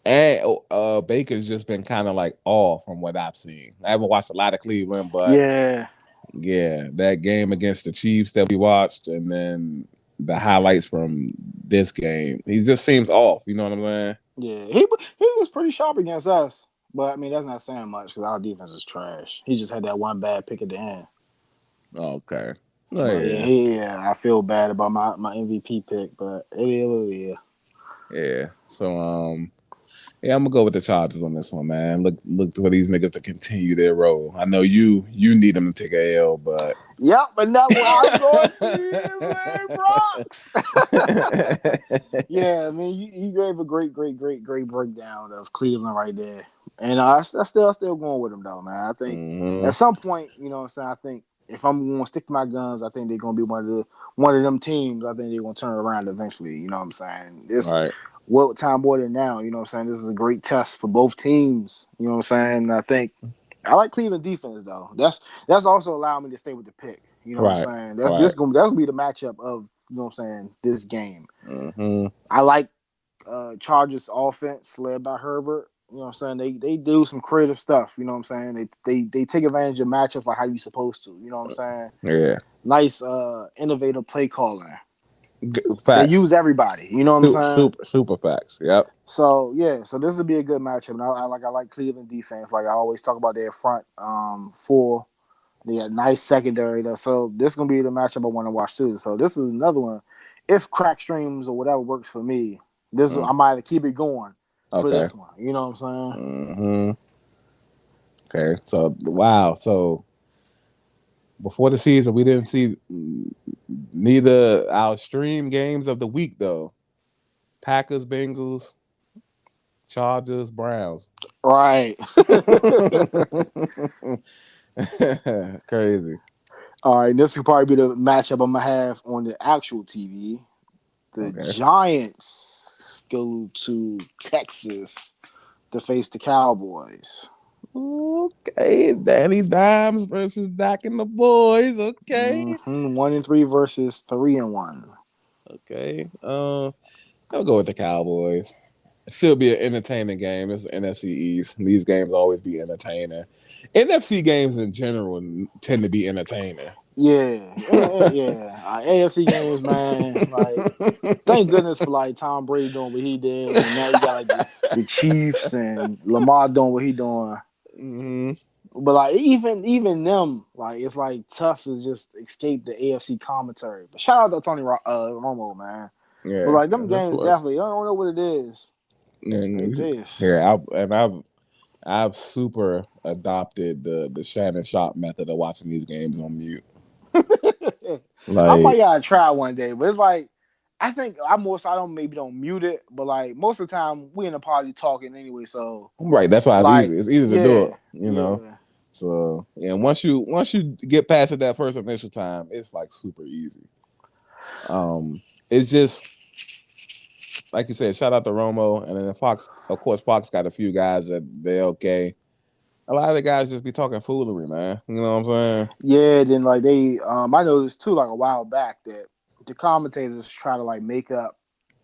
And Baker's just been kind of like off from what I've seen. I haven't watched a lot of Cleveland, but Yeah, that game against the Chiefs that we watched, and then the highlights from this game, he just seems off. You know what I'm saying? yeah. He was pretty sharp against us, but I mean that's not saying much because our defense is trash. He just had that one bad pick at the end. Okay. Oh But yeah. yeah, I feel bad about my MVP pick, but it is what it is. Yeah. So yeah, I'm gonna go with the Chargers on this one, man. Look for these niggas to continue their role. I know you need them to take a L, but Yep, and that's why I'm going to the Bronx. Yeah, I mean, you gave a great breakdown of Cleveland right there, and I still going with them though, man. I think at some point, you know what I'm saying. I think if I'm going to stick to my guns, I think they're going to be one of them teams. I think they're going to turn around eventually. You know what I'm saying? This right. what time more than now. You know what I'm saying? This is a great test for both teams. You know what I'm saying? I think. I like Cleveland defense though. That's also allowed me to stay with the pick. You know what I'm saying? That's gonna be the matchup of you know what I'm saying this game. I like Chargers offense led by Herbert. You know what I'm saying? They do some creative stuff. You know what I'm saying? They take advantage of matchups like how you supposed to. You know what I'm saying? Yeah. Nice, innovative play calling. They Facts. use everybody. You know what I'm saying? Super facts. Yep. So yeah, so this would be a good matchup. And I like Cleveland defense. Like I always talk about their front four. They got nice secondary though. So this is gonna be the matchup I want to watch too. So this is another one. If crack streams or whatever works for me, this I might have to keep it going for Okay. this one. You know what I'm saying? Mm-hmm. Okay. So wow. So before the season, we didn't see neither our stream games of the week though. Packers, Bengals, Chargers, Browns. Right. Crazy. All right, this could probably be the matchup I'm gonna have on the actual TV. The Okay. Giants go to Texas to face the Cowboys. Okay. Danny Dimes versus Dak and the boys. Okay. 1-3 versus 3-1. Okay. I'll go with the Cowboys. It should be an entertaining game. It's NFC East. These games always be entertaining. NFC games in general tend to be entertaining. Yeah. AFC games, man. Like, thank goodness for like Tom Brady doing what he did, and now you got like the Chiefs and Lamar doing what he doing. Mm-hmm. But like even them, like it's like tough to just escape the AFC commentary. But shout out to Tony Romo, man. But Yeah, like them that's games what. definitely, I don't know what it is. It And is. yeah, I've super adopted the Shannon Sharp method of watching these games on mute. I might Like, gotta try one day, but it's like I think I more so I don't mute it, but like most of the time we in the party talking anyway, so right, that's why it's like easy. It's easy to do yeah, it, you know. yeah. So yeah, once you get past it that first initial time, it's like super easy. It's just like you said, shout out to Romo, and then Fox. Of course, Fox got a few guys that they're okay. A lot of the guys just be talking foolery, man. You know what I'm saying? Yeah, then like they I noticed too like a while back that the commentators try to like make up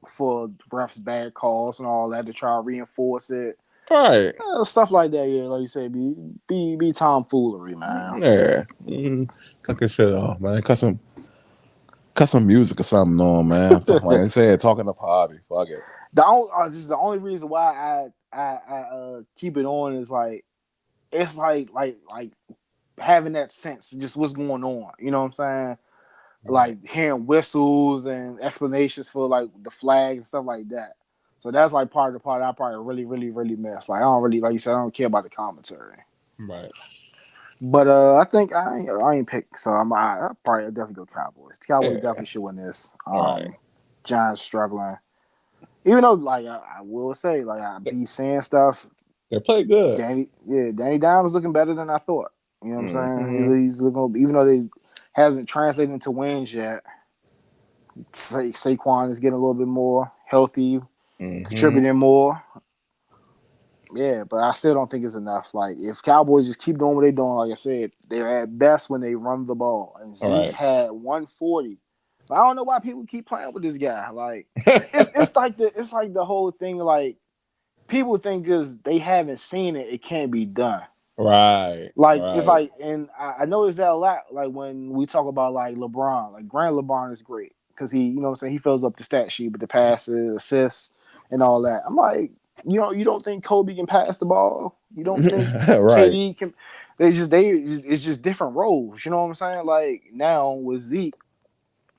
for refs bad calls and all that to try to reinforce it. All right. Stuff like that, yeah, like you say, be tomfoolery, man. Yeah. Cut this shit off, man. Cut some music or something on, man. Like I said, talking to party. Fuck it. This is the only reason why I keep it on is like it's like having that sense of just what's going on. You know what I'm saying? Right. Like hearing whistles and explanations for like the flags and stuff like that. So that's like part of the part I probably really miss. Like I don't really like you said I don't care about the commentary. Right. But I think I ain't pick, so I probably definitely go Cowboys. The Cowboys Yeah. definitely should win this. All right. Giants struggling, even though like I will say like I be saying stuff. They play good. Danny Dimes looking better than I thought. You know what I'm Mm-hmm. saying? He's looking, even though they hasn't translated into wins yet. Saquon is getting a little bit more healthy, Mm-hmm. contributing more. Yeah, but I still don't think it's enough. Like if Cowboys just keep doing what they're doing, like I said, they're at best when they run the ball. And All Zeke right. had 140. But I don't know why people keep playing with this guy. Like it's like the whole thing. Like people think because they haven't seen it, it can't be done. Right. Like it's Right. like, and I noticed that a lot. Like when we talk about like LeBron, like Grant LeBron is great because he, you know what I'm saying, he fills up the stat sheet with the passes, assists, and all that. I'm like, you don't think Kobe can pass the ball? You don't think Right. KD can? It's just different roles. You know what I'm saying? Like now with Zeke,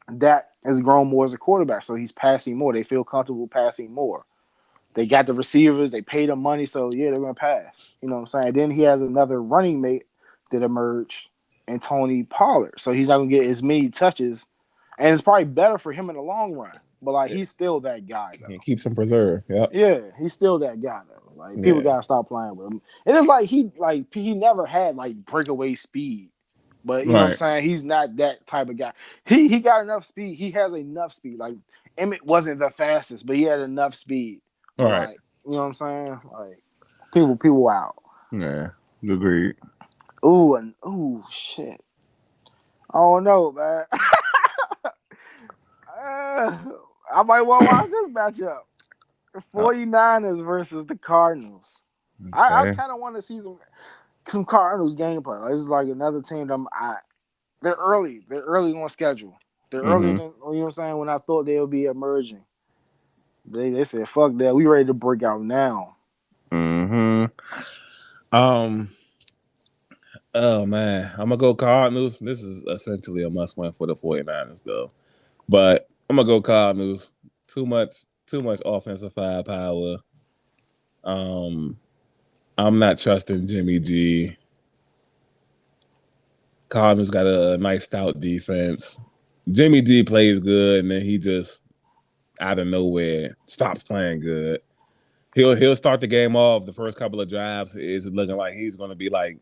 that has grown more as a quarterback, so he's passing more. They feel comfortable passing more. They got the receivers. They paid them money, so yeah, they're gonna pass. You know what I'm saying? Then he has another running mate that emerged, and Tony Pollard. So he's not gonna get as many touches, and it's probably better for him in the long run. But like, he's still that guy though. It keeps them preserved. Yep. Yeah, he's still that guy though. Like people Yeah. gotta stop playing with him. And it's like he never had like breakaway speed. But you know what I'm Right. saying? He's not that type of guy. He got enough speed. He has enough speed. Like Emmett wasn't the fastest, but he had enough speed. All But right. like, you know what I'm saying? Like people out. Yeah. Agreed. Ooh shit. I don't know, man. I might want to watch this matchup. The 49ers versus the Cardinals. I Okay. kind of want to see some Cardinals gameplay. Like, this is like another team that they're early. They're early on schedule. They're earlier Mm-hmm. than, you know what I'm saying, when I thought they would be emerging. They said, fuck that. We ready to break out now. Mm-hmm. Um. Oh man, I'm gonna go Cardinals. This is essentially a must win for the 49ers, though. But I'm gonna go Cardinals. Too much offensive firepower. Um, I'm not trusting Jimmy G. Cardinals got a nice stout defense. Jimmy G plays good, and then he just out of nowhere stops playing good. He'll start the game off. The first couple of drives is looking like he's going to be like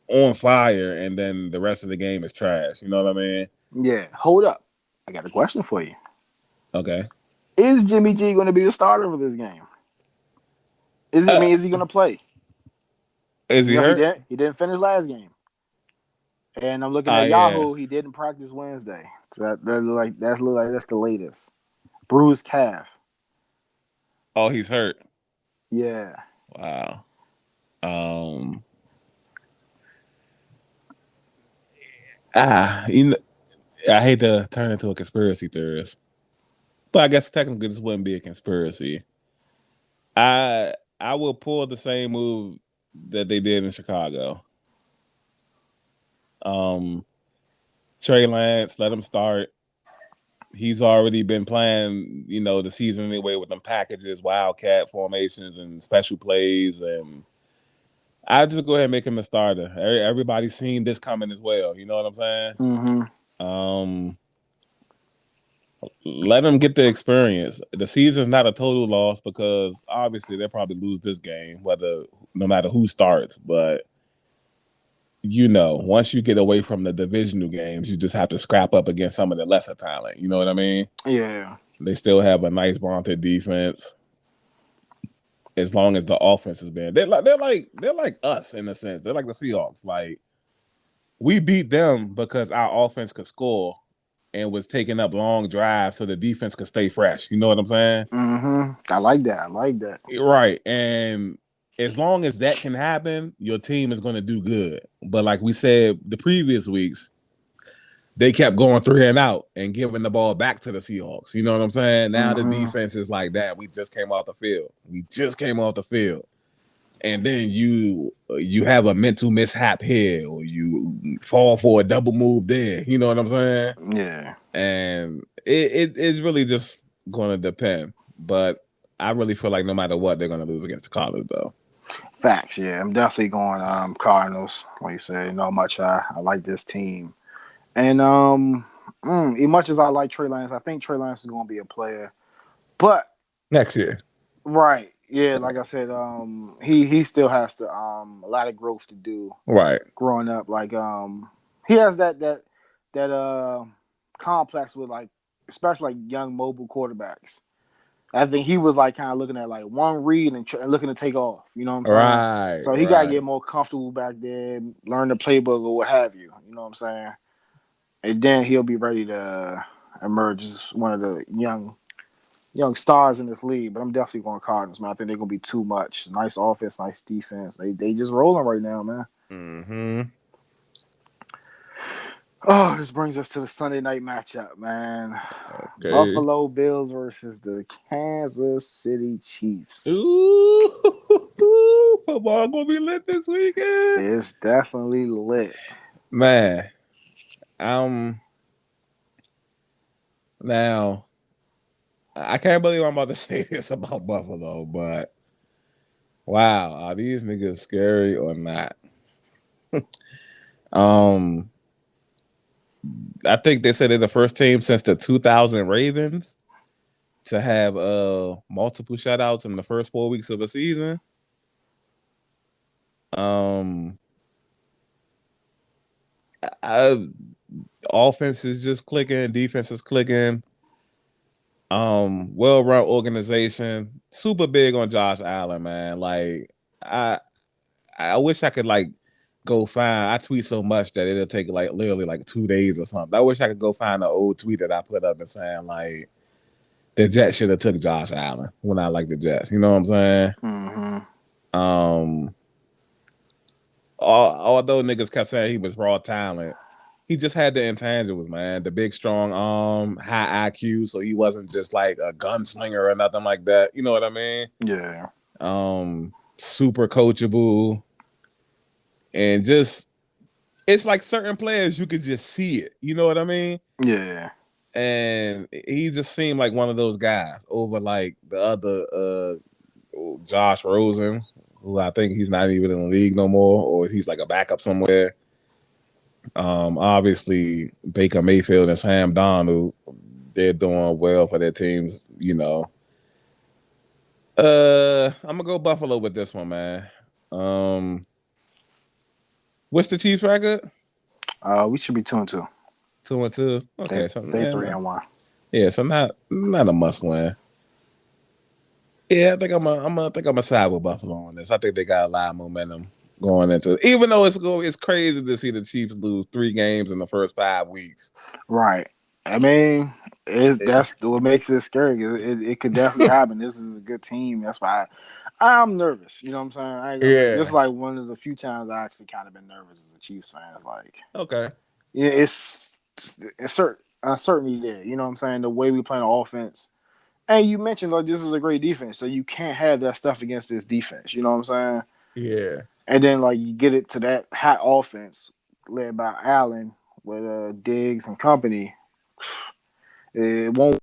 on fire, and then the rest of the game is trash. You know what I mean? Yeah, hold up. I got a question for you. Okay. Is Jimmy G going to be the starter for this game? Uh, Is he going to play? is You he know, hurt? he didn't finish last game. And I'm looking at Yeah. Yahoo. He didn't practice Wednesday. So that look like that's the latest. Bruised calf. Oh, he's hurt. Yeah. Wow. Um. You know, I hate to turn into a conspiracy theorist, but I guess technically this wouldn't be a conspiracy. I will pull the same move that they did in Chicago. Um, Trey Lance, let him start. He's already been playing, the season anyway with them packages, wildcat formations, and special plays. And I just go ahead and make him the starter. Everybody's seen this coming as well. You know what I'm saying? Mm-hmm. Um, let them get the experience. The season's not a total loss because obviously they'll probably lose this game, no matter who starts. But once you get away from the divisional games, you just have to scrap up against some of the lesser talent. You know what I mean? Yeah. They still have a nice vaunted defense. As long as the offense has been, they're like us in a sense. They're like the Seahawks. Like we beat them because our offense could score and was taking up long drives so the defense could stay fresh. You know what I'm saying? Mm-hmm. I like that. I like that. Right. And as long as that can happen, your team is going to do good. But like we said the previous weeks, they kept going 3-and-out and giving the ball back to the Seahawks. You know what I'm saying? Now the Mm-hmm. defense is like that. We just came off the field. And then you have a mental mishap here, or you fall for a double move there. You know what I'm saying? Yeah. And it's really just going to depend. But I really feel like no matter what, they're going to lose against the Cardinals, though. Facts. Yeah. I'm definitely going Cardinals. Like you said, not much. I like this team. And as much as I like Trey Lance, I think Trey Lance is going to be a player. But Next year, right, yeah, like I said, he still has to a lot of growth to do right? growing up. Like he has that complex with, like, especially like young mobile quarterbacks. I think he was like kind of looking at like one read and looking to take off. You know what I'm saying? Right, So he got to right. get more comfortable back there, learn the playbook or what have you. You know what I'm saying? And then he'll be ready to emerge as one of the young stars in this league. But I'm definitely going Cardinals, man. I think they're gonna be too much. Nice offense, nice defense. They just rolling right now, man. Mm-hmm. Oh, this brings us to the Sunday night matchup, man. Okay. Buffalo Bills versus the Kansas City Chiefs. Ooh, football gonna be lit this weekend, It's definitely lit. man. Um, now I can't believe I'm about to say this about Buffalo, but wow, are these niggas scary or not? um, I think they said they're the first team since the 2000 Ravens to have multiple shutouts in the first 4 weeks of a season. Um, I, offense is just clicking, defense is clicking. Well-run organization, super big on Josh Allen, man. Like I I wish I could like go find. I tweet so much that it'll take like literally like 2 days or something. I wish I could go find an old tweet that I put up and saying like the Jets should have took Josh Allen when I like the Jets. You know what I'm saying? Mm-hmm. Although niggas kept saying he was raw talent, he just had the intangibles, man. The big, strong arm, high IQ, so he wasn't just like a gunslinger or nothing like that. You know what I mean? Yeah. Super coachable, and just it's like certain players you could just see it. You know what I mean? Yeah. And he just seemed like one of those guys over like the other Josh Rosen, who I think he's not even in the league no more, or he's like a backup somewhere. Obviously Baker Mayfield and Sam Darnold, they're doing well for their teams, you know. I'm gonna go Buffalo with this one, man. What's the Chiefs record? We should be 2-2. 2-2. They Okay, so they 3-1. yeah, so not a must win. Yeah, I think I'm a side with Buffalo on this. I think they got a lot of momentum going into, even though it's crazy to see the Chiefs lose 3 games in the first 5 weeks. Right. I mean, that's what makes it scary. It could definitely happen. This is a good team. That's why I'm nervous. You know what I'm saying? I ain't gonna say this is like one of the few times I actually kind of been nervous as a Chiefs fan. It's like, Okay. yeah, it's uncertainty there. You know what I'm saying? The way we play the offense. And you mentioned like this is a great defense, so you can't have that stuff against this defense. You know what I'm saying? Yeah. And then like you get it to that hot offense led by Allen with Diggs and company. It won't.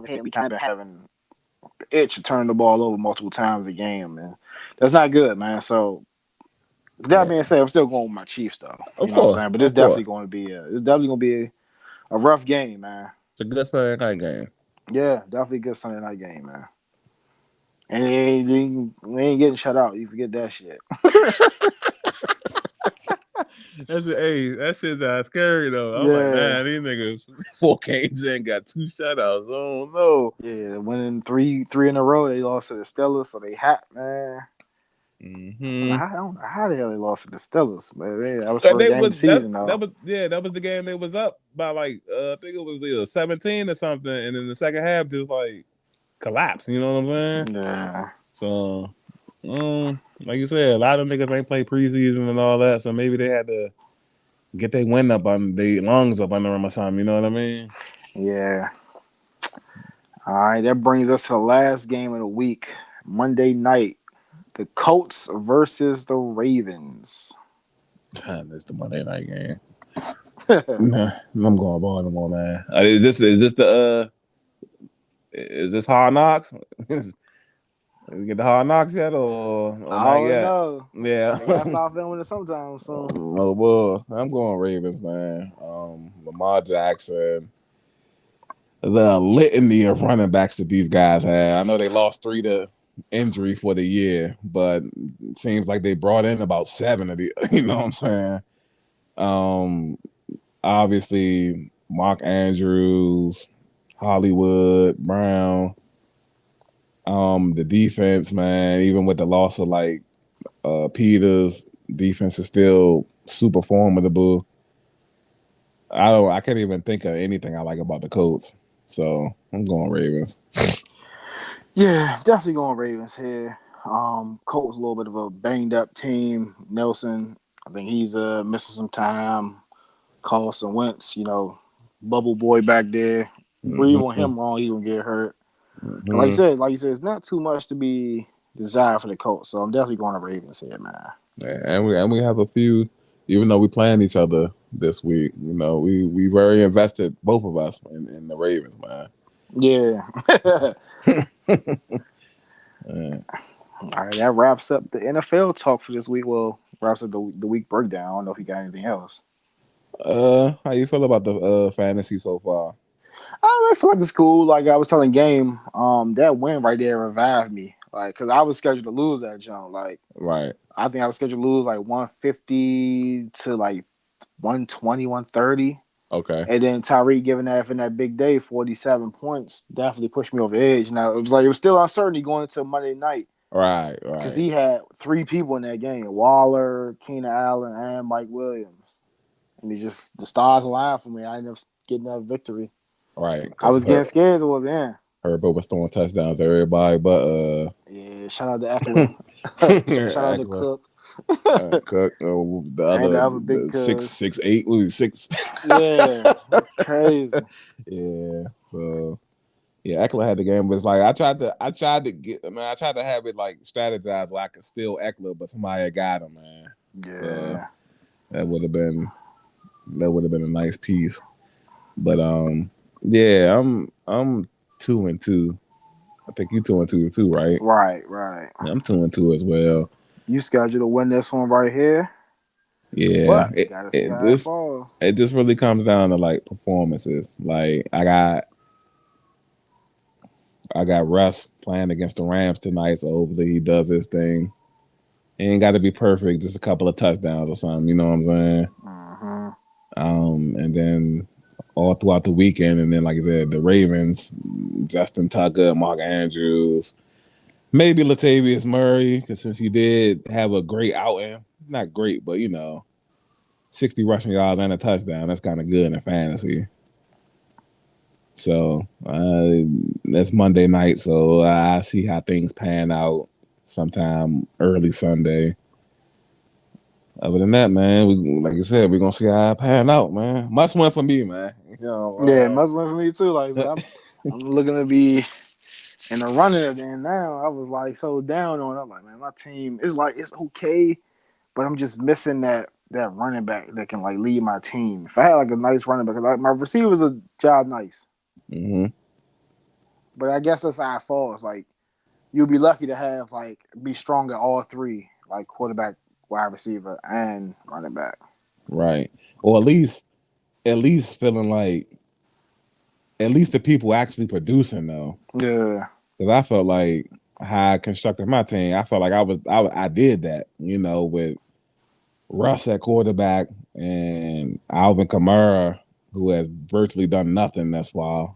We kind of having itch to turn the ball over multiple times a game, and that's not good, man. So that being said, I'm still going with my Chiefs, though. Of You know what I'm course, saying? But of course. it's definitely going to be a rough game, man. It's a good Sunday night game. Yeah, definitely a good Sunday night game, man. And we ain't getting shut out. You forget that shit. That shit's scary though. I'm like, Yeah. man, these niggas 4 games in got 2 shutouts. Oh no. Yeah, winning three in a row. They lost to the Steelers, so they hot, man. Mm-hmm. I don't know how the hell they lost to the Steelers, but man, that was And first they game of was the season, though. that was the game they was up by like I think it was 17 or something, and in the second half just like collapsed. You know what I'm saying? Yeah. So, like you said, a lot of niggas ain't play preseason and all that, so maybe they had to get their wind up on their lungs up under them or something. You know what I mean? Yeah. All right, that brings us to the last game of the week, Monday night. The Colts versus the Ravens. That's the Monday night game. Nah, I'm going Baltimore, man. Is this Hard Knocks? We get the Hard Knocks yet, or not I don't yet? know. Yeah. They gotta start filming it sometime soon. Oh boy, I'm going Ravens, man. Lamar Jackson, the litany of running backs that these guys had. I know they lost 3 to injury for the year, but it seems like they brought in about 7 of the. You know what I'm saying? Obviously Mark Andrews, Hollywood Brown. The defense, man, even with the loss of like Peters, defense is still super formidable. I can't even think of anything I like about the Colts. So I'm going Ravens. Yeah, definitely going Ravens here. Colts a little bit of a banged up team. Nelson, I think he's missing some time. Carson Wentz, bubble boy back there. Breathe on him wrong, he gonna get hurt. Mm-hmm. Like you said, it's not too much to be desired for the Colts. So I'm definitely going to Ravens here, man. Yeah, and we have a few, even though we playing each other this week. We very invested, both of us, in the Ravens, man. Yeah. Yeah. All right, that wraps up the NFL talk for this week. Well, wraps up the week breakdown. I don't know if you got anything else. How you feel about the fantasy so far? I feel like it's cool. Like I was telling Game, that win right there revived me. Like, cause I was scheduled to lose that jump. Like, Right. I think I was scheduled to lose like 150 to like 120, 130. Okay. And then Tyreek giving that big day, 47 points, definitely pushed me over the edge. Now it was still uncertainty going into Monday night. Right. Because he had 3 people in that game: Waller, Keenan Allen, and Mike Williams. And the stars aligned for me. I ended up getting that victory. Right. I was getting scared. It wasn't in. Herbert was throwing touchdowns to everybody, but Yeah, shout out to Eckler. Shout out to Eckler, Cook. Cook, the And the other other big the six cuz. six eight, what was it, six? Yeah. Crazy. Yeah, so yeah, Eckler had the game, but it's like I tried to have it like strategized where I could steal Eckler, but somebody had got him, man. So Yeah. that would have been a nice piece. But yeah, I'm 2-2. I think you 2-2 too, right? Right. Yeah, I'm 2-2 as well. You scheduled to win this one right here, Yeah, but gotta see it how it just falls. it just really comes down to like performances. Like I got Russ playing against the Rams tonight, so hopefully he does his thing. It ain't got to be perfect, just a couple of touchdowns or something. You know what I'm saying? Mm-hmm. And then all throughout the weekend, and then like I said, the Ravens, Justin Tucker, Mark Andrews, maybe Latavius Murray, because since he did have a great outing, not great, but 60 rushing yards and a touchdown, that's kind of good in fantasy. So that's Monday night, so I see how things pan out sometime early Sunday. Other than that, man, like I said, we're gonna see how it pan out, man. Must win for me, man. Yeah, it must win for me too. Like I said, Uh, I'm looking to be in the running of it. And now I was like so down on it. I'm like, man, my team is like it's okay, but I'm just missing that running back that can like lead my team. If I had like a nice running back, like my receivers are job nice, mm-hmm. but I guess that's how it falls. Like you'll be lucky to have like be strong at all three, like quarterback, wide receiver, and running back. Right, or at least feeling like at least the people actually producing though. Yeah. Because I felt like how I constructed my team, I felt like I did that, with Russ at quarterback and Alvin Kamara, who has virtually done nothing thus far.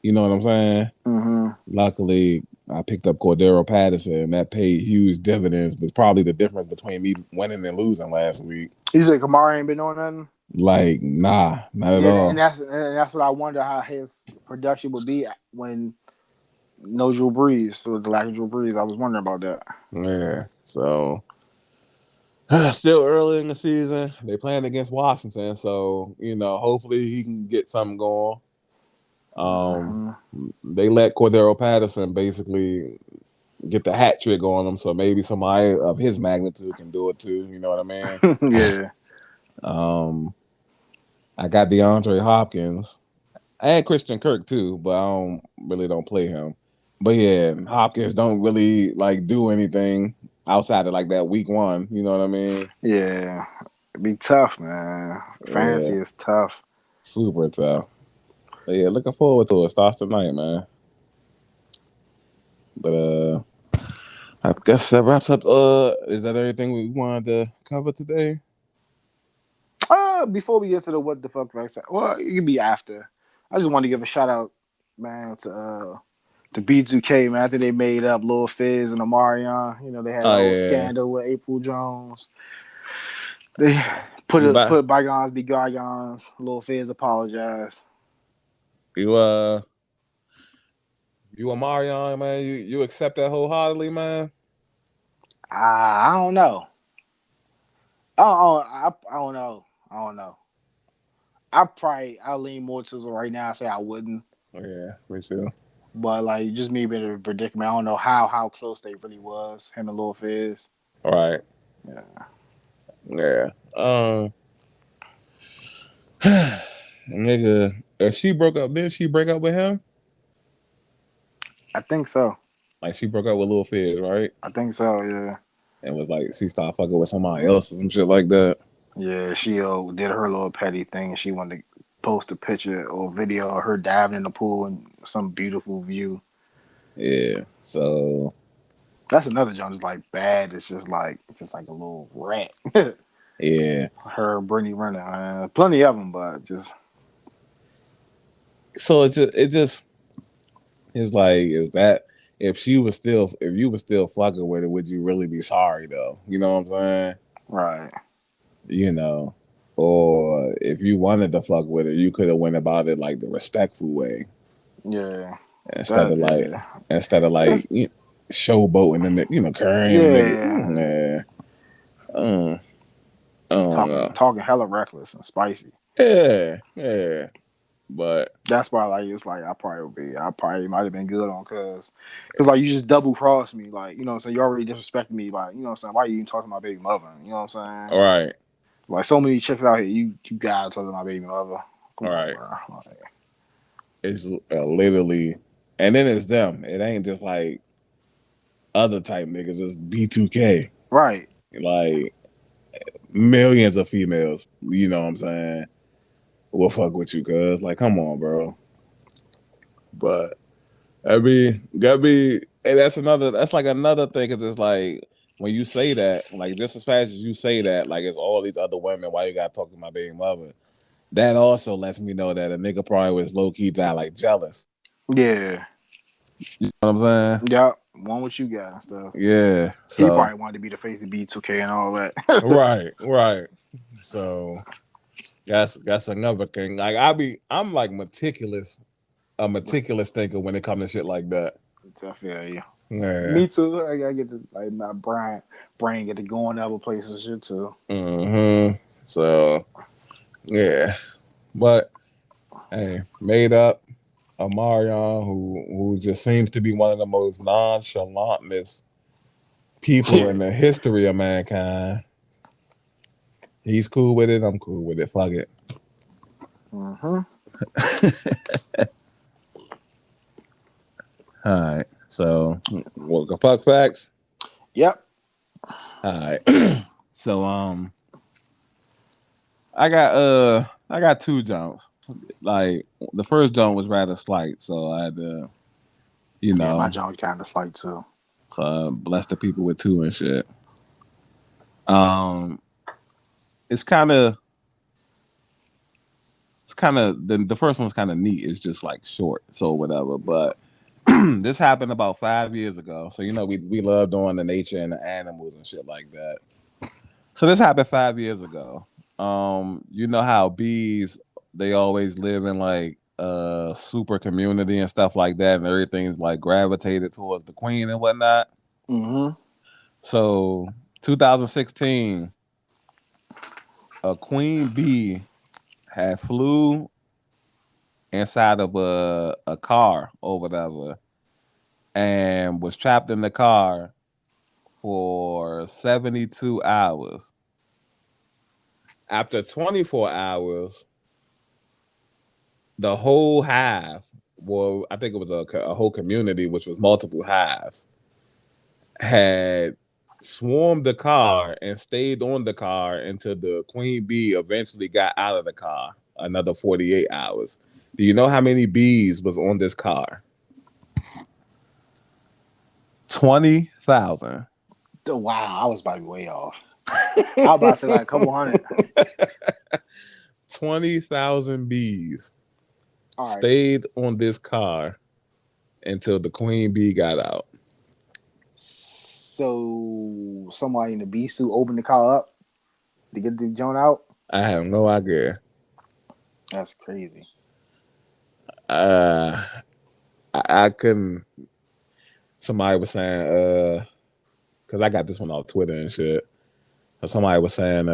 You know what I'm saying? Mm-hmm. Luckily, I picked up Cordero Patterson, and that paid huge dividends. But probably the difference between me winning and losing last week. You said Kamara ain't been doing nothing. Like, nah, not at Yeah, and all. that's what I wonder how his production would be when no Drew Brees or the lack of Drew Brees. I was wondering about that. Yeah. So still early in the season. They playing against Washington, so hopefully he can get something going. Um, Mm-hmm. they let Cordero Patterson basically get the hat trick on him, so maybe somebody of his magnitude can do it too. You know what I mean? Yeah. Um, I got DeAndre Hopkins. I had Christian Kirk too, but I don't play him. But yeah, Hopkins don't really like do anything outside of like that week one. You know what I mean? Yeah. It'd be tough, man. Fantasy Yeah, is tough. super tough. But yeah, looking forward to it. Starts tonight, man. But I guess that wraps up. Is that everything we wanted to cover today? Before we get to the what the fuck vaccine, well, it could be after. I just want to give a shout out, man, to B2K, man. I think they made up Lil Fizz and Omarion. You know, they had a Oh whole yeah, scandal with April Jones. They you buy put bygones be bygones. Lil Fizz apologized. you you a Marion, man. You accept that wholeheartedly, man. I don't know. I don't know. I don't know. I'll lean more to the right now. I say I wouldn't, Yeah, me too. but like just me being in a predicament. I don't know how close they really was. Him and Lil Fizz. All right. Yeah, Yeah. Nigga, she broke up. Did she break up with him? I think so. Like she broke up with Lil Fizz, right? I think so. Yeah, And was like she started fucking with somebody else or some shit like that. yeah. She did her little petty thing. She wanted to post a picture or video of her diving in the pool and some beautiful view. Yeah. So That's another joint. It's like bad. It's just like a little rat. yeah. Her, Brittany Renner, plenty of them, but just So it's like is that if you were still fucking with her, would you really be sorry though? You know what I'm saying? right. You know, or if you wanted to fuck with her, you could have went about it like the respectful way. Yeah, instead of like showboating and carrying yeah, nigga. I don't know. talking hella reckless and spicy. Yeah. But That's why like it's like I probably might have been good on cause like you just double crossed me, like, you know what I'm saying, you already disrespected me, like, you know what I'm saying, why you even talking to my baby mother, you know what I'm saying? all right, Like so many chicks out here, you gotta talk to my baby mother. all Come on, right. bro. Like, It's literally, and then it's them. It ain't just like other type niggas. It's B2K. right. Like millions of females. You know what I'm saying? Will fuck with you, cuz like, come on, bro. But gotta be, and that's like another thing, cause it's like when you say that, like just as fast as you say that, like it's all these other women. Why you gotta talk to my baby mother? That also lets me know that a nigga probably was low key down like jealous. Yeah. You know what I'm saying? Yeah. Want what you got and stuff. Yeah. He So probably wanted to be the face of B2K and all that. right. So that's another thing. Like I'm like a meticulous thinker when it comes to shit like that. I feel you. Yeah. Me too. I gotta get the like my brain get to going other places and shit too. So yeah. But hey, made up Amarion, who just seems to be one of the most nonchalantest people Yeah. in the history of mankind. He's cool with it. I'm cool with it. Fuck it. Mm-hmm. All right. So, welcome fuck facts. Yep. All right. So, I got two jumps. Like the first jump was rather slight, so I had to, Yeah, my jaw kind of slight too. bless the people with two and shit. Um, it's kind of the first one's kind of neat. It's just like short, so whatever. But this happened about 5 years ago. So we love doing the nature and the animals and shit like that. So this happened 5 years ago. You know how bees, they always live in like a super community and stuff like that, and everything's like gravitated towards the queen and whatnot. Mm-hmm. So 2016, a queen bee had flew inside of a car or whatever and was trapped in the car for 72 hours. After 24 hours, the whole hive, well, I think it was a whole community, which was multiple hives, had swarmed the car and stayed on the car until the queen bee eventually got out of the car. Another 48 hours. Do you know how many bees was on this car? 20,000. Wow, I was about to be way off. I was about to say like a couple hundred. 20,000 bees All right. stayed on this car until the queen bee got out. So somebody in the bee suit opened the car up to get the joint out. I have no idea. That's crazy. Uh, I couldn't. Somebody was saying, because I got this one off Twitter and shit. Somebody was saying,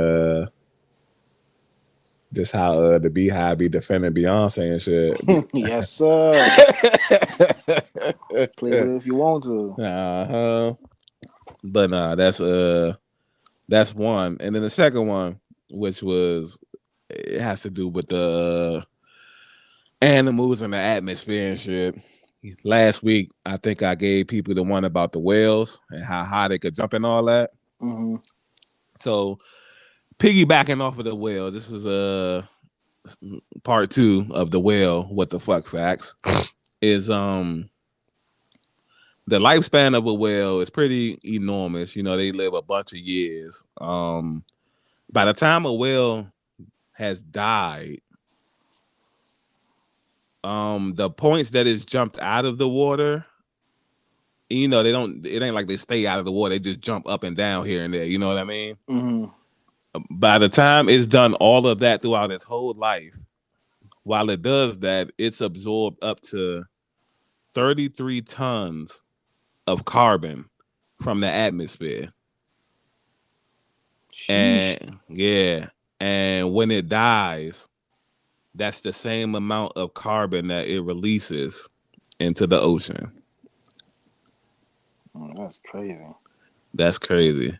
this how the Beehive be defending Beyonce and shit. Yes, sir. Play with it if you want to. But nah, that's one, and then the second one, which was, it has to do with the animals and the atmosphere and shit. Last week, I think I gave people the one about the whales and how high they could jump and all that. Mm-hmm. So piggybacking off of the whales, this is part two of the whale. What the fuck facts is the lifespan of a whale is pretty enormous. You know, they live a bunch of years. By the time a whale has died, the points that it's jumped out of the water, you know, it ain't like they stay out of the water, they just jump up and down here and there, you know what I mean? Mm-hmm. By the time it's done all of that throughout its whole life, while it does that, it's absorbed up to 33 tons of carbon from the atmosphere. Sheesh. And when it dies, that's the same amount of carbon that it releases into the ocean. Oh, that's crazy. That's crazy.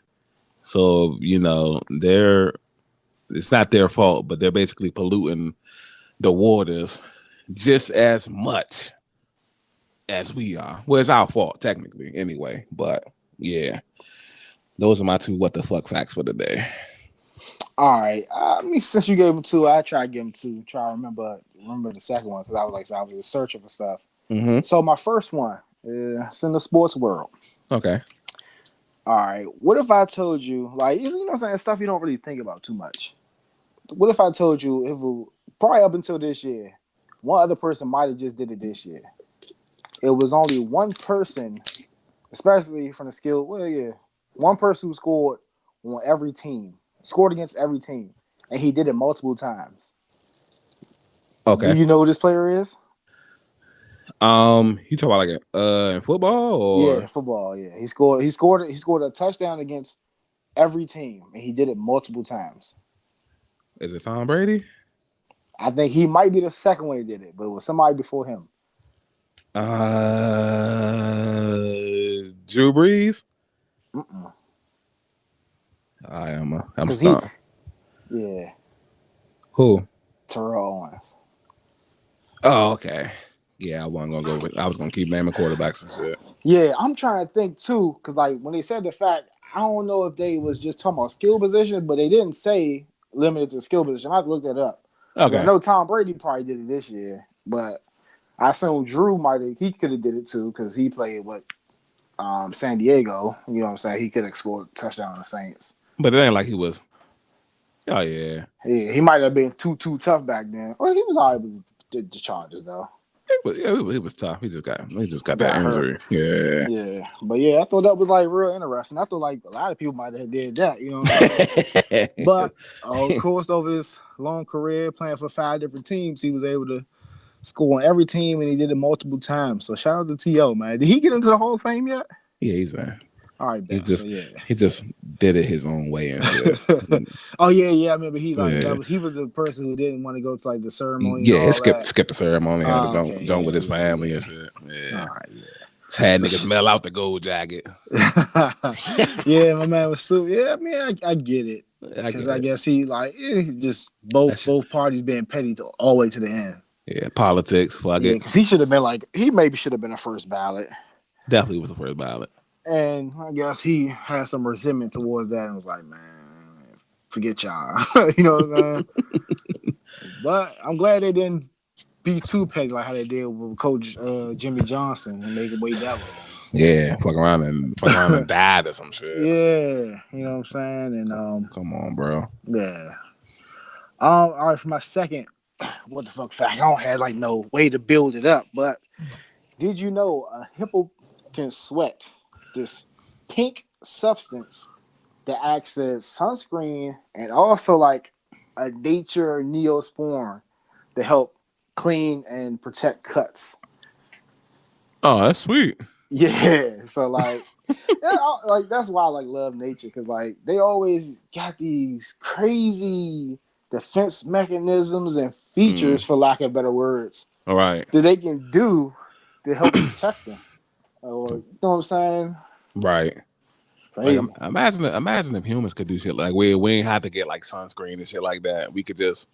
So, it's not their fault, but they're basically polluting the waters just as much as we are. Well, it's our fault, technically, anyway. But yeah, those are my 2 what the fuck facts for the day. All right. Since you gave him 2, I try to give him 2. Try to remember the second one because I was just searching for stuff. Mm-hmm. So my first one is in the sports world. Okay. All right. What if I told you, like, you know what I'm saying, stuff you don't really think about too much. What if I told you probably up until this year, one other person might have just did it this year. It was only one person, especially from the skill. Well, yeah, one person who scored on every team, scored against every team, and he did it multiple times. Okay. Do you know who this player is? You talk about like in football or Yeah, football. Yeah, he scored a touchdown against every team, and he did it multiple times. is it Tom Brady? I think he might be the second one he did it, but it was somebody before him. Drew Brees. Mm-mm. I'm stumped. Yeah. Who? Terrell Owens. Oh, okay. Yeah, I wasn't gonna go with. I was gonna keep naming quarterbacks and shit. Yeah, I'm trying to think too, because like when they said the fact, I don't know if they was just talking about skill position, but they didn't say limited to skill position. I have to look that up. Okay. I know Tom Brady probably did it this year, but I assume Drew he could have did it too because he played with San Diego. You know what I'm saying? He could have scored a touchdown on the Saints. But it ain't like he was. Oh yeah. Yeah, he might have been too tough back then. Well, he was all right with the Chargers though. He was tough. He just got that injury. Hurt. Yeah. But yeah, I thought that was like real interesting. I thought like a lot of people might have did that, you know what I'm saying? But of course, over his long career playing for 5 different teams, he was able to score on every team and he did it multiple times. So shout out to T.O., man. Did he get into the Hall of Fame yet? Yeah, he's in. All right, he just did it his own way and shit. Oh yeah. I remember he was the person who didn't want to go to like the ceremony. Yeah, and all skip the ceremony. Had to jump with his family and shit. Yeah. All right, Just had niggas mail out the gold jacket. Yeah, my man was super. Yeah, I mean, I get it because I guess he just both parties being petty all the way to the end. Yeah, politics. Fuck it. Because he should have been he maybe should have been the first ballot. Definitely was the first ballot. And I guess he had some resentment towards that and was like, man, forget y'all. You know what I'm saying? But I'm glad they didn't be too petty like how they did with Coach Jimmy Johnson and make it wait that long. Yeah, fuck around and died or some shit. Yeah, you know what I'm saying? And come on, bro. Yeah. All right, for my second, what the fuck fact? I don't have like no way to build it up, but did you know a hippo can sweat this pink substance that acts as sunscreen and also like a nature neosporin to help clean and protect cuts? Oh, that's sweet. Yeah, so like that's why I love nature because like they always got these crazy defense mechanisms and features, for lack of better words, all right, that they can do to help protect them. Or you know what I'm saying? Right. Crazy. Like, imagine if humans could do shit like we ain't have to get like sunscreen and shit like that. We could just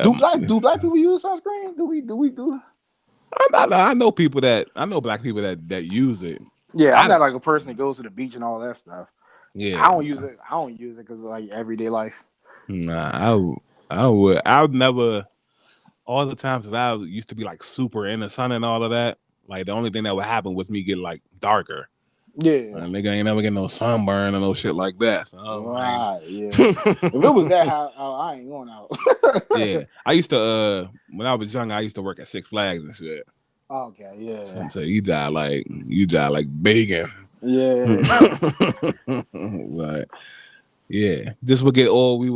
do black people use sunscreen? Do we? I know black people that use it. Yeah, I'm not like a person that goes to the beach and all that stuff. Yeah, I don't use it because of like everyday life. Nah, I would never. All the times that I used to be like super in the sun and all of that, like the only thing that would happen was me getting like darker. Yeah, nigga ain't never get no sunburn or no shit like that. So, right? Yeah. If it was that hot, I ain't going out. Yeah, I used to when I was young, I used to work at Six Flags and shit. Okay, yeah. So you die like bacon. Yeah. But Yeah, just would get old. We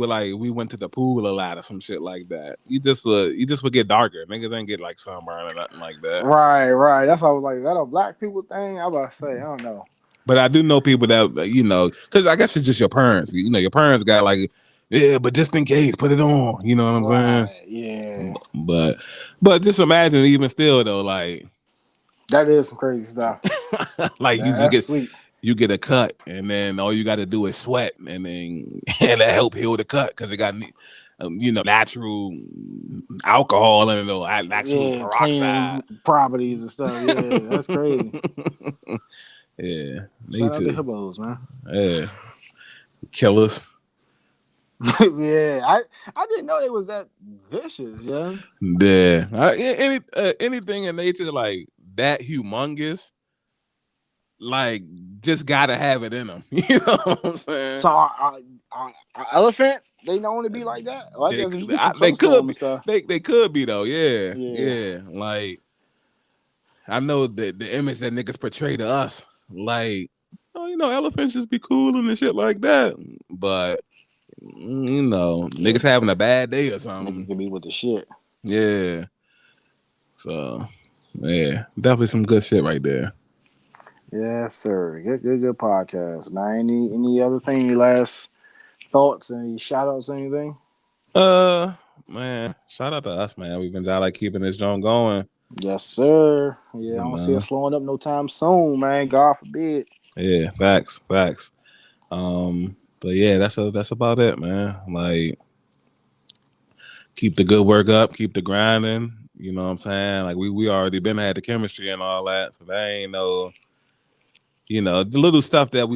went to the pool a lot or some shit like that. You just would get darker. Niggas ain't get like sunburn or nothing like that. Right. That's why I was like, is that a black people thing? I was about to say, I don't know. But I do know people that because I guess it's just your parents. Your parents got like, yeah, but just in case, put it on. You know what I'm saying? Right, yeah. But just imagine, even still though, like That is some crazy stuff. like That's sweet. you get a cut, and then all you got to do is sweat, and then and that help heal the cut because it got natural alcohol and natural peroxide cleaning properties and stuff. Yeah, that's crazy. Yeah, me Shout out to too. hippos, man. Yeah, killers. Yeah, I didn't know they was that vicious, yeah. Yeah, anything in nature like that humongous, like just gotta have it in them. You know what I'm saying? So our elephant, they known to be like that. Well, I guess if you get too close to them and stuff. They could be though. Yeah, Yeah. yeah. Like I know the image that niggas portray to us, like elephants just be cool and shit like that, but niggas having a bad day or something. Niggas can be with the shit. Yeah. So, yeah, definitely some good shit right there. Yes, sir. Good podcast, man. Any other thing? Any last thoughts? Any shout outs? Anything? Man, shout out to us, man. We've been like keeping this joint going. Yes, sir. Yeah, I don't see it slowing up no time soon, man. God forbid. Yeah, facts. But yeah, that's about it, man. Like, keep the good work up, keep the grinding. You know what I'm saying? Like we already been had the chemistry and all that, so that ain't no, the little stuff that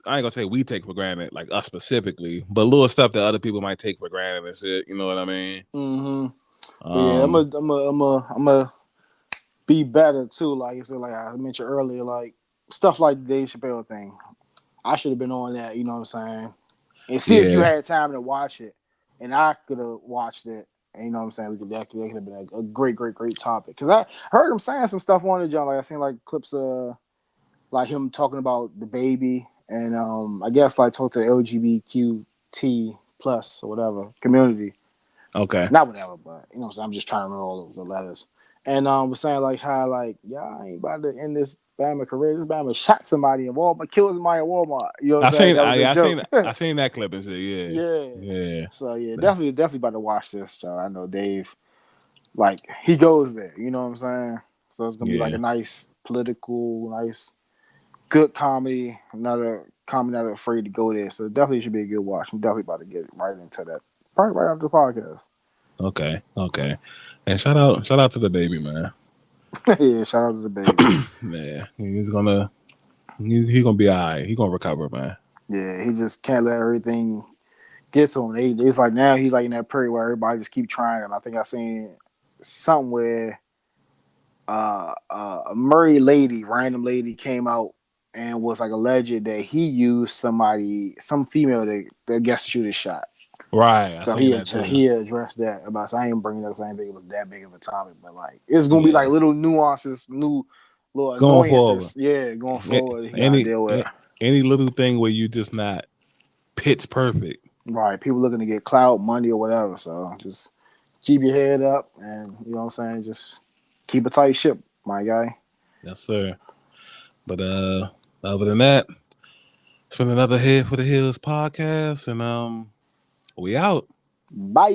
I ain't gonna say we take for granted, like us specifically, but little stuff that other people might take for granted and shit. You know what I mean? Mm-hmm. Yeah, I'm a be better too. Like I said, like I mentioned earlier, like stuff like the Dave Chappelle thing. I should have been on that. You know what I'm saying? And see if you had time to watch it, and I could have watched it. And you know what I'm saying? That could have been a great topic. Because I heard him saying some stuff on it, John. Like I seen like clips of like him talking about the baby, and I guess like talk to the LGBTQ plus or whatever community. Okay. Not whatever, but you know what I'm saying? I'm just trying to remember all of the letters. And was saying like how like y'all ain't about to end this Bama career. This Bama shot somebody in Walmart, killed somebody in Walmart. You know what I'm saying? I seen that clip and shit. Yeah. Yeah. So yeah, definitely about to watch this, Joe. I know Dave, like he goes there. You know what I'm saying? So it's gonna be like a nice political, nice, good comedy. Another comedy not afraid to go there. So definitely should be a good watch. I'm definitely about to get right into that. Probably right after the podcast. Okay. And shout out to the baby, man. Yeah, shout out to the baby. Man, he's gonna be all right. He's gonna recover, man. Yeah, he just can't let everything get to him. It's like now he's like in that period where everybody just keep trying. And I think I seen somewhere a Murray random lady came out and was like alleged that he used some female that guess shoot his shot. Right. So he addressed that about. So I ain't bringing up. I didn't think it was that big of a topic, but like it's gonna be like little nuances, little going annoyances. Forward. Yeah, going forward, you gotta deal with any little thing where you just not pitch perfect. Right, people looking to get clout, money, or whatever. So just keep your head up, and you know what I'm saying. Just keep a tight ship, my guy. Yes, sir. But other than that, it's been another Head for the Hills podcast, and we out. Bye.